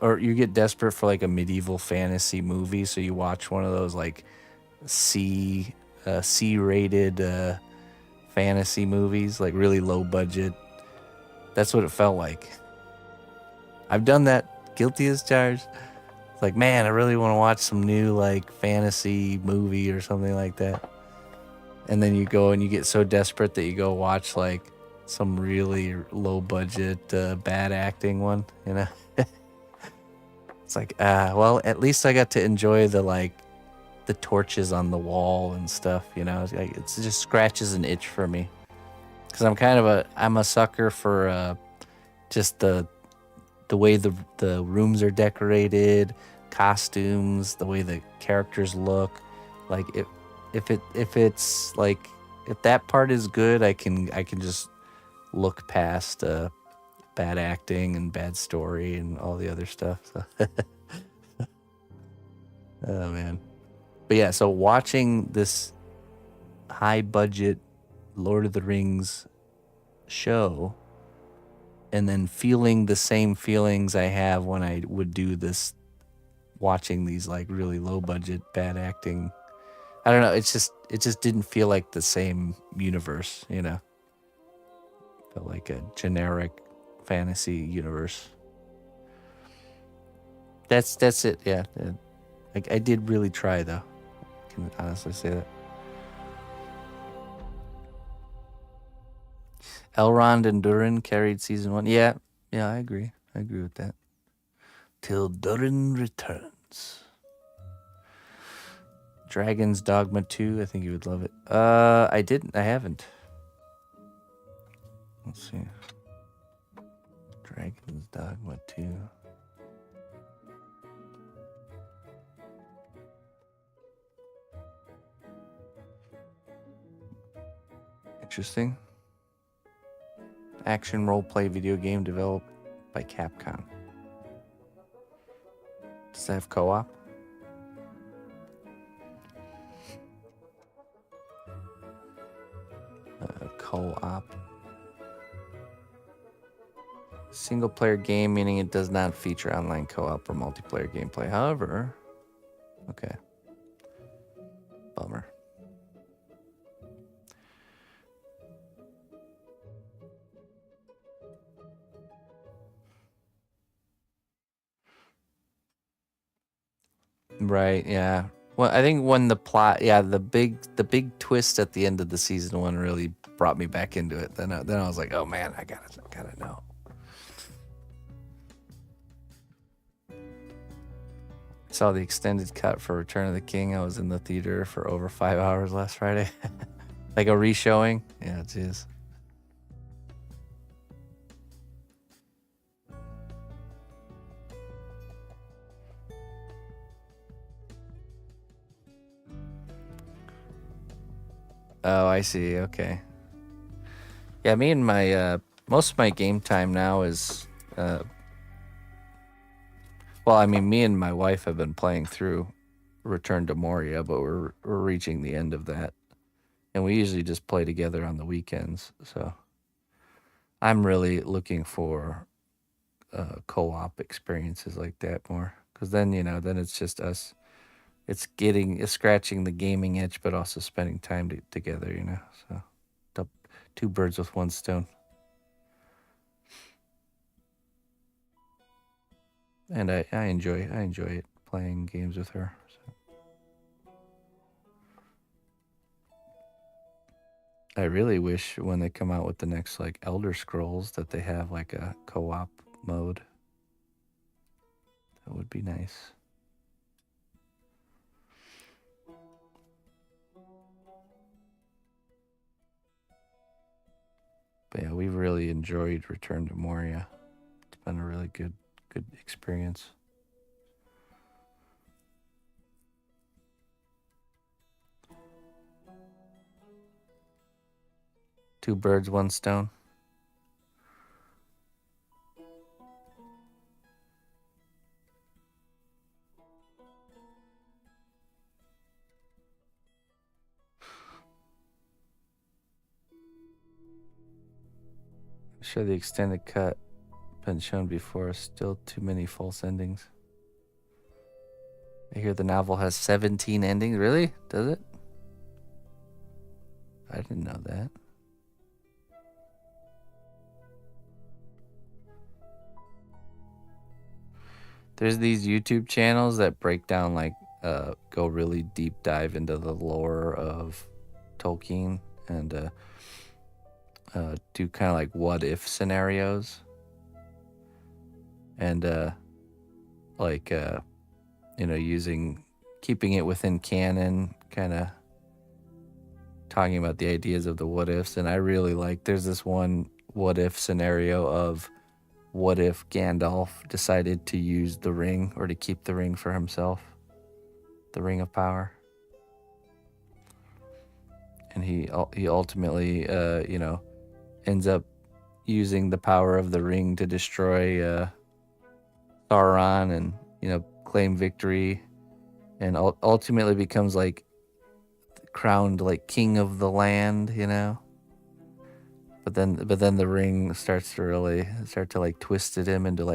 or you get desperate for like a medieval fantasy movie, so you watch one of those like C-rated fantasy movies, like really low budget. That's what it felt like. I've done that, guilty as charged. It's like, man, I really want to watch some new like fantasy movie or something like that. And then you go and you get so desperate that you go watch like some really low budget bad acting one, you know. It's like, well, at least I got to enjoy the like the torches on the wall and stuff, you know. It just scratches an itch for me, because I'm a sucker for just the way the rooms are decorated, costumes, the way the characters look. Like if it's like, if that part is good, I can just look past bad acting and bad story and all the other stuff. So. Oh man. But yeah, so watching this high budget Lord of the Rings show and then feeling the same feelings I have when I would do this, watching these like really low budget bad acting, I don't know, it just didn't feel like the same universe, you know. It felt like a generic fantasy universe. That's it, yeah. I did really try though. I can honestly say that. Elrond and Durin carried season 1. Yeah, I agree. I agree with that. Till Durin returns. Dragon's Dogma 2. I think you would love it. I didn't. I haven't. Let's see. Dragon's Dogma 2. Interesting. Action role-play video game developed by Capcom. Does that have co-op? Co-op. Single-player game, meaning it does not feature online co-op or multiplayer gameplay. However, okay. Bummer. Right, yeah. Well, I think when the plot, yeah, the big twist at the end of the season 1 really brought me back into it. Then I was like, oh man, I gotta know. Saw the extended cut for Return of the King. I was in the theater for over 5 hours last Friday. Like a re-showing. Yeah, it is. Oh, I see. Okay. Yeah, me and my most of my game time now is well, I mean, me and my wife have been playing through Return to Moria, but we're reaching the end of that. And we usually just play together on the weekends. So I'm really looking for co-op experiences like that more, because then, you know, then it's just us. It's scratching the gaming itch, but also spending time together, you know. So two birds with one stone. And I enjoy it, playing games with her. So. I really wish when they come out with the next like Elder Scrolls that they have like a co-op mode. That would be nice. But yeah, we've really enjoyed Return to Moria. It's been a really good experience. Two birds, one stone. Sure, the extended cut been shown before. Still too many false endings. I hear the novel has 17 endings. Really? Does it? I didn't know that. There's these YouTube channels that break down, like, go really deep dive into the lore of Tolkien and do kind of like what if scenarios. And keeping it within canon, kind of talking about the ideas of the what ifs. And I really like, there's this one what if scenario of what if Gandalf decided to use the ring, or to keep the ring for himself, the ring of power. And he ultimately, ends up using the power of the ring to destroy Sauron and, claim victory, and ultimately becomes like crowned like king of the land, But then the ring starts to like twisted him into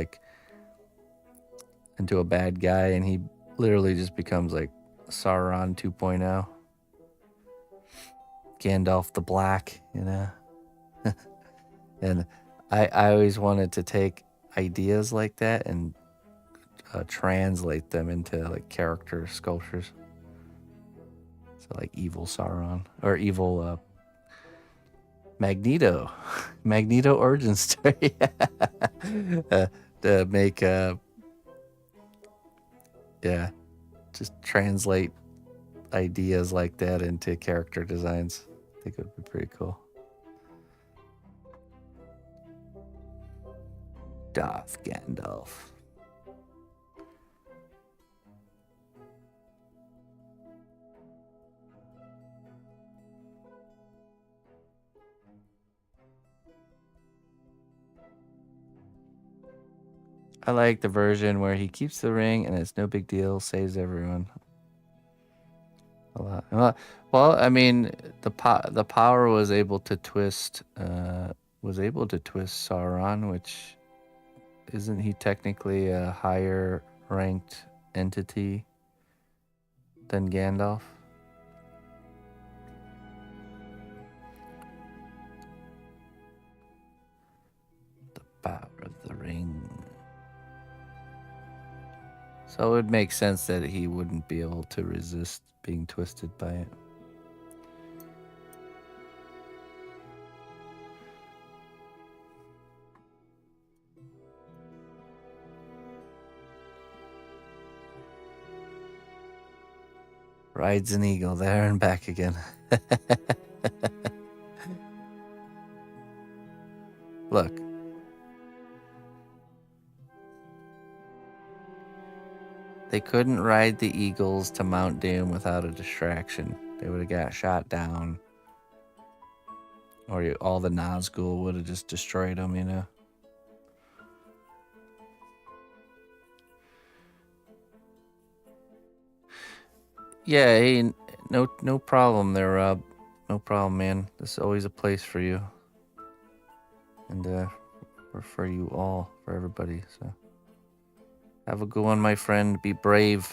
a bad guy, and he literally just becomes like Sauron 2.0. Gandalf the Black, And I always wanted to take ideas like that and translate them into like character sculptures. So like evil Sauron, or evil Magneto origin story. To make just translate ideas like that into character designs. I think it would be pretty cool. Darth Gandalf. I like the version where he keeps the ring and it's no big deal, saves everyone. A lot. Well, I mean, the power was able to twist Sauron, which isn't he technically a higher ranked entity than Gandalf? The power of the ring. So it would make sense that he wouldn't be able to resist being twisted by it. Rides an eagle there and back again. Look. They couldn't ride the eagles to Mount Doom without a distraction. They would have got shot down. Or all the Nazgul would have just destroyed them, Yeah, hey, no problem there, Rob. No problem, man. This is always a place for you. And for you all, for everybody, so. Have a good one, my friend. Be brave.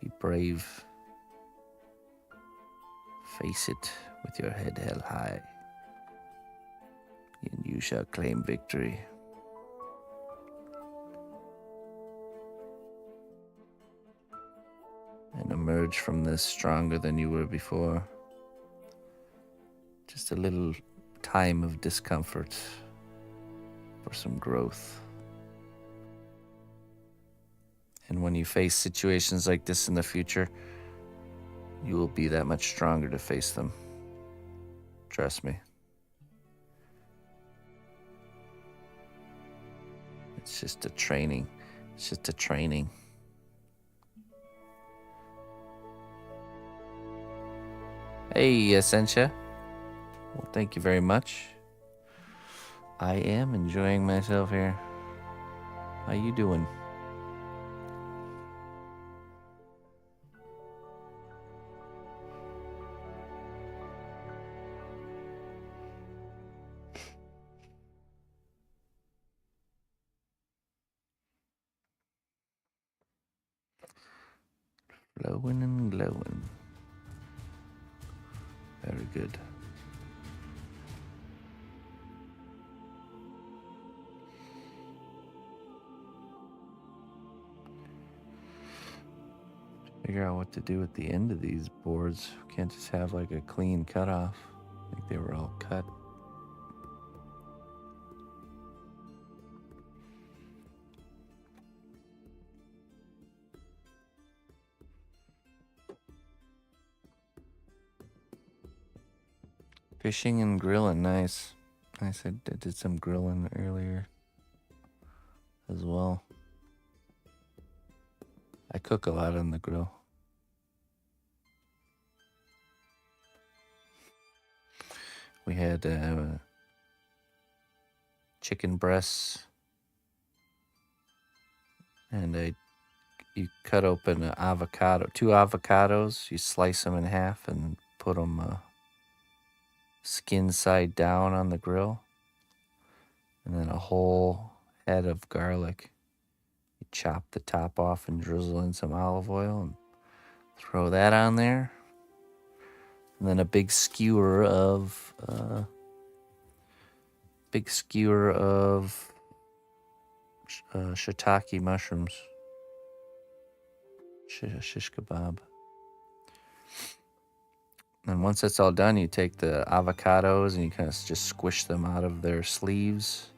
Be brave. Face it with your head held high, and you shall claim victory. And emerge from this stronger than you were before. Just a little time of discomfort for some growth. And when you face situations like this in the future, you will be that much stronger to face them. Trust me. It's just a training. It's just a training. Hey, Essentia. Well, thank you very much. I am enjoying myself here. How you doing? Glowing and glowing. Very good. Figure out what to do at the end of these boards. Can't just have like a clean cutoff. Like they were all cut. Fishing and grilling, nice. I said I did some grilling earlier as well. I cook a lot on the grill. We had chicken breasts, and you cut open an avocado, 2 avocados. You slice them in half and put them skin side down on the grill, and then a whole head of garlic. You chop the top off and drizzle in some olive oil and throw that on there. And then a big skewer of shiitake mushrooms, shish kebab. And once that's all done, you take the avocados and you kind of just squish them out of their sleeves.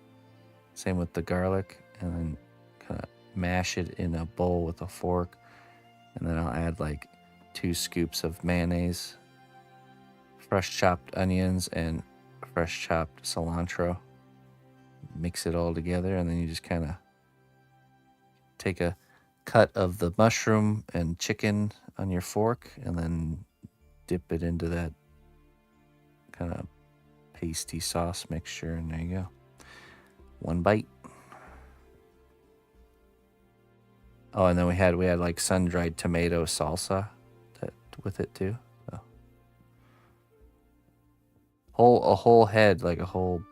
Same with the garlic, and then kind of mash it in a bowl with a fork. And then I'll add like 2 scoops of mayonnaise, fresh chopped onions, and fresh chopped cilantro. Mix it all together, and then you just kind of take a cut of the mushroom and chicken on your fork, and then dip it into that kind of pasty sauce mixture, and there you go. One bite. Oh, and then we had like sun-dried tomato salsa with it too. So. A whole head, like a whole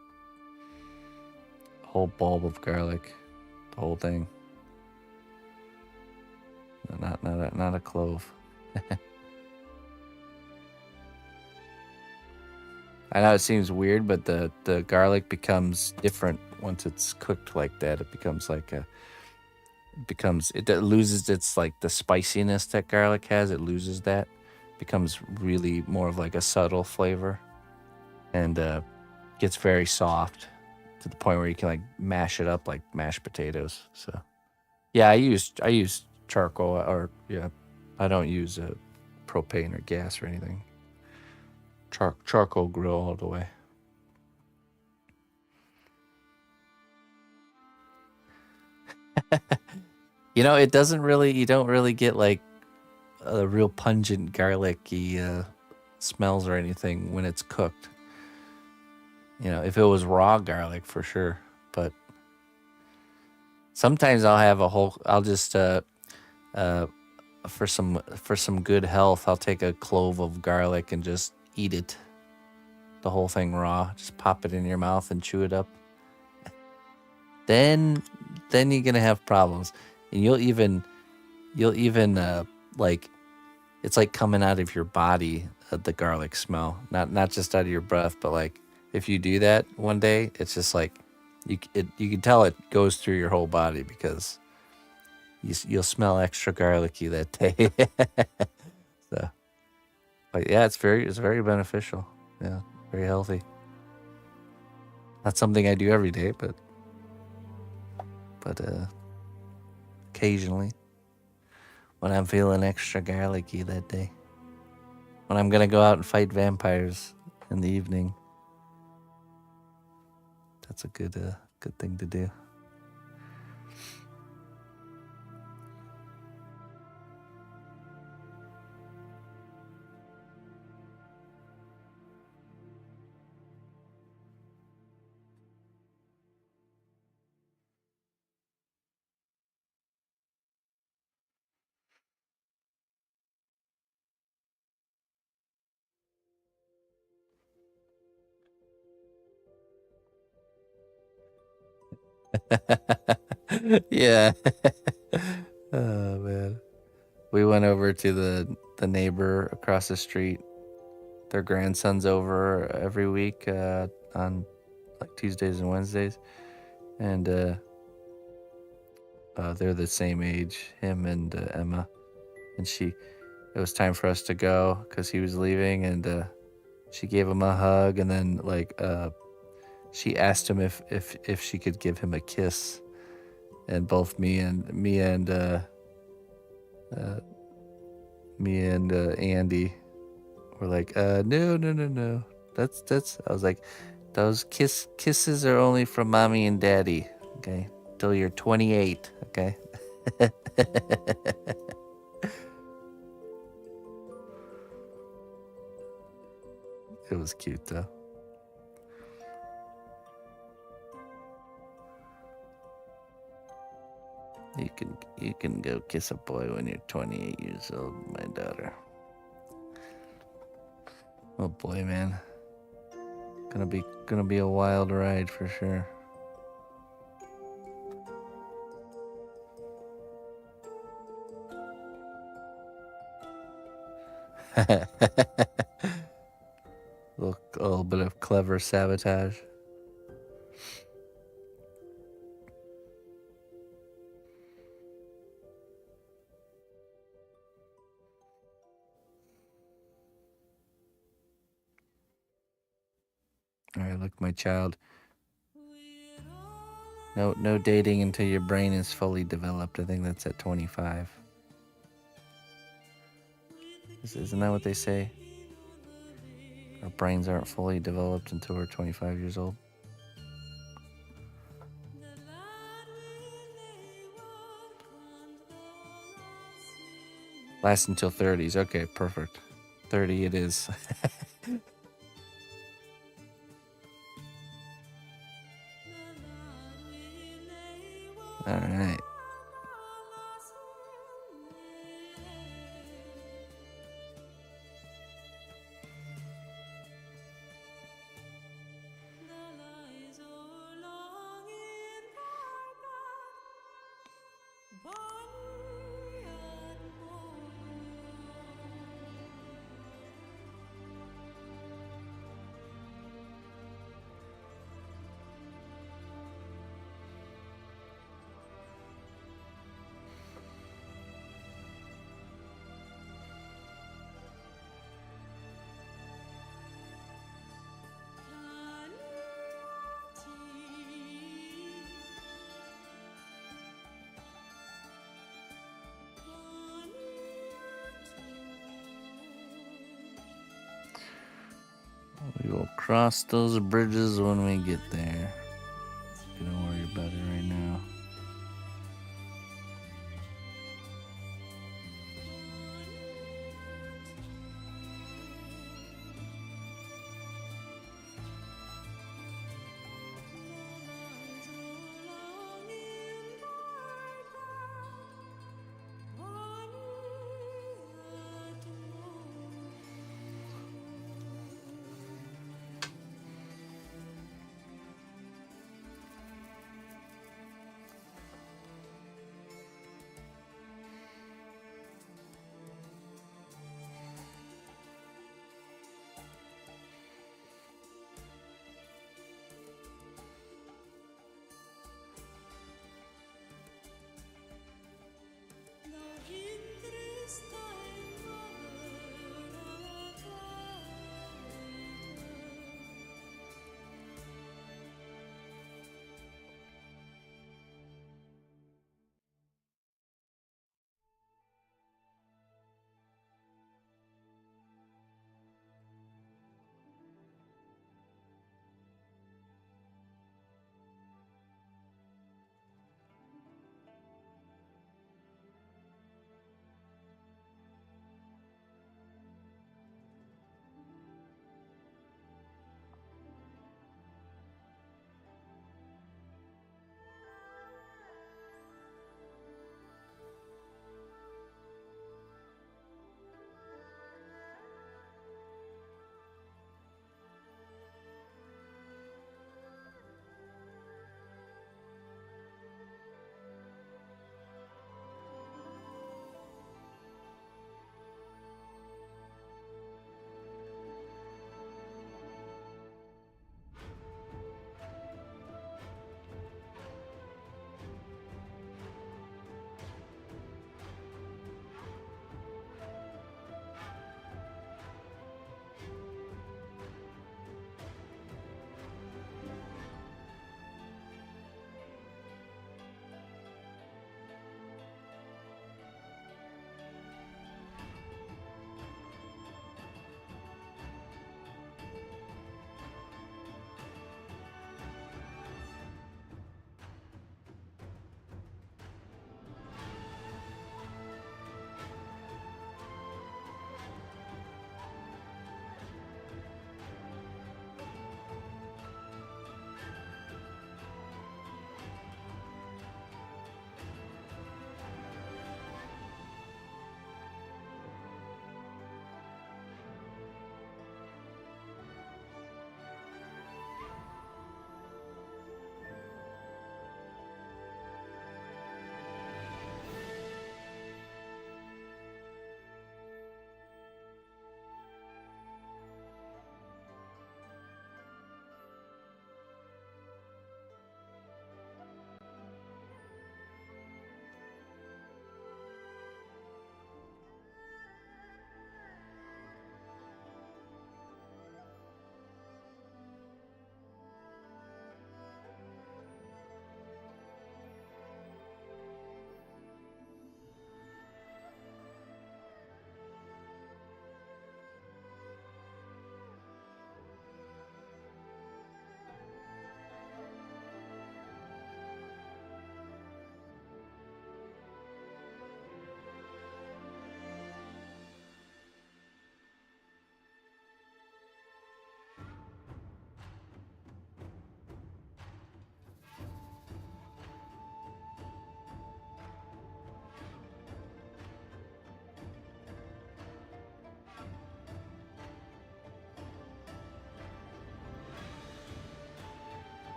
bulb of garlic, the whole thing. Not a clove. I know it seems weird, but the garlic becomes different once it's cooked like that. It becomes like it loses its like the spiciness that garlic has. It loses that. Becomes really more of like a subtle flavor, and gets very soft to the point where you can like mash it up like mashed potatoes. So yeah, I use charcoal, or I don't use propane or gas or anything. Charcoal grill all the way. You don't really get like a real pungent garlicky smells or anything when it's cooked. If it was raw garlic, for sure. But sometimes I'll just for some good health, I'll take a clove of garlic and just eat it, the whole thing raw. Just pop it in your mouth and chew it up. Then you're gonna have problems, and you'll even like, it's like coming out of your body, the garlic smell, not just out of your breath, but like if you do that one day, it's just like you can tell it goes through your whole body, because you'll smell extra garlicky that day. So, but yeah, it's very beneficial. Yeah, very healthy. Not something I do every day, but occasionally, when I'm feeling extra garlicky that day, when I'm gonna go out and fight vampires in the evening, that's a good thing to do. Yeah. Oh man. We went over to the neighbor across the street. Their grandson's over every week on like Tuesdays and Wednesdays, and they're the same age, him and Emma. And it was time for us to go because he was leaving, and she gave him a hug, and then she asked him if she could give him a kiss, and both me and Andy were like, no. That's. I was like, those kisses are only from mommy and daddy. Okay, till you're 28. Okay. It was cute though. You can go kiss a boy when you're 28 years old, my daughter. Oh boy, man. Gonna be a wild ride for sure. A little bit of clever sabotage. All right, look, my child. No dating until your brain is fully developed. I think that's at 25. Isn't that what they say? Our brains aren't fully developed until we're 25 years old. Last until 30s. Okay, perfect. 30 it is. All right. We will cross those bridges when we get there. Don't worry about it right now.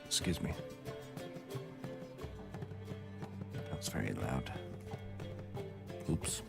Excuse me. That was very loud. Oops.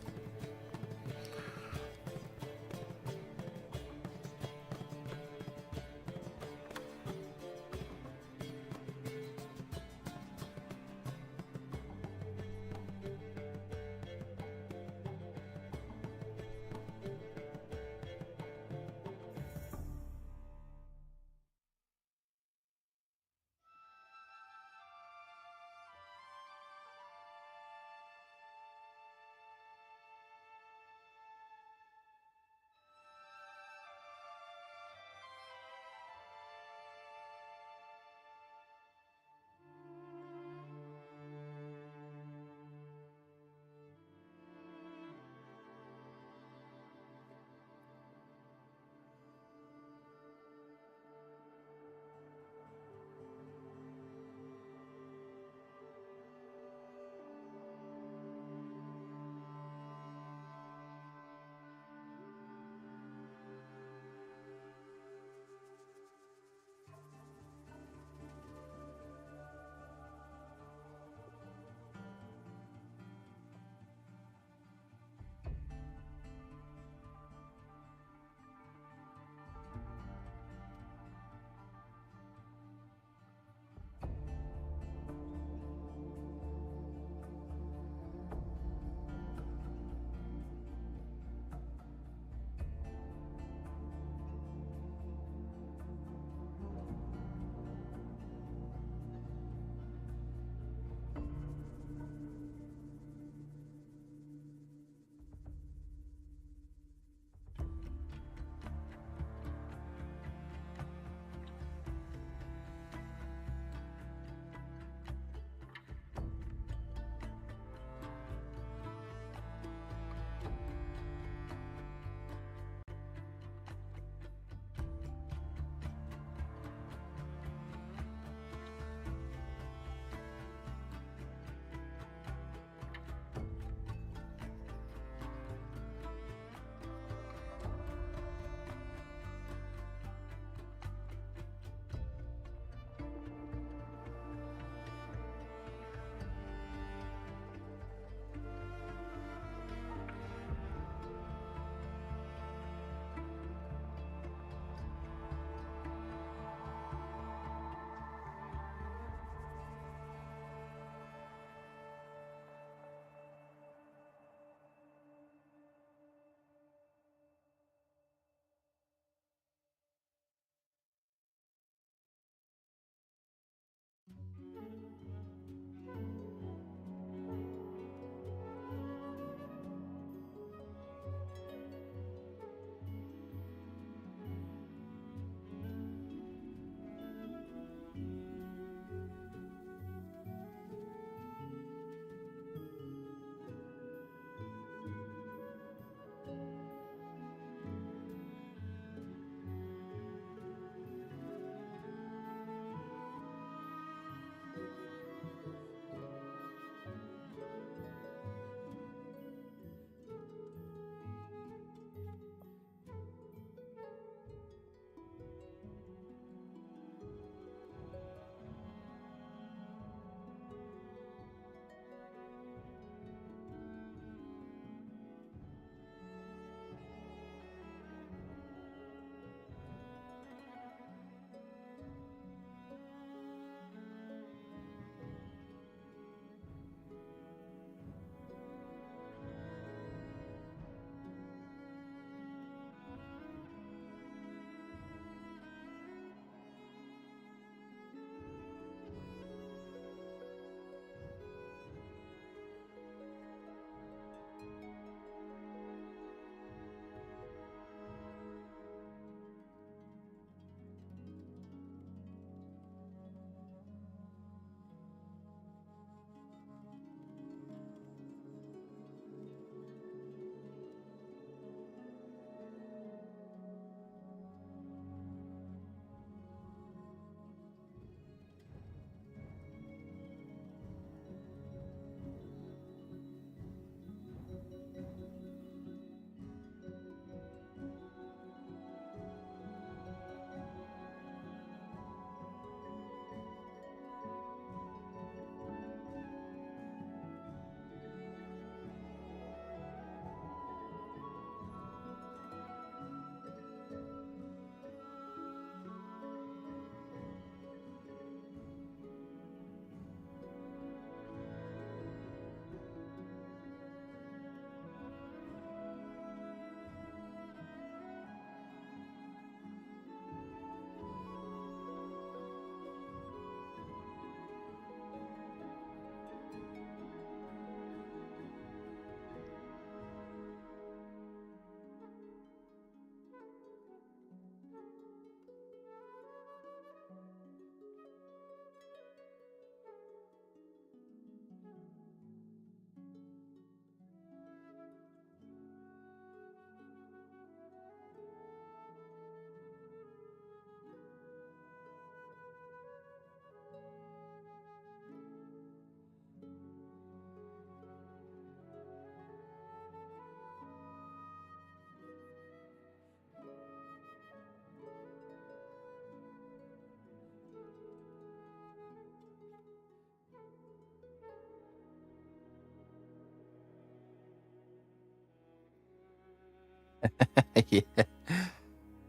Yeah.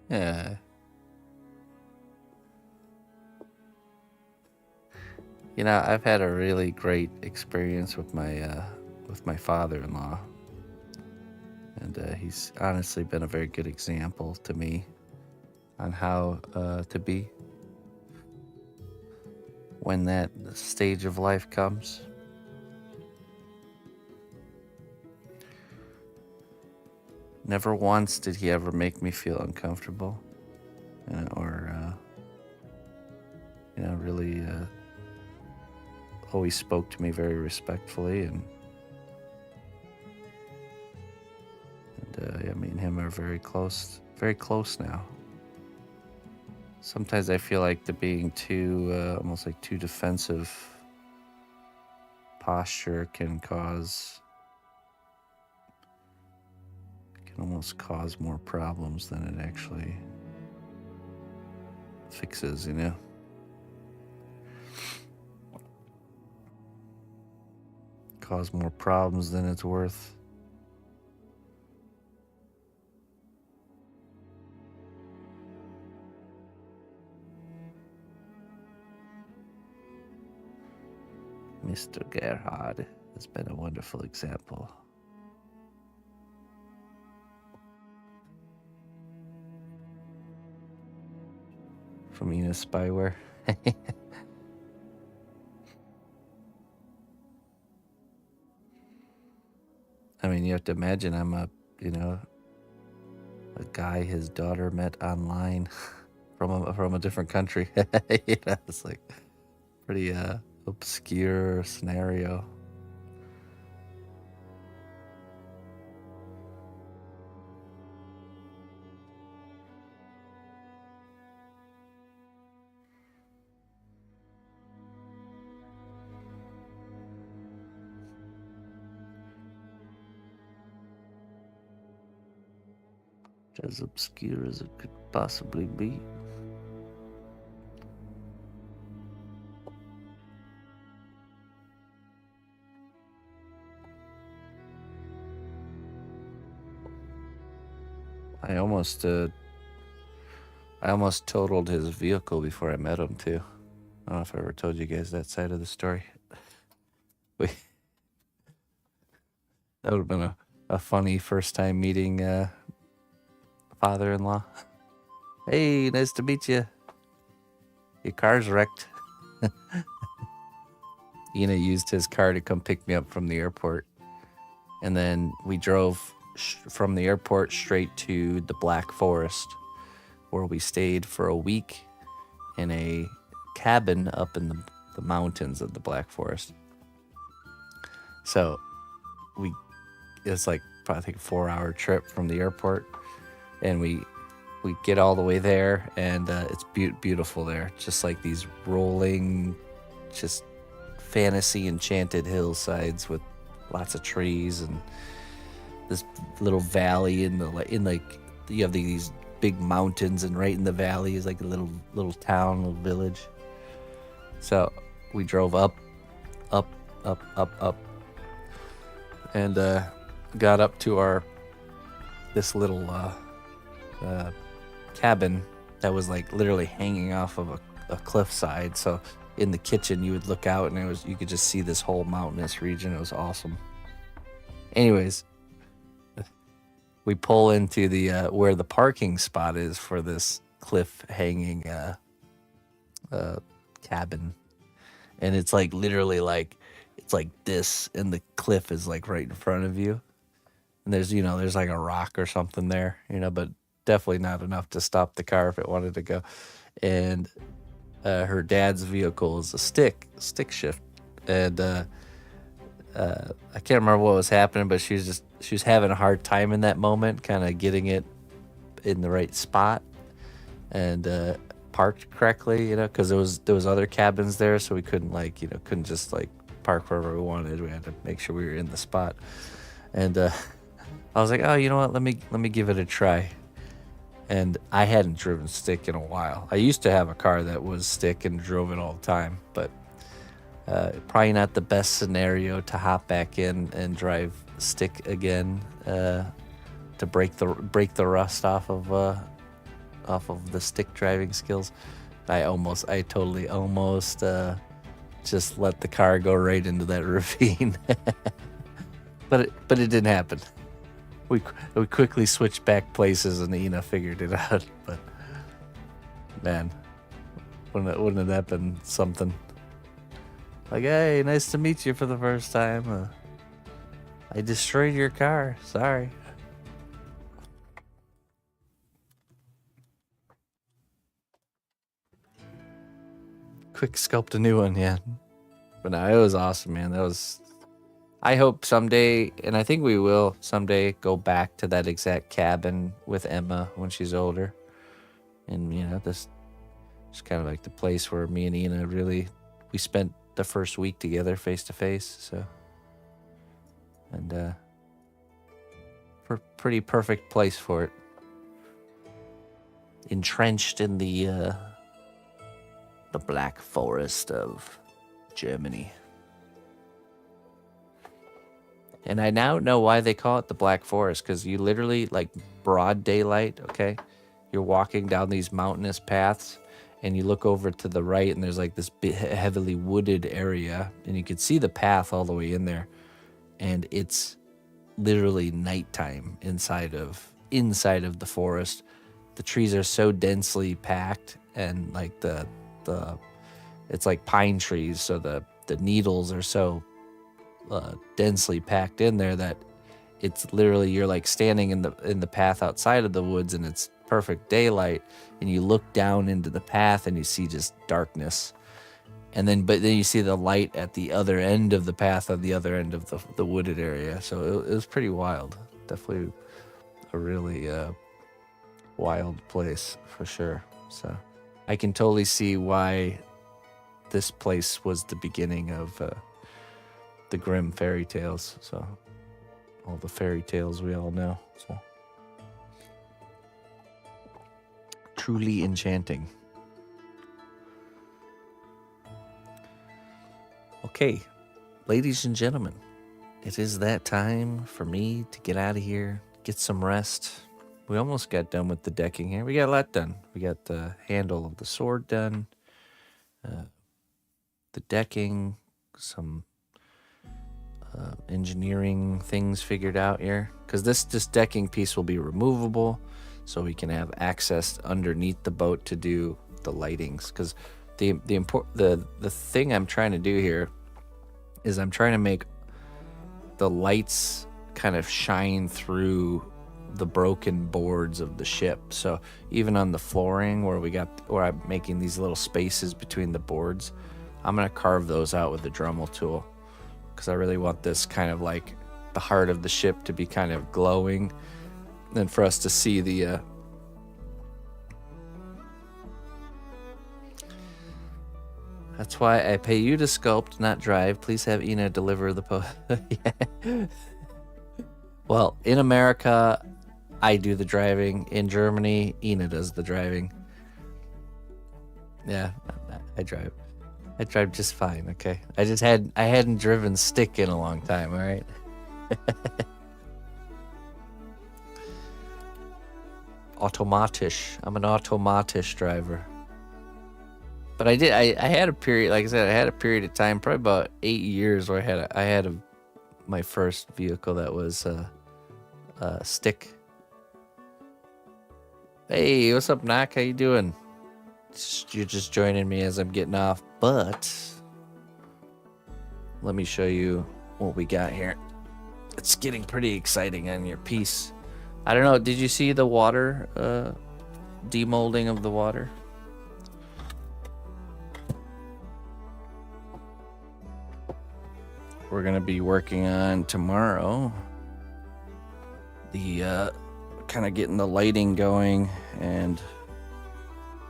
Yeah. You know, I've had a really great experience with my father-in-law, and he's honestly been a very good example to me on how to be when that stage of life comes. Never once did he ever make me feel uncomfortable, or really always spoke to me very respectfully, and yeah, me and him are very close now. Sometimes I feel like the being too, almost like too defensive posture can almost cause more problems than it actually fixes, you know? Cause more problems than it's worth. Mr. Gerhard has been a wonderful example. From Enos Spyware. I mean, you have to imagine I'm a guy his daughter met online from a different country. It's like pretty obscure scenario. As obscure as it could possibly be. I almost totaled his vehicle before I met him too. I don't know if I ever told you guys that side of the story. That would have been a funny first time meeting father-in-law. Hey, nice to meet you. Your car's wrecked. Ina used his car to come pick me up from the airport. And then we drove from the airport straight to the Black Forest, where we stayed for a week in a cabin up in the mountains of the Black Forest. So it's like I think a 4-hour trip from the airport, and we get all the way there, and it's beautiful there. Just like these rolling, just fantasy enchanted hillsides with lots of trees and this little valley in like you have these big mountains, and right in the valley is like a little town, little village. So we drove up, and got up to this little cabin that was like literally hanging off of a cliffside. So in the kitchen you would look out and you could just see this whole mountainous region. It was awesome. Anyways, we pull into the where the parking spot is for this cliff hanging cabin, and it's like literally like it's like this, and the cliff is like right in front of you, and there's like a rock or something there, but definitely not enough to stop the car if it wanted to go. And her dad's vehicle is a stick shift, and I can't remember what was happening, but she was having a hard time in that moment, kind of getting it in the right spot and parked correctly, because there was other cabins there, so we couldn't couldn't just like park wherever we wanted. We had to make sure we were in the spot. And I was like, oh, you know what? Let me give it a try. And I hadn't driven stick in a while. I used to have a car that was stick and drove it all the time, but probably not the best scenario to hop back in and drive stick again to break the rust off of the stick driving skills. I totally almost just let the car go right into that ravine. but it didn't happen. We quickly switched back places and Ina figured it out. But man, wouldn't that been something? Like, hey, nice to meet you for the first time. I destroyed your car. Sorry. Quick sculpt a new one, yeah. But no, it was awesome, man. I hope someday, and I think we will someday, go back to that exact cabin with Emma when she's older. And, you know, this is kind of like the place where me and Ina we spent the first week together face to face. So, and pretty perfect place for it. Entrenched in the Black Forest of Germany. And I now know why they call it the Black Forest, because you literally, like, broad daylight, okay? You're walking down these mountainous paths, and you look over to the right, and there's, like, this heavily wooded area, and you can see the path all the way in there. And it's literally nighttime inside of the forest. The trees are so densely packed, and, like, it's like pine trees, so the needles are so densely packed in there that it's literally, you're like standing in the path outside of the woods, and it's perfect daylight, and you look down into the path and you see just darkness, but then you see the light at the other end of the path, on the other end of the wooded area. So it was pretty wild. Definitely a really wild place for sure. So I can totally see why this place was the beginning of the Grimm fairy tales. So all the fairy tales we all know. So truly enchanting. Okay, ladies and gentlemen, it is that time for me to get out of here, get some rest. We almost got done with the decking here. We got a lot done. We got the handle of the sword done, the decking, some engineering things figured out here. Because this decking piece will be removable, so we can have access underneath the boat to do the lightings. Because the thing I'm trying to do here is I'm trying to make the lights kind of shine through the broken boards of the ship. So even on the flooring where I'm making these little spaces between the boards, I'm gonna carve those out with the Dremel tool, because I really want this kind of like the heart of the ship to be kind of glowing, and for us to see the that's why I pay you to sculpt, not drive. Please have Ina deliver the yeah. Well, in America, I do the driving. In Germany, Ina does the driving. Yeah, I drive. I drive just fine, okay? I hadn't driven stick in a long time, all right? Automatisch. I'm an automatisch driver. But I had a period, like I said, I had a period of time, probably about 8 years, where I had my first vehicle that was stick. Hey, what's up, Knock? How you doing? You're just joining me as I'm getting off, but let me show you what we got here. It's getting pretty exciting on your piece. I don't know, did you see the water, demolding of the water? We're gonna be working on tomorrow the kind of getting the lighting going, and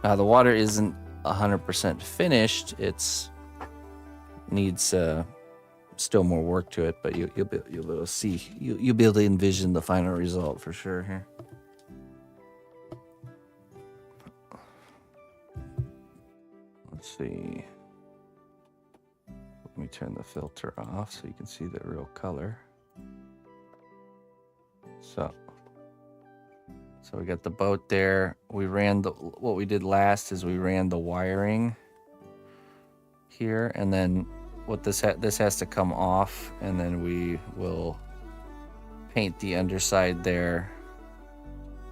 the water isn't 100% finished. It's needs still more work to it, but you'll be able to see, you'll be able to envision the final result for sure here. Let's see. Let me turn the filter off so you can see the real color. So So we got the boat there. We ran what we did last is we ran the wiring here, and then what this has to come off, and then we will paint the underside there,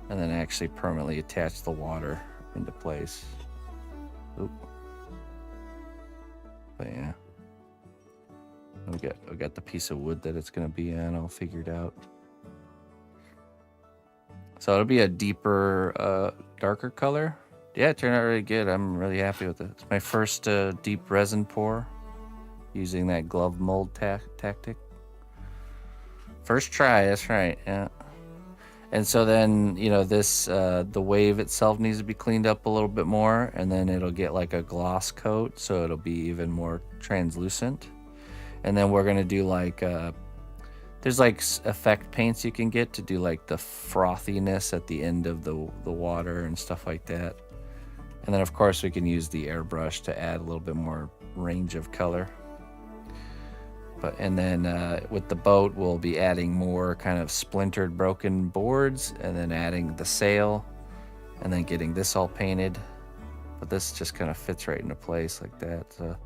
and then actually permanently attach the water into place. Oop. But yeah, we got the piece of wood that it's gonna be on all figured out. So it'll be a deeper, darker color. Yeah, it turned out really good. I'm really happy with it. It's my first deep resin pour using that glove mold tactic. First try, that's right, yeah. And so then, you know, this, the wave itself needs to be cleaned up a little bit more, and then it'll get like a gloss coat, so it'll be even more translucent. And then we're gonna do like, there's like effect paints you can get to do like the frothiness at the end of the water and stuff like that. And then of course we can use the airbrush to add a little bit more range of color. And then with the boat, we'll be adding more kind of splintered, broken boards, and then adding the sail, and then getting this all painted. But this just kind of fits right into place like that. So.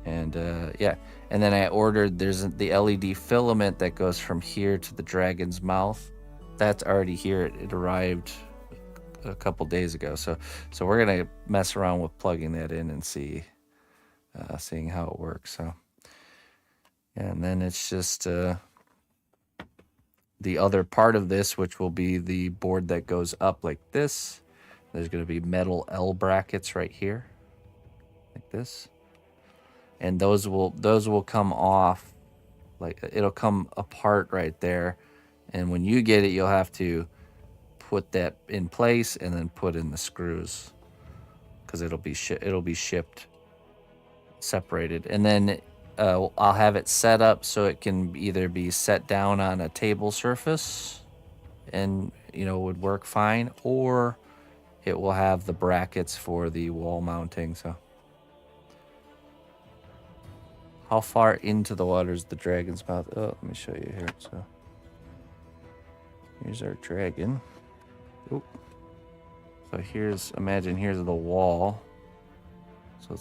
And yeah, and then I ordered, there's the LED filament that goes from here to the dragon's mouth. That's already here. It arrived a couple days ago. So we're gonna mess around with plugging that in and seeing how it works. So. And then it's just the other part of this, which will be the board that goes up like this. There's going to be metal L brackets right here, like this. And those will come off, like it'll come apart right there. And when you get it, you'll have to put that in place and then put in the screws, because it'll be shipped separated. And then I'll have it set up so it can either be set down on a table surface and, you know, would work fine, or it will have the brackets for the wall mounting. So how far into the water is the dragon's mouth? Oh, let me show you here. So here's our dragon. Oop. So imagine here's the wall. So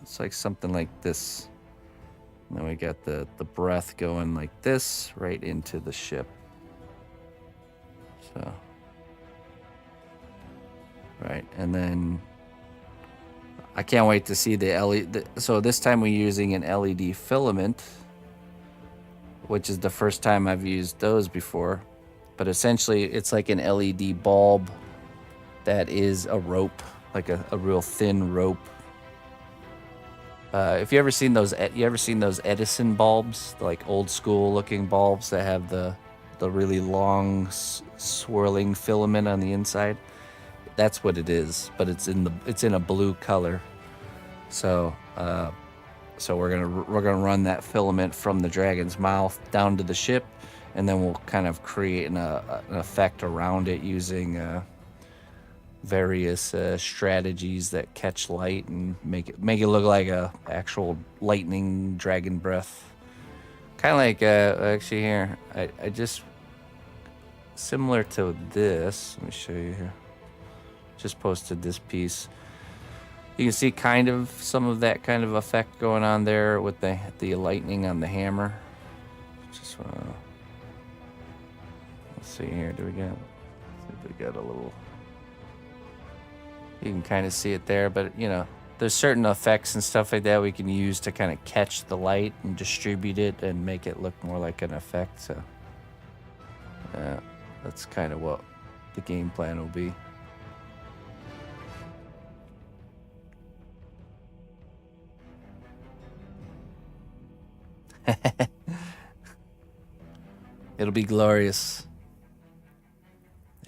it's like something like this. And then we got the breath going like this right into the ship. So, right, and then I can't wait to see the LED. So this time we're using an LED filament, which is the first time I've used those before. But essentially, it's like an LED bulb that is a rope, like a real thin rope. If you ever seen those Edison bulbs, like old school looking bulbs that have the really long swirling filament on the inside? That's what it is, but it's in a blue color. So we're gonna run that filament from the dragon's mouth down to the ship, and then we'll kind of create an effect around it using various strategies that catch light and make it look like a actual lightning dragon breath, kind of like actually here I just similar to this. Let me show you here. Just posted this piece. You can see kind of some of that kind of effect going on there with the lightning on the hammer. Just let's see here. See if we got a little. You can kind of see it there, but you know, there's certain effects and stuff like that we can use to kind of catch the light and distribute it and make it look more like an effect. So that's kind of what the game plan will be. It'll be glorious.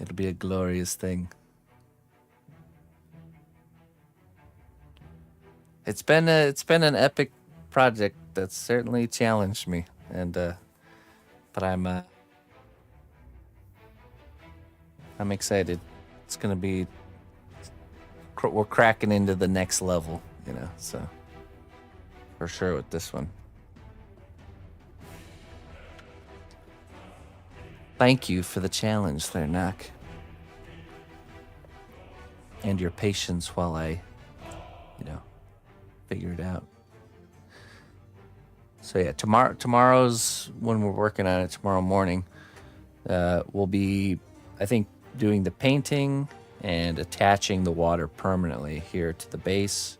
It'll be a glorious thing. It's been an epic project that's certainly challenged me, and but I'm excited. It's gonna be we're cracking into the next level, you know. So for sure with this one. Thank you for the challenge there, Knock. And your patience while I, figure it out. So yeah, tomorrow's when we're working on it. Tomorrow morning, we'll be, I think, doing the painting and attaching the water permanently here to the base.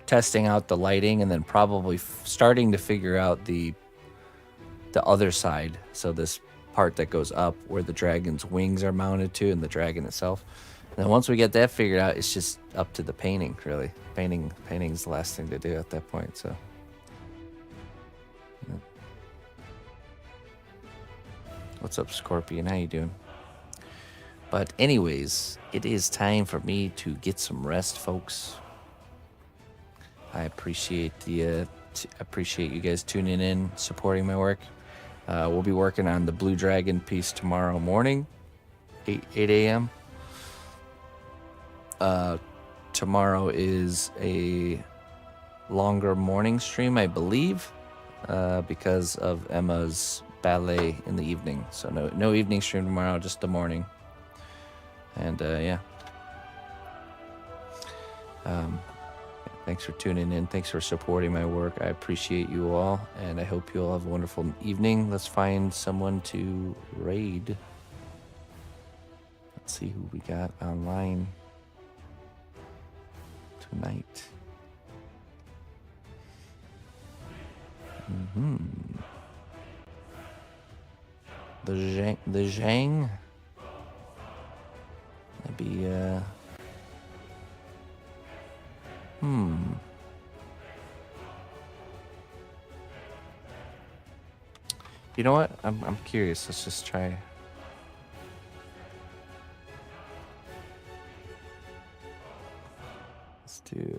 Testing out the lighting, and then probably starting to figure out the other side. So this part that goes up where the dragon's wings are mounted to, and the dragon itself. And then once we get that figured out, it's just up to the painting, really. Painting's the last thing to do at that point. So. Yeah. What's up, Scorpion? How you doing? But anyways, it is time for me to get some rest, folks. I appreciate appreciate you guys tuning in, supporting my work. We'll be working on the Blue Dragon piece tomorrow morning, 8 a.m. Tomorrow is a longer morning stream, I believe, because of Emma's ballet in the evening. So no evening stream tomorrow, just the morning. And yeah. Thanks for tuning in. Thanks for supporting my work. I appreciate you all, and I hope you all have a wonderful evening. Let's find someone to raid. Let's see who we got online tonight. The Zhang. That'd be You know what? I'm curious. Let's just try. I'm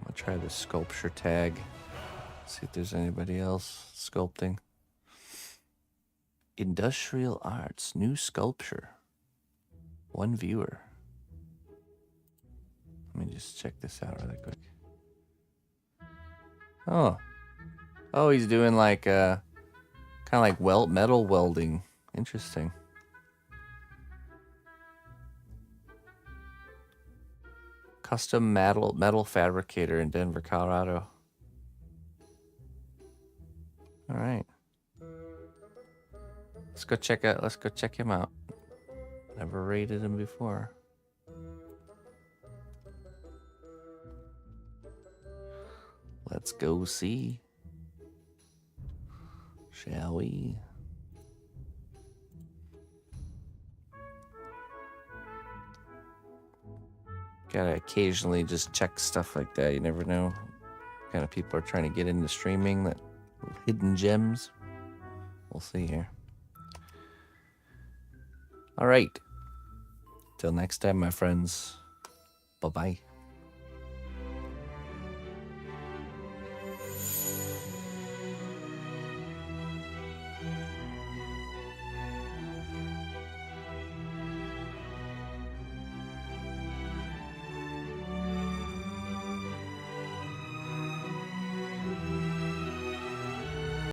gonna try the sculpture tag. See if there's anybody else sculpting. Industrial arts, new sculpture. 1 viewer. Let me just check this out really quick. Oh, he's doing like kind of like metal welding. Interesting. Custom metal fabricator in Denver, Colorado. All right. Let's go check him out. Never rated him before. Let's go see. Shall we? Gotta occasionally just check stuff like that. You never know what kind of people are trying to get into streaming, that hidden gems. We'll see here. All right. Till next time, my friends. Bye-bye.